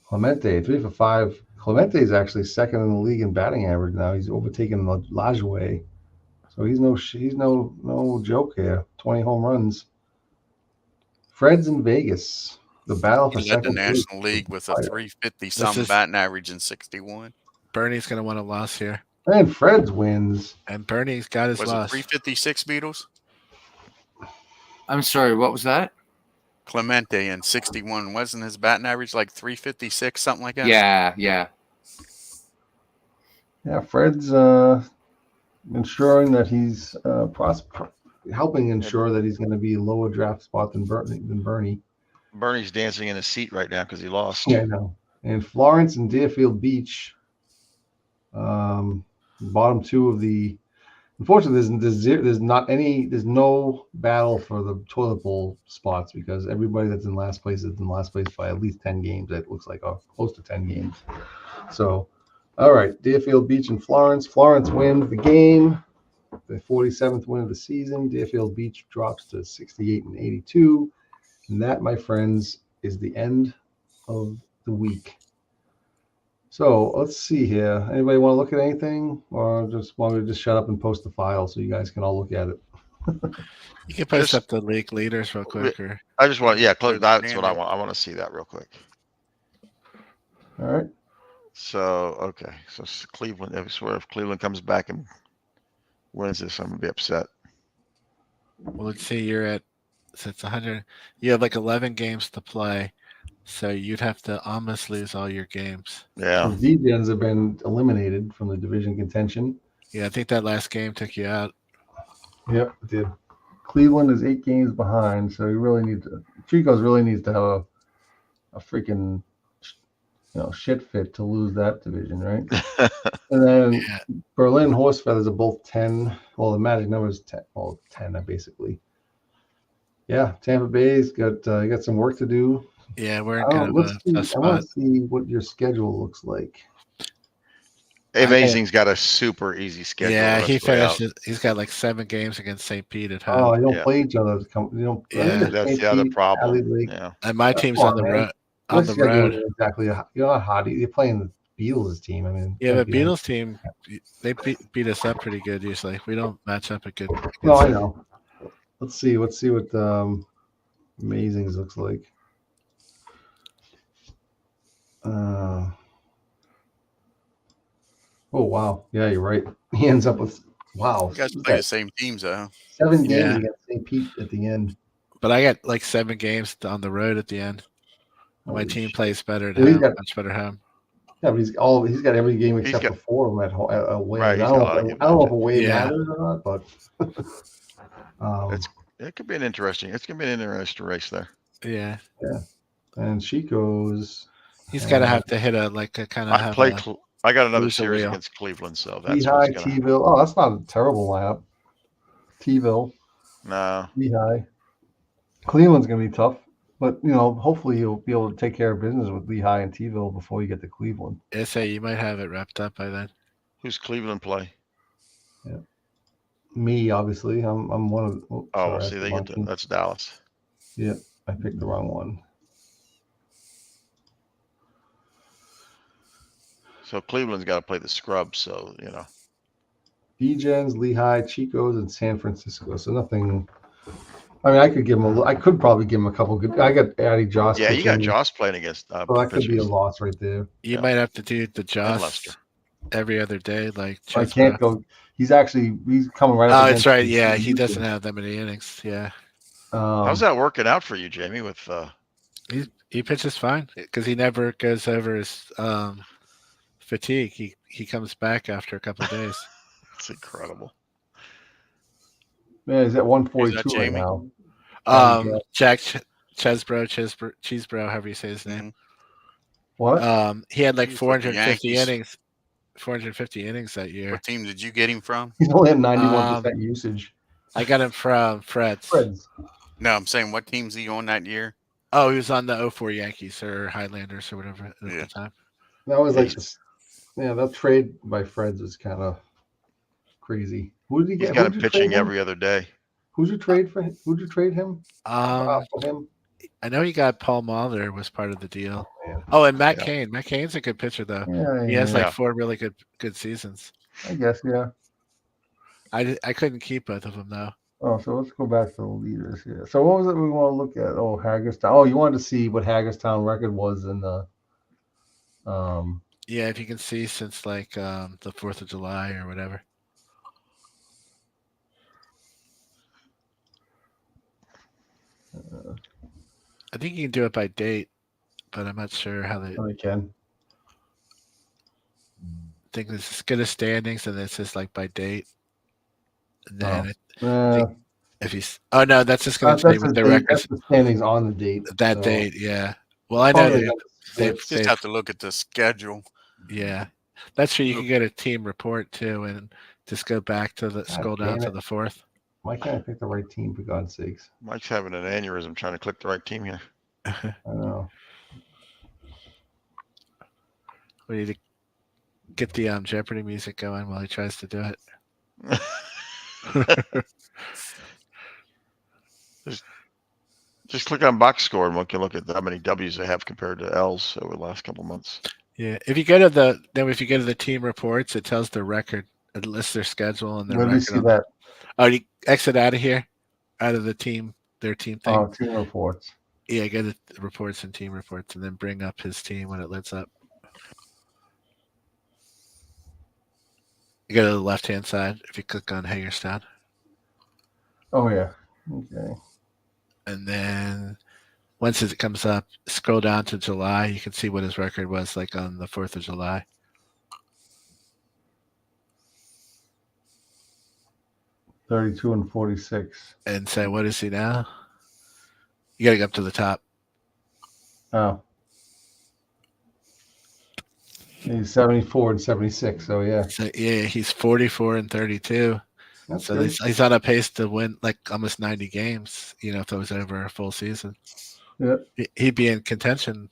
Speaker 1: Clemente 3 for 5. Clemente is actually second in the league in batting average now. He's overtaken Lajoie. So he's no joke here. 20 home runs. Fred's in Vegas. The battle for
Speaker 4: He led the
Speaker 1: second place.
Speaker 4: National League with a 350
Speaker 3: This
Speaker 4: something
Speaker 3: is-
Speaker 4: batting average in 61.
Speaker 3: Bernie's gonna want a loss here,
Speaker 1: And Fred's wins.
Speaker 3: and Bernie's got his
Speaker 4: Was it
Speaker 3: loss.
Speaker 4: 356 Beatles?
Speaker 2: I'm sorry, what was that?
Speaker 4: Clemente in 61. Wasn't his batting average like 356, something like that?
Speaker 2: Yeah.
Speaker 1: Yeah, Fred's ensuring that he's helping ensure that he's going to be a lower draft spot than Bernie.
Speaker 5: Bernie's dancing in his seat right now because he lost.
Speaker 1: Yeah, I know. And Florence and Deerfield Beach, bottom two of the. Unfortunately, there's no battle for the toilet bowl spots because everybody that's in last place is in last place by at least 10 games. It looks like close to 10 games. So, all right, Deerfield Beach and Florence. Florence wins the game, the 47th win of the season. Deerfield Beach drops to 68 and 82, and that, my friends, is the end of the week. So let's see here. Anybody want to look at anything, or just want me to just shut up and post the file so you guys can all look at it?
Speaker 3: You can post
Speaker 5: Just-
Speaker 3: up the league leaders real quick, or
Speaker 5: I just want, that's what I
Speaker 4: Randy.
Speaker 5: want. I want to see that real quick.
Speaker 1: All right.
Speaker 5: So, okay. So Cleveland, I swear if Cleveland comes back and wins this, I'm going to be upset.
Speaker 3: well, let's see. You're at so it's 100. You have like 11 games to play, so you'd have to almost lose all your games.
Speaker 5: Yeah.
Speaker 1: So D-Gens have been eliminated from the division contention.
Speaker 3: Yeah, I think that last game took you out.
Speaker 1: Yep, it did. Cleveland is 8 games behind, so Chico's really needs to have a freaking shit fit to lose that division, right? And then
Speaker 3: Yeah.
Speaker 1: Berlin Horse Feathers are both 10. Well, the magic number is 10. Well, 10 basically. Yeah, Tampa Bay's got some work to do.
Speaker 3: Yeah, we're in kind of a tough
Speaker 1: I want
Speaker 3: spot.
Speaker 1: to see what your schedule looks like.
Speaker 5: Amazing's got a super easy schedule.
Speaker 3: Yeah,
Speaker 5: the
Speaker 3: he
Speaker 5: rest of the way out.
Speaker 3: finished. He's got like 7 games against St. Pete at
Speaker 1: Oh,
Speaker 3: home,
Speaker 1: you don't
Speaker 5: Yeah.
Speaker 1: play each other.
Speaker 3: Yeah,
Speaker 5: That's the other problem. Yeah.
Speaker 3: and my team's
Speaker 1: Come
Speaker 3: on the
Speaker 1: on, man.
Speaker 3: road. On the road.
Speaker 1: Exactly. You're not hot. You're playing the Beatles team. I mean,
Speaker 3: Yeah, the
Speaker 1: can't be-
Speaker 3: Beatles team, they beat us up pretty good usually. We don't match up a good.
Speaker 1: No, I know. Let's see what Amazing's looks like. Oh wow, yeah, you're right. He ends up with wow.
Speaker 4: You guys play the same teams, though.
Speaker 1: 7 games
Speaker 3: Yeah.
Speaker 1: against St. Pete at the end.
Speaker 3: But I got like 7 games on the road at the end. My
Speaker 1: Holy
Speaker 3: team
Speaker 1: shit.
Speaker 3: plays better at
Speaker 1: Well, he's
Speaker 3: home,
Speaker 1: got-
Speaker 3: much better at home.
Speaker 1: Yeah, but he's got every game
Speaker 5: He's
Speaker 1: except
Speaker 5: got-
Speaker 1: for 4 of them away.
Speaker 5: Right,
Speaker 1: I
Speaker 5: he's
Speaker 1: don't
Speaker 5: got a
Speaker 1: know
Speaker 5: lot of
Speaker 1: if
Speaker 5: games
Speaker 1: away
Speaker 3: Yeah.
Speaker 1: matters or not, but
Speaker 5: It's- It could be an interesting. It's gonna be an interesting race there.
Speaker 3: Yeah,
Speaker 1: and Chico's
Speaker 3: he's got to have to hit a kind of have a,
Speaker 5: I got another
Speaker 3: lose the
Speaker 5: series
Speaker 3: wheel.
Speaker 5: against Cleveland, so that's
Speaker 1: Lehigh,
Speaker 5: what's gonna.
Speaker 1: T-ville. Oh, that's not a terrible lineup. T-ville,
Speaker 5: No,
Speaker 1: Lehigh. Cleveland's gonna be tough, but hopefully you'll be able to take care of business with Lehigh and T-ville before you get to Cleveland.
Speaker 3: SA. You might have it wrapped up by then.
Speaker 5: who's Cleveland play?
Speaker 1: Me, obviously, I'm one of.
Speaker 5: Oh,
Speaker 1: sorry,
Speaker 5: see, they get to,
Speaker 1: that's
Speaker 5: that's Dallas.
Speaker 1: I picked the wrong one.
Speaker 5: So Cleveland's got to play the scrubs. So
Speaker 1: D-Gens, Lehigh, Chico's, and San Francisco. So nothing. I mean, I could give him I could probably give him a couple good. I got Addy Joss.
Speaker 5: yeah, you got
Speaker 1: pitching,
Speaker 5: Joss playing against.
Speaker 1: So that could be a
Speaker 5: pitchers.
Speaker 1: loss right there.
Speaker 3: You
Speaker 5: Yeah.
Speaker 3: might have to do the Joss
Speaker 5: Lester.
Speaker 3: every other day, like
Speaker 1: I
Speaker 3: Chesbrough.
Speaker 1: can't go. He's coming right.
Speaker 3: Oh,
Speaker 1: up
Speaker 3: that's
Speaker 1: against
Speaker 3: right.
Speaker 1: the-
Speaker 3: Yeah, he doesn't have that many innings. Yeah,
Speaker 5: How's that working out for you, Jamie? With
Speaker 3: he pitches fine because he never goes over his fatigue. He comes back after a couple of days.
Speaker 5: it's incredible.
Speaker 1: Man, he's at 142
Speaker 4: Is that
Speaker 1: right
Speaker 4: Jamie?
Speaker 1: now.
Speaker 3: Jack Chesbrough, however you say his name.
Speaker 1: What?
Speaker 3: He had like
Speaker 4: He's with the
Speaker 3: 450
Speaker 4: Yankees.
Speaker 3: innings. 450 innings that year.
Speaker 4: What team did you get him from?
Speaker 1: He's only at 91% usage.
Speaker 3: I got him from Fred's.
Speaker 1: Fred's.
Speaker 4: No, I'm saying what team's he on that year?
Speaker 3: Oh, he was on the 04 Yankees or Highlanders or whatever at
Speaker 4: Yeah.
Speaker 3: the time.
Speaker 1: That was like,
Speaker 5: He's-
Speaker 1: that trade by Fred's was kind of crazy. Who did he
Speaker 5: He's
Speaker 1: get?
Speaker 5: got
Speaker 1: Who'd
Speaker 5: him
Speaker 1: you trade
Speaker 5: pitching
Speaker 1: him?
Speaker 5: every other day.
Speaker 1: Who'd you trade for? Who'd you trade him for him?
Speaker 3: I know he got Paul Mahler was part of the deal.
Speaker 1: Man.
Speaker 3: Oh, and Matt
Speaker 5: Yeah.
Speaker 3: Cain. Matt Cain's a good pitcher though.
Speaker 1: Yeah,
Speaker 3: He has like
Speaker 5: Yeah.
Speaker 3: 4 really good seasons.
Speaker 1: I guess, yeah.
Speaker 3: I couldn't keep both of them though.
Speaker 1: Oh, so let's go back to the leaders here. So what was it we want to look at? Oh, Hagerstown. Oh, you wanted to see what Hagerstown record was in the
Speaker 3: Yeah, if you can see since like the 4th of July or whatever. I think you can do it by date, but I'm not sure how they
Speaker 1: I can.
Speaker 3: think this is good as standings, and it's just like by date. And then if he's no, that's just going to
Speaker 1: That's
Speaker 3: say with
Speaker 1: the
Speaker 3: the
Speaker 1: date. That's
Speaker 3: records
Speaker 1: the standings on the date.
Speaker 3: that
Speaker 1: so
Speaker 3: date. Yeah. Well, I know
Speaker 1: probably
Speaker 3: they've
Speaker 4: Just have to look at the schedule.
Speaker 3: yeah. That's true. You can get a team report too, and just go back to the scroll down
Speaker 1: damn
Speaker 3: to
Speaker 1: it.
Speaker 3: the 4th.
Speaker 1: Why can't I pick the right team for God's sakes?
Speaker 5: Mike's having an aneurysm trying to click the right team here.
Speaker 1: I know.
Speaker 3: We need to get the Jeopardy music going while he tries to do it.
Speaker 5: Just click on box score and we can look at how many W's they have compared to L's over the last couple of months.
Speaker 3: Yeah. If you go to the team reports, it tells their record. It lists their schedule and their
Speaker 1: Where do you see that?
Speaker 3: Oh, you exit out of here, out of their team thing.
Speaker 1: Oh, team reports.
Speaker 3: Yeah, go to the reports and team reports, and then bring up his team when it lets up. You go to the left-hand side if you click on Hagerstown.
Speaker 1: Oh yeah. Okay.
Speaker 3: And then once it comes up, scroll down to July. You can see what his record was like on the 4th of July.
Speaker 1: $32 and 46.
Speaker 3: And say, what is he now? You got to go up to the top.
Speaker 1: Oh. He's 74 and 76. So yeah.
Speaker 3: So, yeah, he's 44 and 32.
Speaker 1: That's
Speaker 3: So
Speaker 1: good.
Speaker 3: he's on a pace to win like almost 90 games, if it was over a full season.
Speaker 1: Yeah.
Speaker 3: He'd be in contention.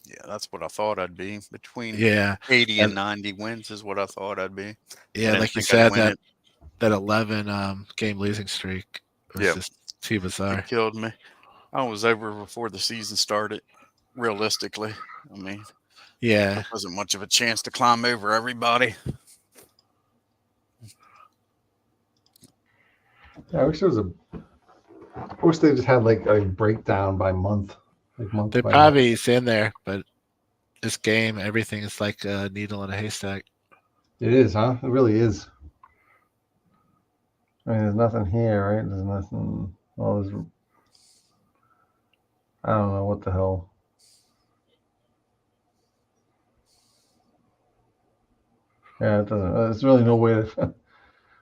Speaker 4: Yeah, that's what I thought I'd be. Between
Speaker 3: Yeah.
Speaker 4: 80 and 90 wins is what I thought I'd be.
Speaker 3: Yeah,
Speaker 4: didn't
Speaker 3: like you
Speaker 4: think I'd
Speaker 3: said,
Speaker 4: win
Speaker 3: that 11 game losing streak was
Speaker 4: Yep.
Speaker 3: just too bizarre.
Speaker 4: It killed me. I was over before the season started. Realistically, I mean,
Speaker 3: Yeah.
Speaker 4: wasn't much of a chance to climb over everybody.
Speaker 1: Yeah, I wish there was I wish they just had like a breakdown by month. Like month
Speaker 3: They
Speaker 1: by
Speaker 3: probably is in there, but this game, everything is like a needle in a haystack.
Speaker 1: month. It is, huh? It really is. I mean, there's nothing here, right? There's nothing. Well, there's. I don't know what the hell. Yeah, it doesn't. There's really no way to.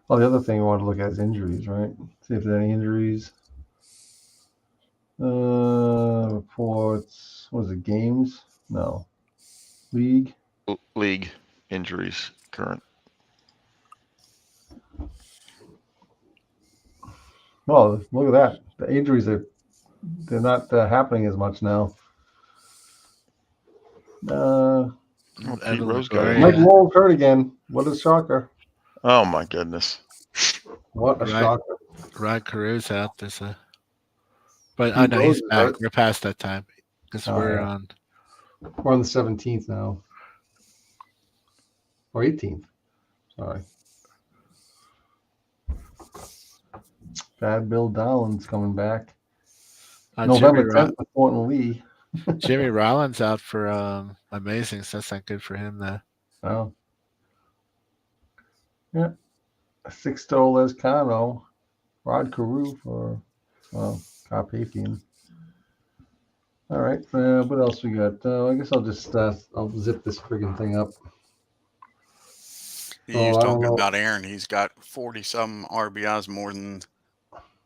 Speaker 1: Well, the other thing I want to look at is injuries, right? See if there's any injuries. Reports. What is it? Games? No. League.
Speaker 5: League injuries current.
Speaker 1: Well, look at that. The injuries they're not happening as much now.
Speaker 5: Oh, Pete Rose got it.
Speaker 3: Yeah.
Speaker 1: Mike Lowell hurt again. What a shocker!
Speaker 5: Oh my goodness.
Speaker 1: What a
Speaker 3: Right.
Speaker 1: shocker!
Speaker 3: Rod Carew's out. But
Speaker 1: Pete
Speaker 3: no,
Speaker 1: Rose
Speaker 3: he's
Speaker 1: is
Speaker 3: back.
Speaker 1: hurt.
Speaker 3: We're past that time because
Speaker 1: Oh,
Speaker 3: we're
Speaker 1: yeah.
Speaker 3: on.
Speaker 1: We're on the 17th now, or 18th. Sorry. Bad Bill Dowlin's coming back. November 10th with Thornton Lee.
Speaker 3: Jimmy Rollins out for amazing. So that's not good for him though.
Speaker 1: Oh. Yeah. Sixto Lescano. Rod Carew for, Carpathian. All right. What else we got? I guess I'll just I'll zip this friggin' thing up.
Speaker 4: He
Speaker 1: Oh,
Speaker 4: was
Speaker 1: I don't
Speaker 4: talking
Speaker 1: know.
Speaker 4: about Aaron. He's got 40-some RBIs more than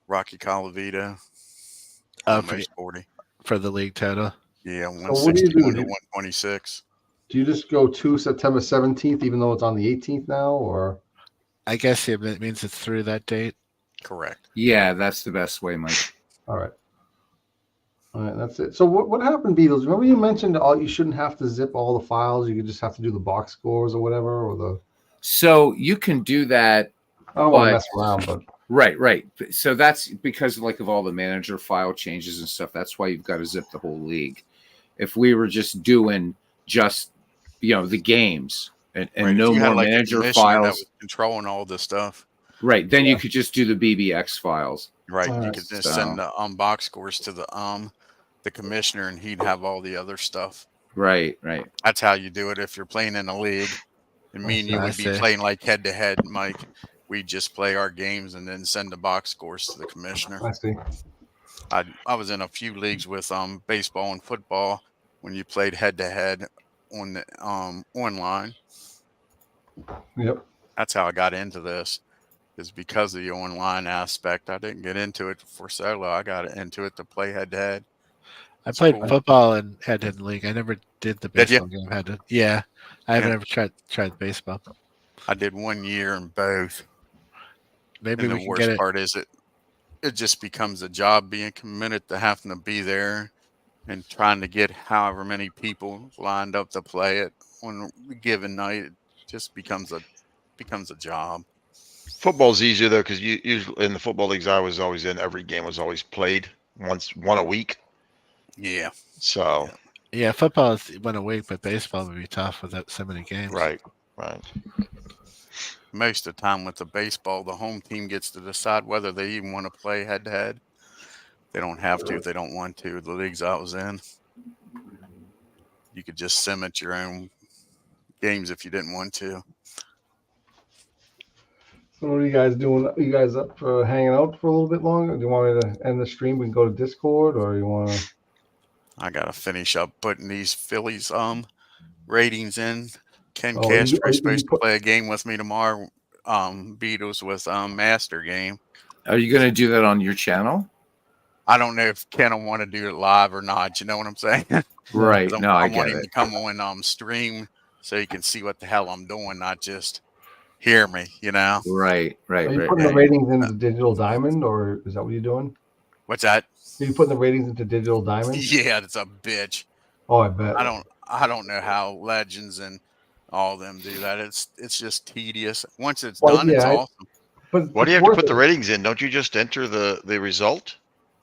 Speaker 4: Rocky Colavito.
Speaker 3: Oh, for,
Speaker 4: Almost 40.
Speaker 3: for the league total.
Speaker 4: Yeah,
Speaker 1: what do you
Speaker 4: 161
Speaker 1: do?
Speaker 4: to 126.
Speaker 1: Do you just go to September 17th, even though it's on the 18th now, or?
Speaker 3: I guess it means it's through that date.
Speaker 4: Correct.
Speaker 2: Yeah, that's the best way, Mike.
Speaker 1: All right. All right, that's it. So what happened, Beatles? Remember you mentioned you shouldn't have to zip all the files. You could just have to do the box scores or whatever, or the.
Speaker 2: So you can do that
Speaker 1: I don't want to
Speaker 2: But-
Speaker 1: mess around, but
Speaker 2: Right. So that's because of all the manager file changes and stuff. That's why you've got to zip the whole league. If we were just doing the games and
Speaker 4: Right, if
Speaker 2: no
Speaker 4: you had
Speaker 2: more
Speaker 4: like a
Speaker 2: manager
Speaker 4: commissioner that
Speaker 2: files,
Speaker 4: was controlling all this stuff,
Speaker 2: right? Then you could just do the BBX files.
Speaker 4: right? You
Speaker 1: Alright.
Speaker 4: could just
Speaker 2: So-
Speaker 4: send the box scores to the commissioner, and he'd have all the other stuff.
Speaker 2: Right.
Speaker 4: That's how you do it if you're playing in a league. And me and you
Speaker 3: I
Speaker 4: would be
Speaker 3: see.
Speaker 4: playing like head to head, Mike. We'd just play our games and then send the box scores to the commissioner.
Speaker 1: I see.
Speaker 4: I was in a few leagues with baseball and football when you played head to head on the online.
Speaker 1: Yep.
Speaker 4: That's how I got into this. Is because of the online aspect. I didn't get into it for solo. I got into it to play head to head.
Speaker 3: I
Speaker 4: It's
Speaker 3: played
Speaker 4: cool.
Speaker 3: football and head-to-head league. I never did the
Speaker 4: Did you?
Speaker 3: baseball game. Had to. Yeah, I haven't
Speaker 4: Yeah.
Speaker 3: ever tried baseball.
Speaker 4: I did 1 year in both.
Speaker 3: Maybe
Speaker 4: And
Speaker 3: we
Speaker 4: the
Speaker 3: can get
Speaker 4: worst
Speaker 3: it.
Speaker 4: part is it just becomes a job being committed to having to be there and trying to get however many people lined up to play it on a given night. It just becomes a job.
Speaker 5: Football's easier though, because you usually in the football leagues I was always in, every game was always played one a week.
Speaker 4: Yeah.
Speaker 5: So
Speaker 3: Yeah, football is 1 a week, but baseball would be tough without so many games.
Speaker 5: right.
Speaker 4: Most of the time with the baseball, the home team gets to decide whether they even want to play head to head. They don't have to if they don't want to. The leagues I was in, you could just sim at your own games if you didn't want to.
Speaker 1: So what are you guys doing? Are you guys up for hanging out for a little bit longer? Do you want me to end the stream? We can go to Discord, or you want to?
Speaker 4: I gotta finish up putting these Phillies ratings in. Ken
Speaker 1: Oh,
Speaker 4: Castro
Speaker 1: you
Speaker 4: is supposed
Speaker 1: put-
Speaker 4: to play a game with me tomorrow. Beatles with Master game.
Speaker 2: Are you going to do that on your channel?
Speaker 4: I don't know if Ken will want to do it live or not. You know what I'm saying?
Speaker 2: Right.
Speaker 4: 'Cause
Speaker 2: No, I
Speaker 4: I
Speaker 2: get
Speaker 4: want him
Speaker 2: it.
Speaker 4: to come on stream so he can see what the hell I'm doing, not just hear me. You know
Speaker 2: Right.
Speaker 1: Are you putting the ratings into Digital Diamond, or is that what you're doing?
Speaker 4: what's that?
Speaker 1: Are you putting the ratings into Digital Diamond?
Speaker 4: Yeah, it's a bitch.
Speaker 1: Oh, I bet.
Speaker 4: I don't know how Legends and all them do that. It's just tedious. Once it's
Speaker 1: Well,
Speaker 4: done, it's
Speaker 1: yeah,
Speaker 4: awesome.
Speaker 1: But
Speaker 5: Why do you
Speaker 1: it's
Speaker 5: have to
Speaker 1: worth
Speaker 5: put the
Speaker 1: it.
Speaker 5: ratings in? Don't you just enter the result?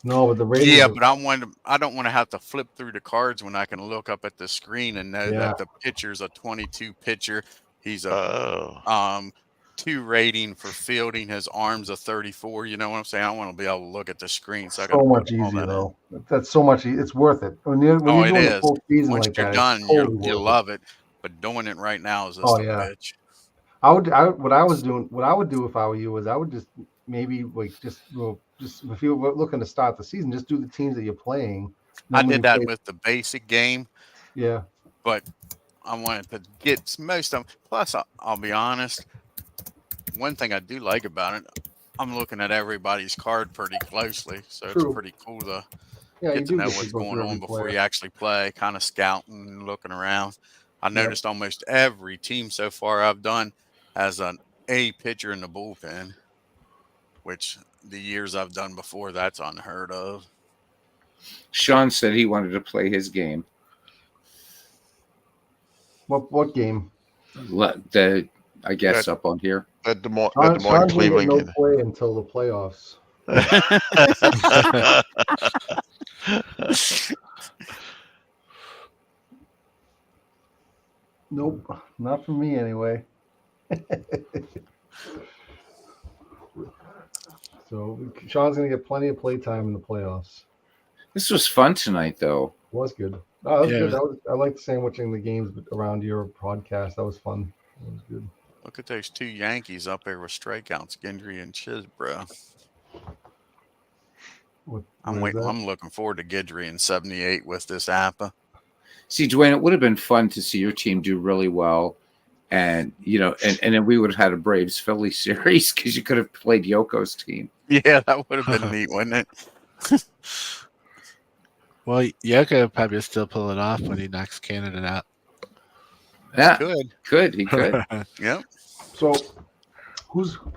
Speaker 1: No, but the ratings.
Speaker 4: Yeah,
Speaker 1: are-
Speaker 4: but I don't want to have to flip through the cards when I can look up at the screen and know
Speaker 1: Yeah.
Speaker 4: that the pitcher's a 22 pitcher. He's a
Speaker 5: Oh,
Speaker 4: 2 rating for fielding. His arm's a 34. You know what I'm saying? I want to be able to look at the screen. So I got
Speaker 1: so
Speaker 4: to
Speaker 1: much
Speaker 4: put all
Speaker 1: easier
Speaker 4: that in.
Speaker 1: though. That's so much. It's worth it when you're
Speaker 4: Oh, it
Speaker 1: doing the
Speaker 4: is.
Speaker 1: full season
Speaker 4: Once
Speaker 1: like
Speaker 4: you're
Speaker 1: that.
Speaker 4: done,
Speaker 1: it's totally
Speaker 4: you
Speaker 1: worth
Speaker 4: love it. But doing it right now is just
Speaker 1: Oh,
Speaker 4: a
Speaker 1: yeah.
Speaker 4: bitch.
Speaker 1: What I would do if I were you is I would just maybe just if you were looking to start the season, just do the teams that you're playing.
Speaker 4: I
Speaker 1: Then when
Speaker 4: did
Speaker 1: you
Speaker 4: that
Speaker 1: play-
Speaker 4: with the basic game,
Speaker 1: Yeah.
Speaker 4: but I wanted to get most of them. Plus, I'll be honest. One thing I do like about it, I'm looking at everybody's card pretty closely, so
Speaker 1: True.
Speaker 4: it's pretty cool to
Speaker 1: Yeah, you
Speaker 4: get to
Speaker 1: do
Speaker 4: know
Speaker 1: get to
Speaker 4: what's
Speaker 1: go
Speaker 4: going
Speaker 1: through
Speaker 4: on
Speaker 1: every
Speaker 4: before
Speaker 1: player.
Speaker 4: you actually play, kind of scouting and looking around. I noticed almost every team so far I've done has an A pitcher in the bullpen, which the years I've done before, that's unheard of.
Speaker 2: Sean said he wanted to play his game.
Speaker 1: What game?
Speaker 2: I guess up on here.
Speaker 5: at Des Moines,
Speaker 1: Sean's gonna get
Speaker 5: Cleveland
Speaker 1: no
Speaker 5: game.
Speaker 1: play until the playoffs. Nope, not for me anyway. So Sean's gonna get plenty of play time in the playoffs.
Speaker 2: This was fun tonight, though.
Speaker 1: Was good. Oh, that was
Speaker 3: Yeah,
Speaker 1: good. I liked sandwiching the games around your podcast. That was fun. That was good.
Speaker 4: Look at those 2 Yankees up there with strikeouts, Gendry and Chisbro.
Speaker 1: What
Speaker 4: I'm
Speaker 1: is
Speaker 4: waiting.
Speaker 1: that?
Speaker 4: I'm looking forward to Gendry in 78 with this APA.
Speaker 2: See, Dwayne, it would have been fun to see your team do really well. And, and then we would have had a Braves Philly series because you could have played Yoko's team.
Speaker 4: Yeah, that would have been neat, wouldn't it?
Speaker 3: Well, Yoko probably still pull it off when he knocks Canada out.
Speaker 2: Yeah,
Speaker 4: Good.
Speaker 2: he could.
Speaker 4: Yep.
Speaker 1: So,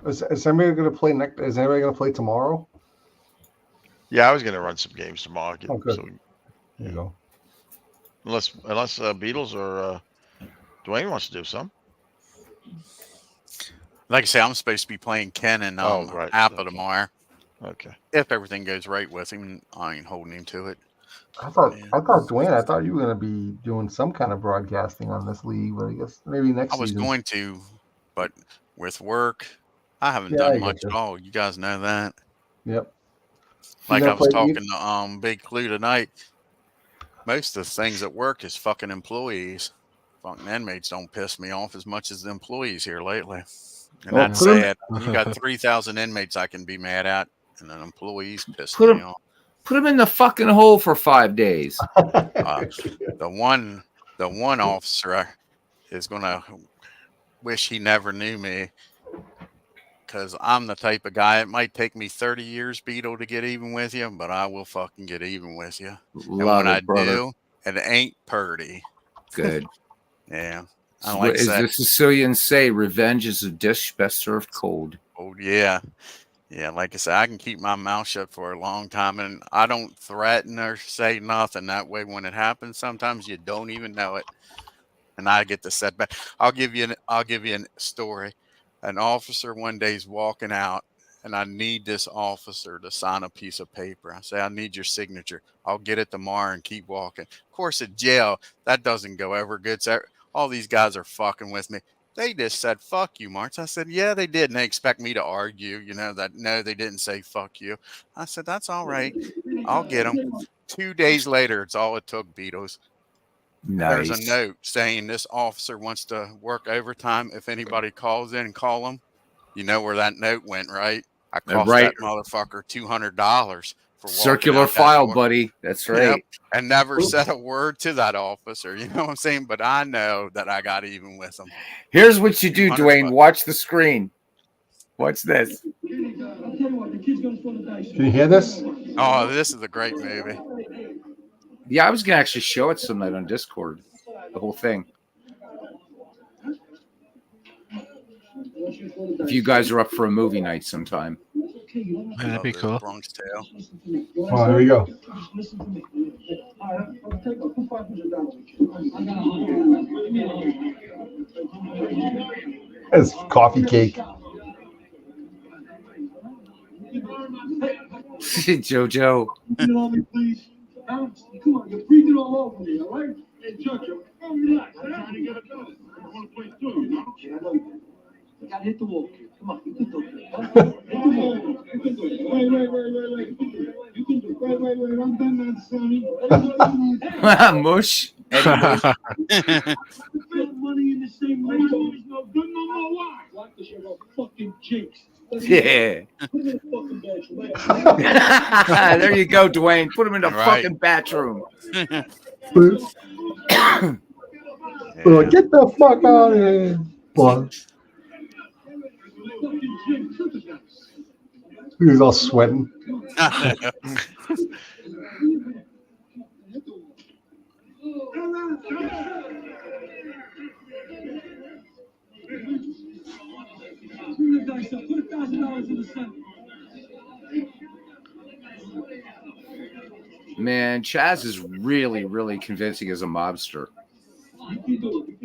Speaker 1: is anybody gonna play next? Is anybody gonna play tomorrow?
Speaker 5: Yeah, I was going to run some games tomorrow.
Speaker 1: Oh, good.
Speaker 5: So,
Speaker 1: There you go.
Speaker 5: unless Beatles or Dwayne wants to do some.
Speaker 4: Like I say, I'm supposed to be playing Ken and
Speaker 5: right.
Speaker 4: Apple
Speaker 5: Okay.
Speaker 4: tomorrow.
Speaker 5: Okay.
Speaker 4: If everything goes right with him, I ain't holding him to it.
Speaker 1: I thought,
Speaker 4: Yeah.
Speaker 1: Dwayne, I thought you were going to be doing some kind of broadcasting on this league, but I guess maybe next
Speaker 4: I was
Speaker 1: season.
Speaker 4: going to, but with work, I haven't
Speaker 1: Yeah,
Speaker 4: done
Speaker 1: I
Speaker 4: much
Speaker 1: get
Speaker 4: at
Speaker 1: you.
Speaker 4: all. You guys know that.
Speaker 1: Yep.
Speaker 4: Like
Speaker 1: gonna
Speaker 4: I was
Speaker 1: play- you-
Speaker 4: talking to Big Clue tonight. Most of the things at work is fucking employees. Fucking inmates don't piss me off as much as the employees here lately. And
Speaker 2: Well,
Speaker 4: that's
Speaker 2: put 'em-
Speaker 4: sad. You got 3,000 inmates I can be mad at, and then employees piss
Speaker 2: Put
Speaker 4: me
Speaker 2: 'em-
Speaker 4: off.
Speaker 2: Put him in the fucking hole for 5 days.
Speaker 4: The one officer is gonna wish he never knew me, because I'm the type of guy. It might take me 30 years, Beetle, to get even with you, but I will fucking get even with you. And
Speaker 2: Love
Speaker 4: when I
Speaker 2: it, brother.
Speaker 4: do, it ain't purty.
Speaker 2: Good.
Speaker 4: Yeah. I like
Speaker 2: As
Speaker 4: that.
Speaker 2: the Sicilians say, revenge is a dish best served cold.
Speaker 4: Oh yeah. Yeah, like I said, I can keep my mouth shut for a long time, and I don't threaten or say nothing. That way, when it happens, sometimes you don't even know it, and I get the setback. I'll give you a story. An officer one day is walking out, and I need this officer to sign a piece of paper. I say, I need your signature. I'll get it tomorrow and keep walking. Of course, at jail, that doesn't go over good. So all these guys are fucking with me. They just said, fuck you, Marks. I said, yeah, they did. And they expect me to argue, that no, they didn't say fuck you. I said, that's all right. I'll get them. 2 days later, it's all it took, Beatles. There's a
Speaker 2: Nice.
Speaker 4: note saying this officer wants to work overtime. If anybody calls in, call him. You know where that note went, right? I cost
Speaker 2: Right.
Speaker 4: that motherfucker $200 for walking
Speaker 2: Circular
Speaker 4: out that
Speaker 2: file,
Speaker 4: door.
Speaker 2: buddy. That's
Speaker 4: Yep.
Speaker 2: right.
Speaker 4: And never said a word to that officer. You know what I'm saying? But I know that I got even with him.
Speaker 2: Here's what you do,
Speaker 4: 200
Speaker 2: Dwayne.
Speaker 4: bucks.
Speaker 2: Watch the screen. Watch this.
Speaker 1: Can you hear this?
Speaker 4: Oh, this is a great movie.
Speaker 2: Yeah, I was gonna actually show it some night on Discord. The whole thing. If you guys are up for a movie night sometime.
Speaker 3: That'd be
Speaker 4: Love
Speaker 3: cool.
Speaker 4: Bronx Tale.
Speaker 1: Oh, here we go. It's coffee cake.
Speaker 2: Jojo.
Speaker 6: Come on, you're breathing all over me, all right? Hey, Judge, relax. I'm trying to get it done. I want to play too, you know? Yeah, I know you. You gotta hit the wall, kid. Come on, you can do it. Hit the wall. You can do it. Wait. You can do it. Wait. I'm done now, Sonny.
Speaker 2: Mush.
Speaker 6: Put money in the same way. Money's no good no more. Why? Why? Because you're a fucking jinx.
Speaker 2: Yeah.
Speaker 6: Put him in the fucking bedroom.
Speaker 2: There you go, Dwayne. Put him in the
Speaker 4: Right.
Speaker 2: fucking bathroom.
Speaker 1: Like, get the fuck out of here. Boy.
Speaker 6: Fucking jinx. Look at that.
Speaker 1: He was all sweating.
Speaker 6: Bring the dice up. Put $1,000 in the center.
Speaker 2: Man, Chaz is really, really convincing as a mobster.
Speaker 6: You can do it.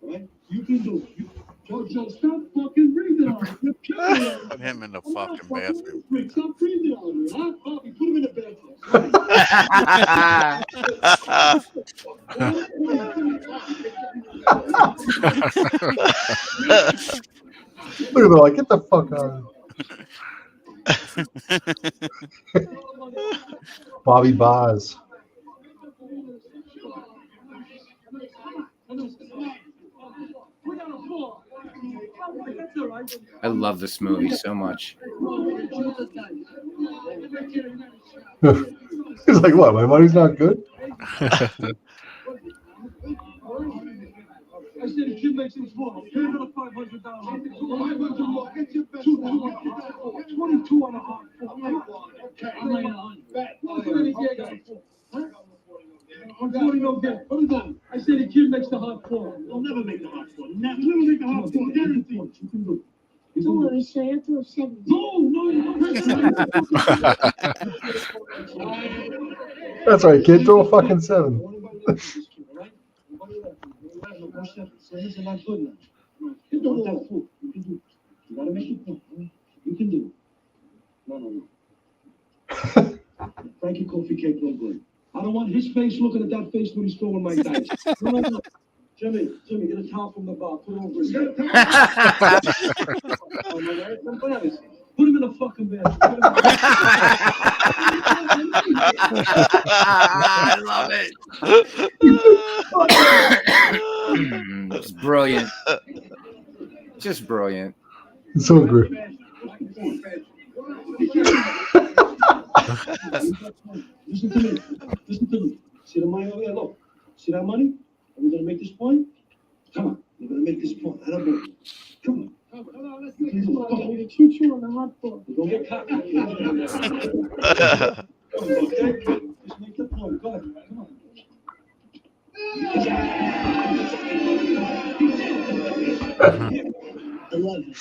Speaker 6: Right? You can do it. Jojo, stop fucking breathing on me. You're killing me.
Speaker 4: Put him in the fucking bathroom.
Speaker 6: Stop breathing on me, huh? Bobby, put him in the
Speaker 1: Look at them, like, get the fuck out of here. Bobby Boz.
Speaker 2: I love this movie so much.
Speaker 1: He's like, what? My money's not good?
Speaker 6: I said the kid makes it small. Pay another $500. 500 more. Get your best. 22 on a hard. Okay, I'm laying on. I'm 40 no good. Put it down. I said the kid makes the hard four. He'll never make the hard four. Never make the hard four. Guaranteed. You can do it.
Speaker 7: Don't worry, sir. I threw a 7.
Speaker 6: No, you don't.
Speaker 1: That's right, kid. Throw a fucking 7.
Speaker 6: You gotta make it. You can do it. No. Frankie Coffee Cake, no good. I don't want his face looking at that face when he's throwing my dice. No. Jimmy, get a towel from the bar. Put it over his head. Oh, my God, it's embarrassing. Put him in the fucking bed.
Speaker 2: I love it. It's brilliant. Just brilliant.
Speaker 1: It's so great.
Speaker 6: Listen to me. See the money over there? Look. See that money? Are we gonna make this point? Come on. We're gonna make this point. I don't know. Come on. Let's make this point. I need a choo-choo on the hot dog. We're gonna get cocky. Okay? Just make the point. Go ahead. Come on. 11.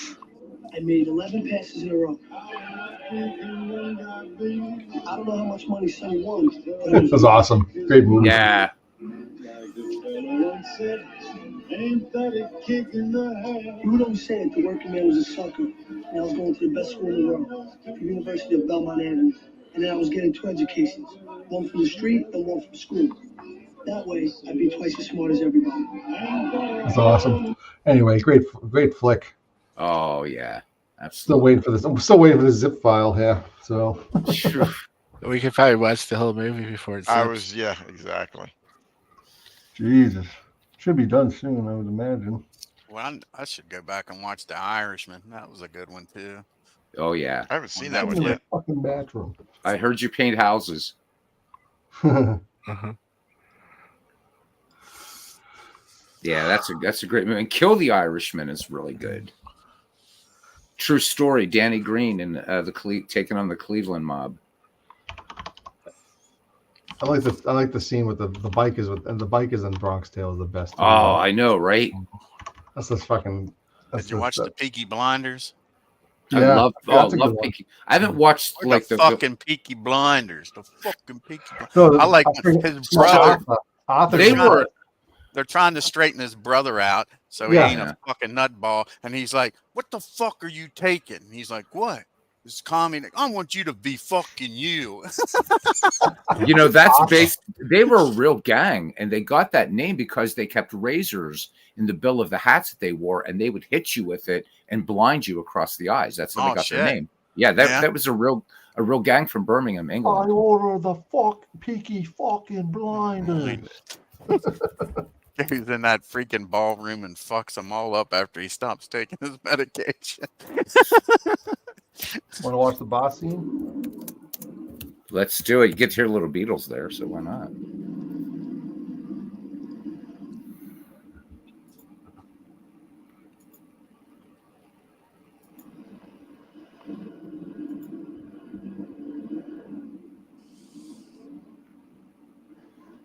Speaker 6: I made 11 passes in a row. I don't know how much money Sonny won.
Speaker 1: That was awesome. Great movie.
Speaker 2: Yeah.
Speaker 6: You don't say it. The working man was a sucker. And I was going to the best school in the world, the University of Belmont Avenue. And then I was getting 2 educations, one from the street and one from school. That way, I'd be twice as smart as everybody.
Speaker 1: That's awesome. Anyway, great flick.
Speaker 2: Oh yeah.
Speaker 1: Still
Speaker 2: Absolutely.
Speaker 1: waiting for this. I'm still waiting for the zip file here. So
Speaker 3: We could probably watch the whole movie before it's.
Speaker 5: Yeah, exactly.
Speaker 1: Jesus, should be done soon, I would imagine.
Speaker 4: Well, I should go back and watch The Irishman. That was a good one too.
Speaker 2: Oh yeah.
Speaker 5: I haven't seen
Speaker 4: On
Speaker 5: that
Speaker 1: In
Speaker 5: one
Speaker 1: the
Speaker 5: yet.
Speaker 1: fucking bathroom.
Speaker 2: I heard you paint houses.
Speaker 3: Mhm.
Speaker 2: Yeah, that's a great movie. And Kill the Irishman is really good. True story. Danny Green and taking on the Cleveland mob.
Speaker 1: I like the scene with the bikers and the bikers in Bronx Tale is the best.
Speaker 2: Oh, I know, right?
Speaker 1: That's just fucking.
Speaker 4: Did you watch the Peaky Blinders?
Speaker 2: I
Speaker 1: Yeah,
Speaker 2: love
Speaker 1: that's a good
Speaker 2: love
Speaker 1: one.
Speaker 2: Peaky. I haven't watched like
Speaker 4: the fucking Peaky Blinders. The fucking Peaky Blinders.
Speaker 1: No,
Speaker 4: I like his brother.
Speaker 1: Arthur.
Speaker 2: They were
Speaker 4: They're trying to straighten his brother out so he
Speaker 1: Yeah.
Speaker 4: ain't a fucking nutball. And he's like, "What the fuck are you taking?" And he's like, "What?" It's communist. I want you to be fucking you.
Speaker 2: you know, that's based. They were a real gang, and they got that name because they kept razors in the bill of the hats that they wore, and they would hit you with it and blind you across the eyes. That's how they got their name. Yeah, that was a real gang from Birmingham,
Speaker 1: I
Speaker 2: England.
Speaker 1: order the Peaky fucking Blinders.
Speaker 4: He's in that freaking ballroom and fucks them all up after he stops taking his medication.
Speaker 1: Want to watch the boss scene?
Speaker 2: Let's do it. You get to hear Little Beatles there, so why not?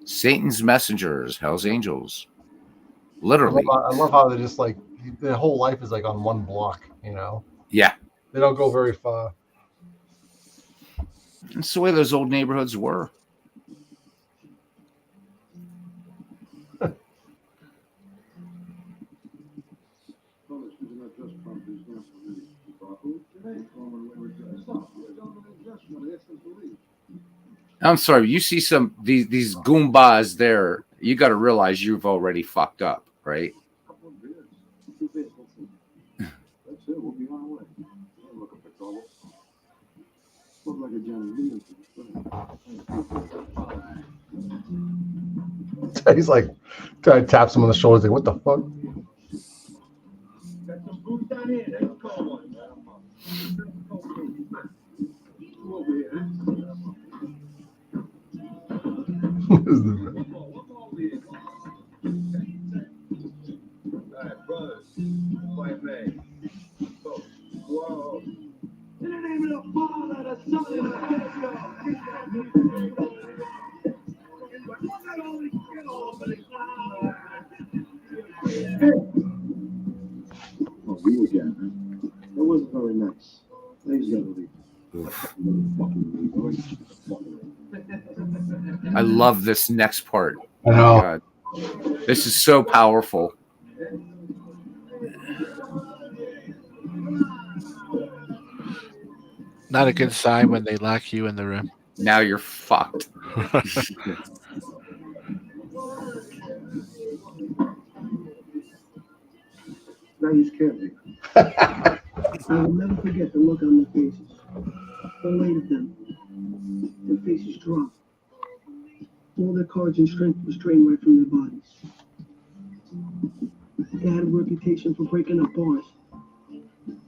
Speaker 2: Satan's messengers, Hell's Angels. Literally.
Speaker 1: I love how they just like their whole life is like on one block. You know,
Speaker 2: Yeah.
Speaker 1: they don't go very far.
Speaker 2: That's the way those old neighborhoods were. I'm sorry. You see these goombas there. You got to realize you've already fucked up, right?
Speaker 1: He's like, trying to taps him on the shoulders. Like, what the fuck?
Speaker 6: Got some boots down here. Let's call one. Come over here. All right, brothers. Quiet man. Whoa. In the name of the Father, the Son, and the Holy Ghost. Oh, we again. That wasn't very nice. Ladies and gentlemen.
Speaker 2: I love this next part.
Speaker 1: I know.
Speaker 2: God. This is so powerful.
Speaker 3: Not a good sign when they lock you in the room.
Speaker 2: Now you're fucked.
Speaker 6: Now you scared me. I will never forget the look on their faces. All 8 of them. Their faces dropped. All their courage and strength was drained right from their bodies. They had a reputation for breaking up bars.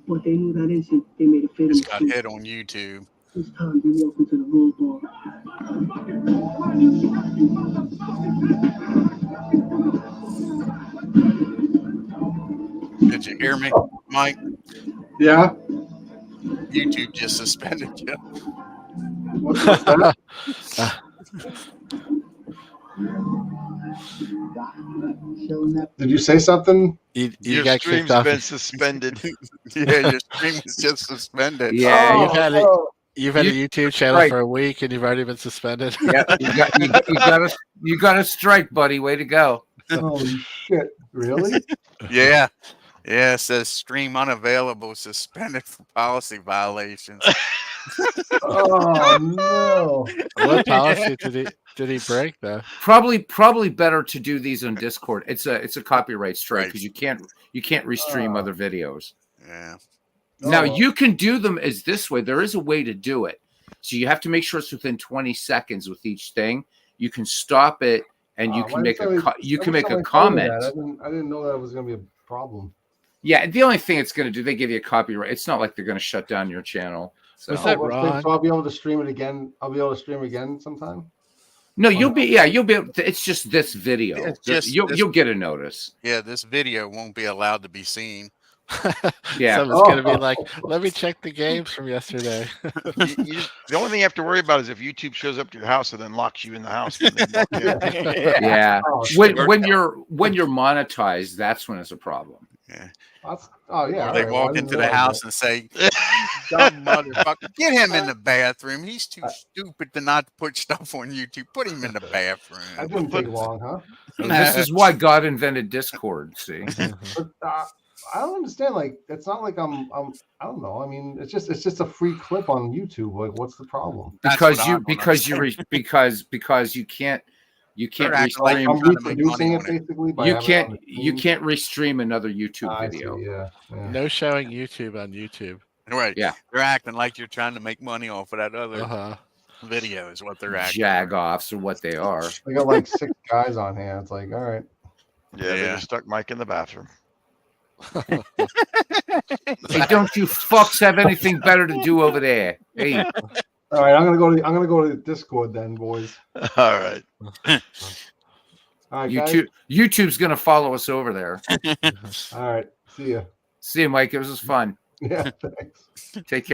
Speaker 6: But they knew that instant they made a fatal
Speaker 4: Just got
Speaker 6: mistake.
Speaker 4: hit on YouTube.
Speaker 6: This time they walked into the wrong bar.
Speaker 4: Did you hear me, Mike?
Speaker 1: Yeah.
Speaker 4: YouTube just suspended you.
Speaker 1: What's that? Did you say something?
Speaker 3: You
Speaker 5: Your
Speaker 3: got kicked
Speaker 5: stream's
Speaker 3: off.
Speaker 5: been suspended.
Speaker 4: Yeah, your stream was just suspended.
Speaker 2: Yeah,
Speaker 3: you've had it.
Speaker 1: Oh,
Speaker 3: You've had a
Speaker 2: You-
Speaker 3: YouTube channel
Speaker 2: right.
Speaker 3: for a week and you've already been suspended.
Speaker 2: Yeah, you got a strike, buddy. Way to go.
Speaker 1: holy shit. Really?
Speaker 4: Yeah. Yeah, it says stream unavailable, suspended for policy violations.
Speaker 1: Oh no.
Speaker 3: What policy did he break though?
Speaker 2: Probably better to do these on Discord. It's a copyright strike
Speaker 4: Right.
Speaker 2: because you can't restream
Speaker 1: Oh.
Speaker 2: other videos.
Speaker 4: Yeah.
Speaker 2: Now
Speaker 1: Oh.
Speaker 2: you can do them as this way. There is a way to do it. So you have to make sure it's within 20 seconds with each thing. You can stop it and you
Speaker 1: Why
Speaker 2: can make
Speaker 1: didn't
Speaker 2: a
Speaker 1: somebody-
Speaker 2: you
Speaker 1: why
Speaker 2: can
Speaker 1: didn't
Speaker 2: make a
Speaker 1: somebody tell me
Speaker 2: comment.
Speaker 1: that? I didn't know that was gonna be a problem.
Speaker 2: Yeah, the only thing it's going to do, they give you a copyright. It's not like they're going to shut down your channel. So.
Speaker 3: Was that
Speaker 1: Oh,
Speaker 3: wrong?
Speaker 1: so I'll be able to stream it again. I'll be able to stream again sometime.
Speaker 2: No, you'll be able to, it's just this video.
Speaker 4: It's just
Speaker 2: you'll
Speaker 4: this-
Speaker 2: you'll get a notice.
Speaker 4: Yeah, this video won't be allowed to be seen.
Speaker 2: Yeah.
Speaker 3: Someone's gonna be
Speaker 1: Oh.
Speaker 3: like, "Let me check the games from yesterday."
Speaker 5: The only thing you have to worry about is if YouTube shows up to your house and then locks you in the house. And then
Speaker 2: Yeah.
Speaker 1: Oh,
Speaker 2: When you're monetized, that's when it's a problem.
Speaker 1: oh yeah.
Speaker 4: Or they
Speaker 1: all right, well, I
Speaker 4: walk
Speaker 1: didn't
Speaker 4: into the
Speaker 1: realize
Speaker 4: house
Speaker 1: that.
Speaker 4: and say, "Dumb motherfucker, get him in the bathroom. He's too stupid to not put stuff on YouTube. Put him in the
Speaker 1: That
Speaker 4: bathroom."
Speaker 1: didn't take long, huh?
Speaker 2: This is why God invented Discord. See,
Speaker 1: But I don't understand. Like, it's not like I'm. I don't know. I mean, it's just a free clip on YouTube. Like, what's the problem?
Speaker 4: That's
Speaker 2: because
Speaker 4: what I
Speaker 2: you
Speaker 4: don't
Speaker 2: because you
Speaker 4: understand.
Speaker 2: because you can't
Speaker 4: They're acting like
Speaker 2: restream.
Speaker 1: I'm
Speaker 4: trying to make
Speaker 1: reproducing
Speaker 4: money
Speaker 1: it
Speaker 4: on it.
Speaker 1: basically. By
Speaker 2: You
Speaker 1: having it on
Speaker 2: can't
Speaker 1: the
Speaker 2: you
Speaker 1: screen.
Speaker 2: can't restream another YouTube
Speaker 1: I see,
Speaker 2: video.
Speaker 1: yeah.
Speaker 3: No showing YouTube on YouTube.
Speaker 4: Right.
Speaker 2: Yeah.
Speaker 4: They're acting like you're trying to make money off of that other
Speaker 3: Uh-huh.
Speaker 4: video is what they're acting.
Speaker 2: Jag-offs are what they are.
Speaker 1: I got like 6 guys on here. It's like, all right.
Speaker 5: Yeah, they
Speaker 4: Yeah.
Speaker 5: just stuck Mike in the bathroom.
Speaker 2: Hey, don't you fucks have anything better to do over there? Hey,
Speaker 1: All right, I'm gonna go to Discord then, boys.
Speaker 5: All right.
Speaker 1: All right, guys.
Speaker 2: YouTube's gonna follow us over there.
Speaker 1: All right. See ya.
Speaker 2: See you, Mike. It was fun.
Speaker 1: Yeah. Thanks.
Speaker 2: Take care.